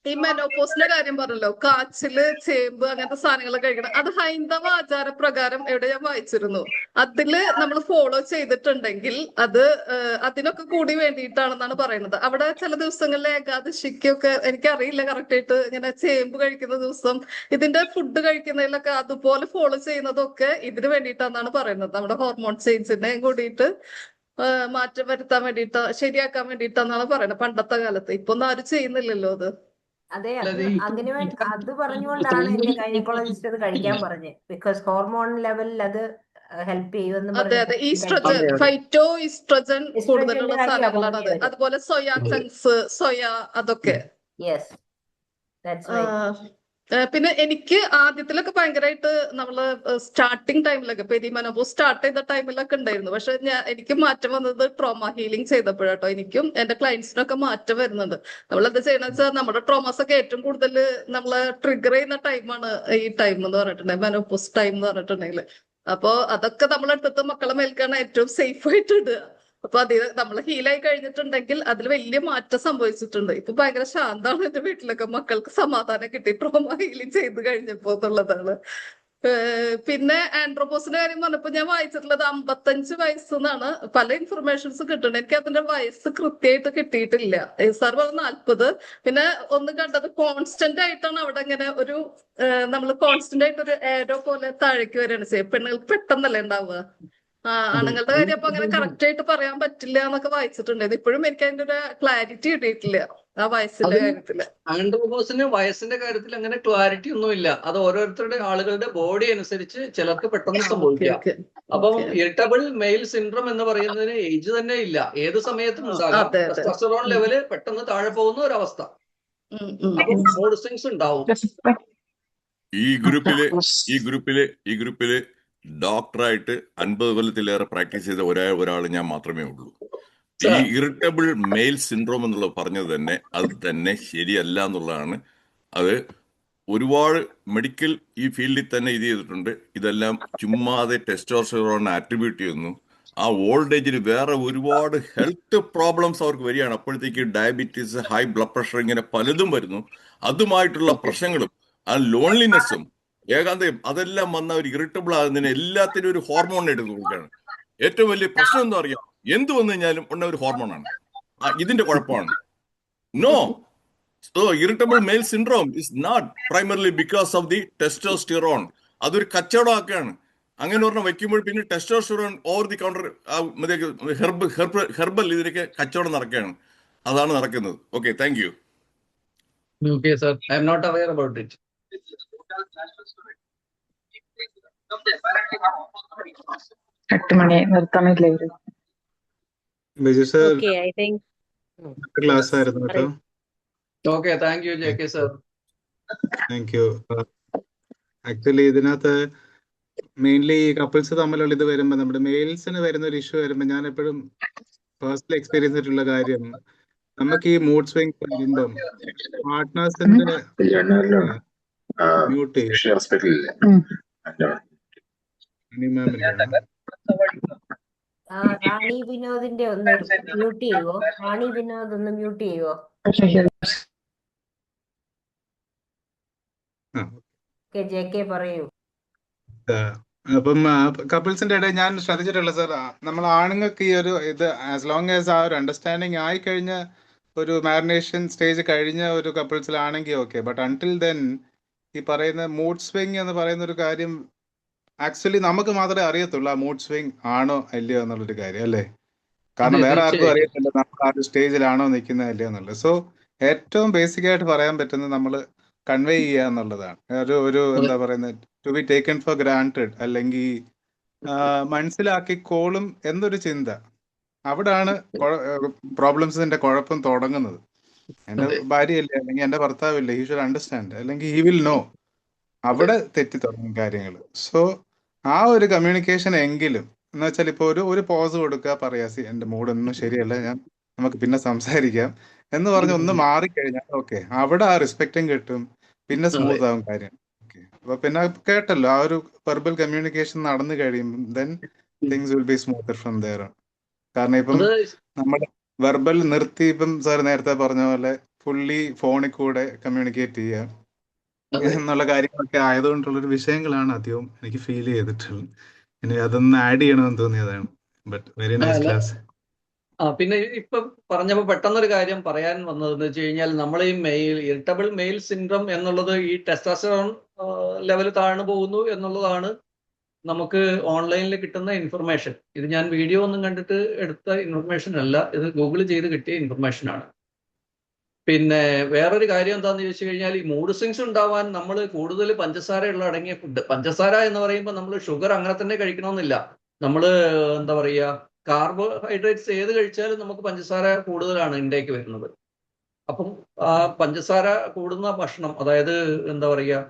ഈ മെനോപോസിന്റെ കാര്യം പറഞ്ഞല്ലോ, കാച്ചില്, ചേമ്പ് അങ്ങനത്തെ സാധനങ്ങളൊക്കെ കഴിക്കണം. അത് ഹൈന്ദവ ആചാരപ്രകാരം എവിടെ ഞാൻ വായിച്ചിരുന്നു. അതില് നമ്മൾ ഫോളോ ചെയ്തിട്ടുണ്ടെങ്കിൽ അത് അതിനൊക്കെ കൂടി വേണ്ടിയിട്ടാണെന്നാണ് പറയുന്നത്. അവിടെ ചില ദിവസങ്ങളിൽ ഏകാദശിക്കൊക്കെ, എനിക്കറിയില്ല കറക്റ്റ് ആയിട്ട്, ഇങ്ങനെ ചേമ്പ് കഴിക്കുന്ന ദിവസം ഇതിന്റെ ഫുഡ് കഴിക്കുന്നതിലൊക്കെ അതുപോലെ ഫോളോ ചെയ്യുന്നതൊക്കെ ഇതിന് വേണ്ടിയിട്ടാണെന്നാണ് പറയുന്നത്. നമ്മുടെ ഹോർമോൺ ചേഞ്ചിനെ കൂടിയിട്ട് മാറ്റം വരുത്താൻ വേണ്ടിയിട്ട്, ശരിയാക്കാൻ വേണ്ടിയിട്ടാണെന്നാണ് പറയുന്നത് പണ്ടത്തെ കാലത്ത്. ഇപ്പൊ ഒന്നും ആരും ചെയ്യുന്നില്ലല്ലോ അത്. അതെ, അങ്ങനെ അത് പറഞ്ഞുകൊണ്ടാണ് എന്റെ ഗൈനക്കോളജിസ്റ്റ് അത് കഴിക്കാൻ പറഞ്ഞത്. ബിക്കോസ് ഹോർമോൺ ലെവലിൽ അത് ഹെൽപ്പ് ചെയ്യുമെന്ന്. അതെ അതെ, ഈസ്ട്രജൻ, ഫൈറ്റോ ഈസ്ട്രജൻ കൂടുതലുള്ള സാധനങ്ങളാണ് അത്. അതുപോലെ സോയാ ചങ്ക്സ്, സോയ, അതൊക്കെ. Yes, that's right. പിന്നെ എനിക്ക് ആദ്യത്തിലൊക്കെ ഭയങ്കരമായിട്ട് നമ്മള് സ്റ്റാർട്ടിങ് ടൈമിലൊക്കെ പെരിമെനോപോസ് സ്റ്റാർട്ട് ചെയ്ത ടൈമിലൊക്കെ ഉണ്ടായിരുന്നു. പക്ഷെ എനിക്ക് മാറ്റം വന്നത് ട്രോമ ഹീലിംഗ് ചെയ്തപ്പോഴാട്ടോ. എനിക്കും എന്റെ ക്ലയൻസിനൊക്കെ മാറ്റം വരുന്നുണ്ട്. നമ്മളെന്താ ചെയ്യണമെന്ന് വെച്ചാൽ നമ്മുടെ ട്രോമാസ് ഒക്കെ ഏറ്റവും കൂടുതൽ നമ്മളെ ട്രിഗർ ചെയ്യുന്ന ടൈമാണ് ഈ ടൈം എന്ന് പറഞ്ഞിട്ടുണ്ടെങ്കിൽ, മെനോപോസ് ടൈം എന്ന് പറഞ്ഞിട്ടുണ്ടെങ്കിൽ. അപ്പൊ അതൊക്കെ നമ്മളെടുത്തത് മക്കളെ മേൽക്കാണ് ഏറ്റവും സേഫ് ആയിട്ട് ഇടുക. അപ്പൊ അത് നമ്മൾ ഹീലായി കഴിഞ്ഞിട്ടുണ്ടെങ്കിൽ അതിൽ വലിയ മാറ്റം സംഭവിച്ചിട്ടുണ്ട്. ഇപ്പൊ ഭയങ്കര ശാന്താണ് എന്റെ വീട്ടിലൊക്കെ. മക്കൾക്ക് സമാധാനം കിട്ടി ട്രോമ ഹീലിംഗ് ചെയ്ത് കഴിഞ്ഞപ്പോ എന്നുള്ളതാണ്. പിന്നെ ആൻഡ്രോപോസിന്റെ കാര്യം പറഞ്ഞപ്പോ ഞാൻ വായിച്ചിട്ടുള്ളത് 55 വയസ്സെന്നാണ്. പല ഇൻഫർമേഷൻസ് കിട്ടുന്നുണ്ട്. എനിക്ക് അതിന്റെ വയസ്സ് കൃത്യമായിട്ട് കിട്ടിയിട്ടില്ല. സാർ പറഞ്ഞ 40. പിന്നെ ഒന്ന് കണ്ടത് കോൺസ്റ്റന്റ് ആയിട്ടാണ് അവിടെ ഇങ്ങനെ ഒരു നമ്മൾ കോൺസ്റ്റന്റ് ആയിട്ട് ഒരു ഏരോ പോലെ താഴേക്ക് വരികയാണ് ചെയ്യുക. പെണ്ണുങ്ങൾക്ക് പെട്ടെന്നല്ലേ ഉണ്ടാവുക. ആണുങ്ങളുടെ കാര്യം അപ്പൊ അങ്ങനെ കറക്റ്റ് ആയിട്ട് പറയാൻ പറ്റില്ല എന്നൊക്കെ വായിച്ചിട്ടുണ്ടായിരുന്നു. ഇപ്പോഴും എനിക്ക് അതിന്റെ ഒരു ക്ലാരിറ്റി കിട്ടിയിട്ടില്ല. ആ വയസ്സിന്റെ അത് കാര്യത്തില്. ആൻഡ്രോപോസിന് വയസ്സിന്റെ കാര്യത്തിൽ അങ്ങനെ ക്ലാരിറ്റി ഒന്നുമില്ല. അത് ഓരോരുത്തരുടെ ആളുകളുടെ ബോഡി അനുസരിച്ച് ചിലർക്ക് പെട്ടെന്ന് ഓക്കെ സംഭവിക്കാം. ഓക്കെ അപ്പം ഓക്കെ. ഇറിറ്റബിൾ മെയിൽ സിൻഡ്രോം എന്ന് പറയുന്നതിന് ഏജ് തന്നെ ഇല്ല. ഏത് സമയത്തും ഉണ്ടാകാം. അതെ അതെ. ടെസ്റ്റോസ്റ്ററോൺ ലെവല് പെട്ടെന്ന് താഴെ പോകുന്ന ഒരവസ്ഥ. അപ്പം മൂഡ് സ്വിങ്സ് ഉണ്ടാവും. ഈ ഗ്രൂപ്പില് ഡോക്ടറായിട്ട് 50 കൊല്ലത്തിലേറെ പ്രാക്ടീസ് ചെയ്ത ഒരാൾ ഞാൻ മാത്രമേ ഉള്ളൂ. ഈ ഇറിറ്റബിൾ മെയിൽ സിൻഡ്രോം എന്നുള്ളത് പറഞ്ഞത് തന്നെ അത് തന്നെ ശരിയല്ല എന്നുള്ളതാണ്. അത് ഒരുപാട് മെഡിക്കൽ ഈ ഫീൽഡിൽ തന്നെ ഇത് ചെയ്തിട്ടുണ്ട്. ഇതെല്ലാം ചുമ്മാതെ ടെസ്റ്റോസ്റ്ററോൺ ആട്രിബ്യൂട്ട് ചെയ്യുന്നു. ആ ഓൾഡ് ഏജിൽ വേറെ ഒരുപാട് ഹെൽത്ത് പ്രോബ്ലംസ് അവർക്ക് വരികയാണ്. അപ്പോഴത്തേക്ക് ഡയബറ്റീസ്, ഹൈ ബ്ലഡ് പ്രഷർ, ഇങ്ങനെ പലതും വരുന്നു. അതുമായിട്ടുള്ള പ്രശ്നങ്ങളും ആ ലോൺലിനെസ്സും ഏകാന്തയും അതെല്ലാം വന്ന ഒരു ഇറിറ്റബിൾ ആകുന്നതിന് എല്ലാത്തിനും ഒരു ഹോർമോൺ എടുത്ത് കൊടുക്കുകയാണ്. ഏറ്റവും വലിയ പ്രശ്നം എന്താ അറിയാം, എന്ത് വന്നു കഴിഞ്ഞാലും ഉള്ള ഒരു ഹോർമോണാണ്. ഇതിന്റെ കുഴപ്പമാണ്. No, so irritable male syndrome is not primarily because of the testosterone. അതൊരു കച്ചവടമാക്കുകയാണ്. അങ്ങനെ പറഞ്ഞാൽ വയ്ക്കുമ്പോൾ പിന്നെ testosterone over the counter herbal ഇതിനൊക്കെ കച്ചവടം നടക്കുകയാണ്. അതാണ് നടക്കുന്നത്. Okay, thank you. Okay sir, I am not aware about it. 8 മണി നിർത്താനില്ലേ ഇവര്? Biju sir okay, I think class ആയിരുന്നു കേട്ടോ. Okay, thank you JK sir. Thank you. Actually ഇതിനകത്ത് മെയിൻലി ഈ കപ്പിൾസ് തമ്മിലുള്ള ഇത് വരുമ്പോൾ നമ്മുടെ മെയിൽസിന് വരുന്ന ഒരു ഇഷ്യൂ വരുമ്പോൾ ഞാൻ എപ്പോഴും പേഴ്സണൽ എക്സ്പീരിയൻസ് ആയിട്ടുള്ള കാര്യം, നമുക്ക് ഈ മൂഡ് സ്വിങ് വരുമ്പം പാർട്ട്നേഴ്സിന്റെ മ്യൂട്ട് ചെയ്യും. റാണി വിനോദിന്റെ ഒന്ന് മ്യൂട്ട് ചെയ്യുവോ? റാണി വിനോദ് ഒന്ന് മ്യൂട്ട് ചെയ്യുവോ? JK പറയൂ. അപ്പം കപ്പിൾസിന്റെ ഇടയിൽ ഞാൻ ശ്രദ്ധിച്ചിട്ടുള്ള സാർ, നമ്മൾ ആണുങ്ങൾക്ക് ഈ ഒരു ഇത് ആസ് ലോങ് ആസ് ആ ഒരു അണ്ടർസ്റ്റാൻഡിങ് ആയി കഴിഞ്ഞ ഒരു മാരിനേഷൻ സ്റ്റേജ് കഴിഞ്ഞ ഒരു കപ്പിൾസിലാണെങ്കിൽ ഓക്കെ. ബട്ട് അൺടിൽ ദെൻ ഈ പറയുന്ന മൂഡ് സ്വിങ് എന്ന് പറയുന്ന ഒരു കാര്യം ആക്ച്വലി നമുക്ക് മാത്രമേ അറിയത്തുള്ളൂ ആ മൂഡ് സ്വിങ് ആണോ അല്ലയോ എന്നുള്ളൊരു കാര്യം, അല്ലേ? കാരണം വേറെ ആർക്കും അറിയത്തില്ല നമ്മൾ ആ ഒരു സ്റ്റേജിലാണോ നിൽക്കുന്നത് അല്ലയോ എന്നുള്ളത്. സോ ഏറ്റവും ബേസിക് ആയിട്ട് പറയാൻ പറ്റുന്നത് നമ്മൾ കൺവേ ചെയ്യുക എന്നുള്ളതാണ്. ഒരു എന്താ പറയുന്നത്, to be taken for granted, അല്ലെങ്കിൽ മനസ്സിലാക്കിക്കോളും എന്നൊരു ചിന്ത. അവിടാണ് പ്രോബ്ലംസിന്റെ കുഴപ്പം തുടങ്ങുന്നത്. എന്റെ ഭാര്യയല്ലേ അല്ലെങ്കിൽ എന്റെ ഭർത്താവില്ലേ, ഹി ഷുഡ് അണ്ടർസ്റ്റാൻഡ്, അല്ലെങ്കിൽ ഹി വിൽ നോ. അവിടെ തെറ്റി തുടങ്ങും കാര്യങ്ങൾ. സോ ആ ഒരു കമ്മ്യൂണിക്കേഷൻ എങ്കിലും എന്ന് വെച്ചാൽ ഇപ്പൊ ഒരു പോസ് കൊടുക്കുക, പറയാ എന്റെ മൂഡൊന്നും ശരിയല്ല, നമുക്ക് പിന്നെ സംസാരിക്കാം എന്ന് പറഞ്ഞ് ഒന്ന് മാറിക്കഴിഞ്ഞാൽ ഓക്കെ, അവിടെ ആ റെസ്പെക്റ്റും കിട്ടും, പിന്നെ സ്മൂത്ത് ആവും കാര്യം. ഓക്കെ, അപ്പൊ പിന്നെ കേട്ടല്ലോ, ആ ഒരു വെർബൽ കമ്മ്യൂണിക്കേഷൻ നടന്നു കഴിയുമ്പോൾ then things will be smoother from there. കാരണം ഇപ്പം നമ്മുടെ വെർബൽ നിർത്തി, ഇപ്പം സാർ നേരത്തെ പറഞ്ഞ പോലെ ഫുള്ളി ഫോണിൽ കൂടെ കമ്മ്യൂണിക്കേറ്റ് ചെയ്യുക എന്നുള്ള കാര്യങ്ങളൊക്കെ ആയതുകൊണ്ടുള്ളൊരു വിഷയങ്ങളാണ് അധികവും എനിക്ക് ഫീൽ ചെയ്തിട്ടുള്ളത്. ഇനി അതൊന്ന് ആഡ് ചെയ്യണമെന്ന് തോന്നിയതാണ്. But very nice class. പിന്നെ ഇപ്പൊ പറഞ്ഞപ്പോ പെട്ടെന്നൊരു കാര്യം പറയാൻ വന്നതെന്ന് വെച്ച് കഴിഞ്ഞാൽ, നമ്മൾ ഈ ഇറിറ്റബിൾ മെയിൽ സിൻഡ്രോം എന്നുള്ളത് ഈ ടെസ്റ്റോസ്റ്ററോൺ ലെവൽ താഴ്ന്നു പോകുന്നു എന്നുള്ളതാണ് നമുക്ക് ഓൺലൈനിൽ കിട്ടുന്ന ഇൻഫർമേഷൻ. ഇത് ഞാൻ വീഡിയോ ഒന്നും കണ്ടിട്ട് എടുത്ത ഇൻഫർമേഷൻ അല്ല, ഇത് ഗൂഗിൾ ചെയ്ത് കിട്ടിയ ഇൻഫർമേഷൻ ആണ്. പിന്നെ വേറൊരു കാര്യം എന്താന്ന് ചോദിച്ചു കഴിഞ്ഞാൽ, ഈ മൂഡ് സ്വിങ്സ് ഉണ്ടാവാൻ നമ്മൾ കൂടുതൽ പഞ്ചസാരയുള്ള അടങ്ങിയ ഫുഡ്, പഞ്ചസാര എന്ന് പറയുമ്പോൾ നമ്മൾ ഷുഗർ അങ്ങനെ തന്നെ കഴിക്കണമെന്നില്ല. നമ്മൾ എന്താ പറയുക, കാർബോഹൈഡ്രേറ്റ്സ് ഏത് കഴിച്ചാലും നമുക്ക് പഞ്ചസാര കൂടുതലാണ് ഇൻടേക്ക് വരുന്നത്. അപ്പം ആ പഞ്ചസാര കൂടുന്ന ഭക്ഷണം, അതായത് എന്താ പറയുക,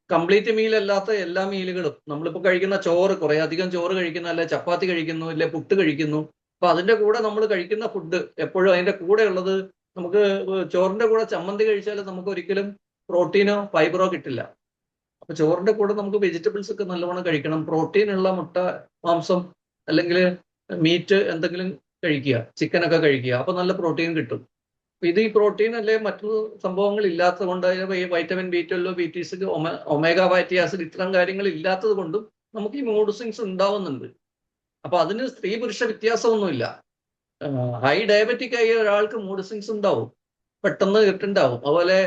കംപ്ലീറ്റ് മീൽ അല്ലാത്ത എല്ലാ മീലുകളും, നമ്മളിപ്പോൾ കഴിക്കുന്ന ചോറ്, കുറെ അധികം ചോറ് കഴിക്കുന്ന, അല്ലെ ചപ്പാത്തി കഴിക്കുന്നു, അല്ലെ പുട്ട് കഴിക്കുന്നു, അപ്പൊ അതിന്റെ കൂടെ നമ്മൾ കഴിക്കുന്ന ഫുഡ് എപ്പോഴും അതിന്റെ കൂടെ ഉള്ളത്, നമുക്ക് ചോറിന്റെ കൂടെ ചമ്മന്തി കഴിച്ചാൽ നമുക്ക് ഒരിക്കലും പ്രോട്ടീനോ ഫൈബറോ കിട്ടില്ല. അപ്പൊ ചോറിന്റെ കൂടെ നമുക്ക് വെജിറ്റബിൾസ് ഒക്കെ നല്ലവണ്ണം കഴിക്കണം. പ്രോട്ടീൻ ഉള്ള മുട്ട, മാംസം അല്ലെങ്കിൽ മീറ്റ് എന്തെങ്കിലും കഴിക്കുക, ചിക്കനൊക്കെ കഴിക്കുക, അപ്പൊ നല്ല പ്രോട്ടീൻ കിട്ടും. ഇത് ഈ പ്രോട്ടീൻ അല്ലെ മറ്റു സംഭവങ്ങൾ ഇല്ലാത്തത് കൊണ്ട്, vitamin B12, B6, omega fatty acid, ഇത്തരം കാര്യങ്ങൾ ഇല്ലാത്തത് കൊണ്ടും നമുക്ക് ഈ മൂഡ് സ്വിങ്സ് ഉണ്ടാവുന്നുണ്ട്. അപ്പൊ അതിന് സ്ത്രീ പുരുഷ വ്യത്യാസമൊന്നുമില്ല. ഹൈ ഡയബറ്റിക് ആയ ഒരാൾക്ക് മൂഡ് സ്വിങ്സ് ഉണ്ടാവും, പെട്ടെന്ന് കിട്ടുണ്ടാവും. അതുപോലെ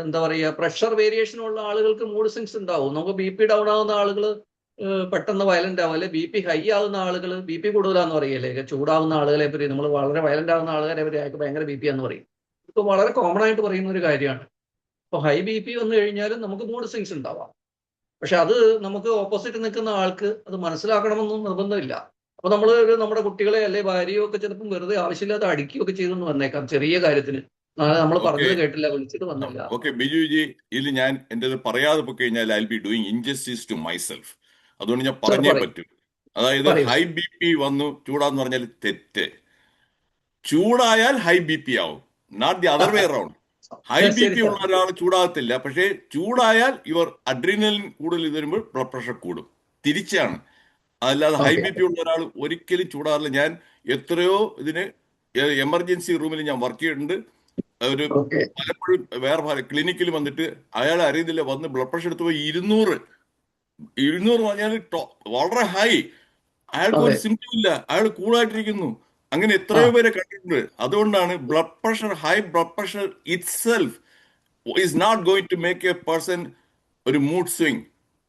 എന്താ പറയുക, പ്രഷർ വേരിയേഷൻ ഉള്ള ആളുകൾക്ക് മൂഡ് സ്വിങ്സ് ഉണ്ടാവും. നമുക്ക് BP ഡൗൺ ആവുന്ന ആളുകൾ പെട്ടെന്ന് വയലന്റ് ആവും, അല്ലെ BP ഹൈ ആവുന്ന ആളുകൾ, BP കൂടുതലാന്ന് പറയല്ലേ, ചൂടാവുന്ന ആളുകളെ പറ്റി നമ്മൾ വളരെ വയലന്റ് ആവുന്ന ആളുകളെ പറ്റി അയാൾക്ക് ഭയങ്കര BP എന്ന് പറയും. ഇപ്പൊ വളരെ കോമൺ ആയിട്ട് പറയുന്ന ഒരു കാര്യമാണ്. ഇപ്പൊ ഹൈ BP വന്നു കഴിഞ്ഞാലും നമുക്ക് മൂഡ് സ്വിങ്സ് ഉണ്ടാവാം. പക്ഷെ അത് നമുക്ക് ഓപ്പോസിറ്റ് നിൽക്കുന്ന ആൾക്ക് അത് മനസ്സിലാക്കണമെന്നും നിർബന്ധമില്ല. അപ്പൊ നമ്മൾ നമ്മുടെ കുട്ടികളെ അല്ലെ ഭാര്യയോ ഒക്കെ ചിലപ്പം വെറുതെ ആവശ്യമില്ലാതെ അടിക്കുകയൊക്കെ ചെയ്തെന്ന് വന്നേക്കാം ചെറിയ കാര്യത്തിന്. നാളെ നമ്മൾ ഓക്കെ പറഞ്ഞത് കേട്ടില്ല, വിളിച്ചിട്ട് വന്നില്ല. ഓക്കെ ബിജുജി, ഇതിൽ ഞാൻ എൻ്റെ പറയാതെ പോയി കഴിഞ്ഞാൽ I be doing injustice to myself. അതുകൊണ്ട് ഞാൻ പറഞ്ഞേ പറയൂ പറ്റൂ. അതായത് പറയൂ ഹൈ സർ. BP വന്നു ചൂടാന്ന് പറഞ്ഞാൽ തെറ്റ്. ചൂടായാൽ ഹൈ BP ആവും, not the other way around. High ശരി BP സാർ. ഉള്ള ഒരാൾ ചൂടാകത്തില്ല, പക്ഷേ ചൂടായാൽ ഇവർ അഡ്രീനലിൻ കൂടുതൽ ഇത് വരുമ്പോൾ ബ്ലഡ് പ്രഷർ കൂടും. തിരിച്ചാണ്. അതല്ലാതെ ഹൈ ഓക്കെ BP ഉള്ള ഒരാൾ ഒരിക്കലും ചൂടാറില്ല. ഞാൻ എത്രയോ ഇതിന് എമർജൻസി റൂമിൽ ഞാൻ വർക്ക് ചെയ്തിട്ടുണ്ട്. ഒരു ഓക്കെ പലപ്പോഴും വേറെ ക്ലിനിക്കിൽ വന്നിട്ട് അയാൾ അറിയുന്നില്ല, വന്ന് ബ്ലഡ് പ്രഷർ എടുത്ത് പോയി 200 പറഞ്ഞാൽ വളരെ ഹൈ. അയാൾക്ക് അതെ ഒരു സിംറ്റം ഇല്ല, അയാൾ കൂളായിട്ടിരിക്കുന്നു. അങ്ങനെ ആ എത്രയോ പേരെ കണ്ടിട്ടുണ്ട്. അതുകൊണ്ടാണ് blood pressure, high blood pressure itself is not going to make a person ഒരു mood swing.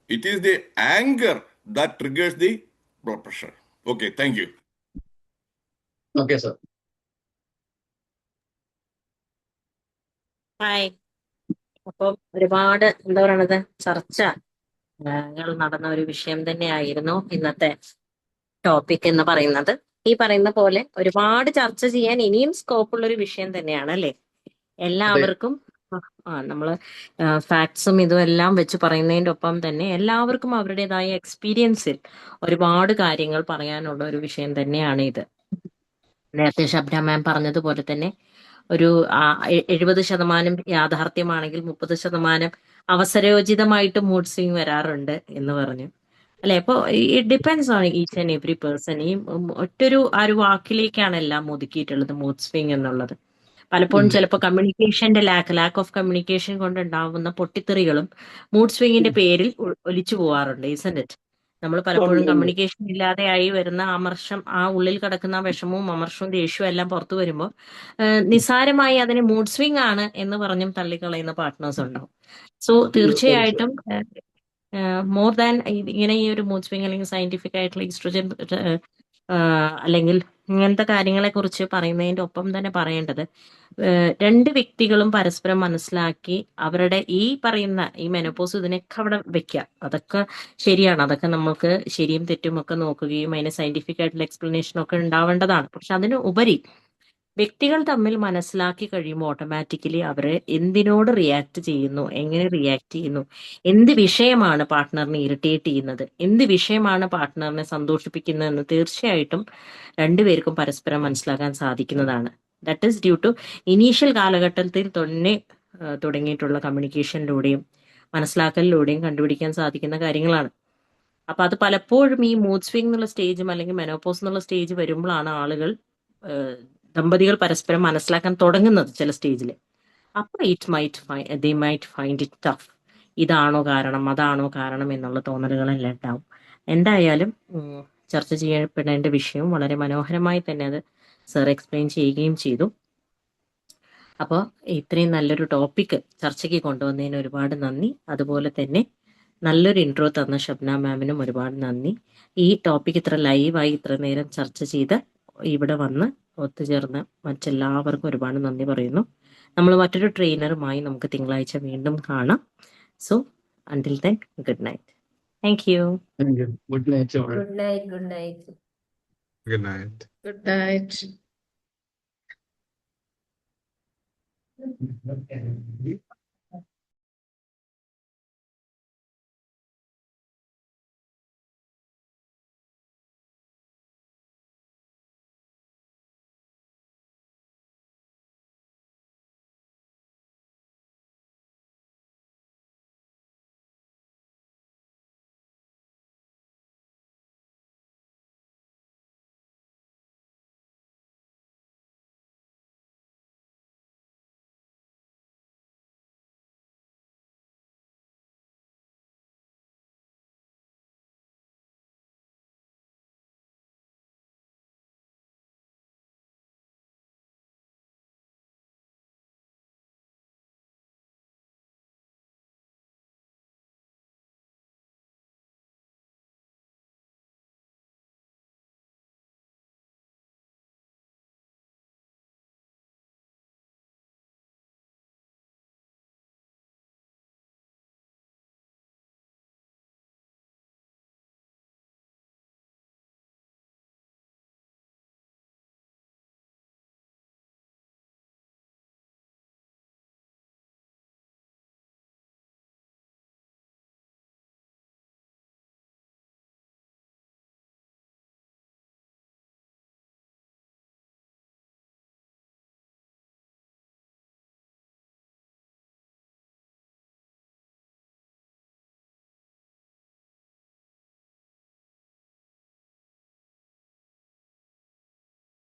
It is the anchor that triggers the blood pressure. Okay, thank you. Okay sir. Hi. അപ്പം ഒരുപാട് എന്താ പറയണത് ചർച്ചകൾ നടന്ന ഒരു വിഷയം തന്നെയായിരുന്നു ഇന്നത്തെ ടോപ്പിക് എന്ന് പറയുന്നത്. ഈ പറയുന്ന പോലെ ഒരുപാട് ചർച്ച ചെയ്യാൻ ഇനിയും സ്കോപ്പ് ഉള്ള ഒരു വിഷയം തന്നെയാണ് അല്ലേ. അതെ എല്ലാവർക്കും നമ്മള് ഫാക്ട്സും ഇതും എല്ലാം വെച്ച് പറയുന്നതിന്റെ ഒപ്പം തന്നെ എല്ലാവർക്കും അവരുടേതായ എക്സ്പീരിയൻസിൽ ഒരുപാട് കാര്യങ്ങൾ പറയാനുള്ള ഒരു വിഷയം തന്നെയാണ് ഇത്. നേരത്തെ ശബ്ന മാം പറഞ്ഞതുപോലെ തന്നെ ഒരു 70% യാഥാർത്ഥ്യമാണെങ്കിൽ 30% അവസരോചിതമായിട്ട് മൂഡ് സ്വിങ് വരാറുണ്ട് എന്ന് പറഞ്ഞു അല്ലെ. അപ്പൊ it depends on each and every person. ഈ ഒറ്റൊരു ആ ഒരു വാക്കിലേക്കാണ് എല്ലാം ഒതുക്കിയിട്ടുള്ളത് മൂഡ് സ്വിങ് എന്നുള്ളത്. പലപ്പോഴും ഉണ്ട്. ചിലപ്പോൾ കമ്മ്യൂണിക്കേഷന്റെ ലാക്ക് ഓഫ് കമ്മ്യൂണിക്കേഷൻ കൊണ്ടുണ്ടാവുന്ന പൊട്ടിത്തെറികളും മൂഡ് സ്വിങ്ങിന്റെ പേരിൽ ഒലിച്ചു പോവാറുണ്ട്, isn't it? നമ്മൾ പലപ്പോഴും ഉണ്ട്. കമ്മ്യൂണിക്കേഷൻ ഇല്ലാതെയായി വരുന്ന അമർഷം, ആ ഉള്ളിൽ കിടക്കുന്ന വിഷമവും അമർഷവും ദേഷ്യവും എല്ലാം പുറത്തു വരുമ്പോൾ നിസാരമായി അതിന് മൂഡ് സ്വിങ് ആണ് എന്ന് പറഞ്ഞും തള്ളിക്കളയുന്ന പാർട്ട്നേഴ്സ് ഉണ്ടാവും. സോ തീർച്ചയായും തീർച്ചയായിട്ടും മോർ ദാൻ ഇങ്ങനെ ഈ ഒരു മൂഡ് സ്വിങ് അല്ലെങ്കിൽ സയന്റിഫിക് ആയിട്ടുള്ള ഈസ്ട്രോജൻ അല്ലെങ്കിൽ ഇങ്ങനത്തെ കാര്യങ്ങളെ കുറിച്ച് പറയുന്നതിന്റെ ഒപ്പം തന്നെ പറയേണ്ടത് രണ്ട് വ്യക്തികളും പരസ്പരം മനസ്സിലാക്കി അവരുടെ ഈ പറയുന്ന ഈ മെനോപോസ് ഇതിനൊക്കെ അവിടെ വെക്കുക. അതൊക്കെ ശരിയാണ്, അതൊക്കെ നമുക്ക് ശരിയും തെറ്റും ഒക്കെ നോക്കുകയും അതിന് സയന്റിഫിക് ആയിട്ടുള്ള എക്സ്പ്ലനേഷൻ ഒക്കെ ഉണ്ടാവേണ്ടതാണ്. പക്ഷെ അതിന് ഉപരി വ്യക്തികൾ തമ്മിൽ മനസ്സിലാക്കി കഴിയുമ്പോൾ ഓട്ടോമാറ്റിക്കലി അവർ എന്തിനോട് റിയാക്ട് ചെയ്യുന്നു, എങ്ങനെ റിയാക്ട് ചെയ്യുന്നു, എന്ത് വിഷയമാണ് പാർട്ട്ണറിനെ ഇറിറ്റേറ്റ് ചെയ്യുന്നത്, എന്ത് വിഷയമാണ് പാർട്ട്ണറിനെ സന്തോഷിപ്പിക്കുന്നതെന്ന് തീർച്ചയായിട്ടും രണ്ടുപേർക്കും പരസ്പരം മനസ്സിലാക്കാൻ സാധിക്കുന്നതാണ്. That is due to initial കാലഘട്ടത്തിൽ തന്നെ തുടങ്ങിയിട്ടുള്ള കമ്മ്യൂണിക്കേഷനിലൂടെയും മനസ്സിലാക്കലിലൂടെയും കണ്ടുപിടിക്കാൻ സാധിക്കുന്ന കാര്യങ്ങളാണ്. അപ്പൊ അത് പലപ്പോഴും ഈ മൂഡ് സ്വിംഗ് എന്നുള്ള സ്റ്റേജും അല്ലെങ്കിൽ മെനോപോസ് എന്നുള്ള സ്റ്റേജ് വരുമ്പോഴാണ് ആളുകൾ ദമ്പതികൾ പരസ്പരം മനസ്സിലാക്കാൻ തുടങ്ങുന്നത് ചില സ്റ്റേജിൽ. അപ്പൊ they might find it tough. ഇതാണോ കാരണം, അതാണോ കാരണം എന്നുള്ള തോന്നലുകളെല്ലാം ഉണ്ടാവും. എന്തായാലും ചർച്ച ചെയ്യപ്പെടേണ്ട വിഷയവും വളരെ മനോഹരമായി തന്നെ അത് സർ എക്സ്പ്ലെയിൻ ചെയ്യുകയും ചെയ്തു. അപ്പോൾ ഇത്രയും നല്ലൊരു ടോപ്പിക് ചർച്ചയ്ക്ക് കൊണ്ടുവന്നതിന് ഒരുപാട് നന്ദി. അതുപോലെ തന്നെ നല്ലൊരു ഇൻട്രോ തന്ന ഷബ്ന മാമിനും ഒരുപാട് നന്ദി. ഈ ടോപ്പിക് ഇത്ര ലൈവായി ഇത്ര നേരം ചർച്ച ചെയ്ത് ഇവിടെ വന്ന് ഒത്തുചേർന്ന് മറ്റെല്ലാവർക്കും ഒരുപാട് നന്ദി പറയുന്നു. നമ്മൾ മറ്റൊരു ട്രെയിനറുമായി നമുക്ക് തിങ്കളാഴ്ച വീണ്ടും കാണാം. So until then good night. Thank you. Good night. Good night. Good night. Good night. Good night.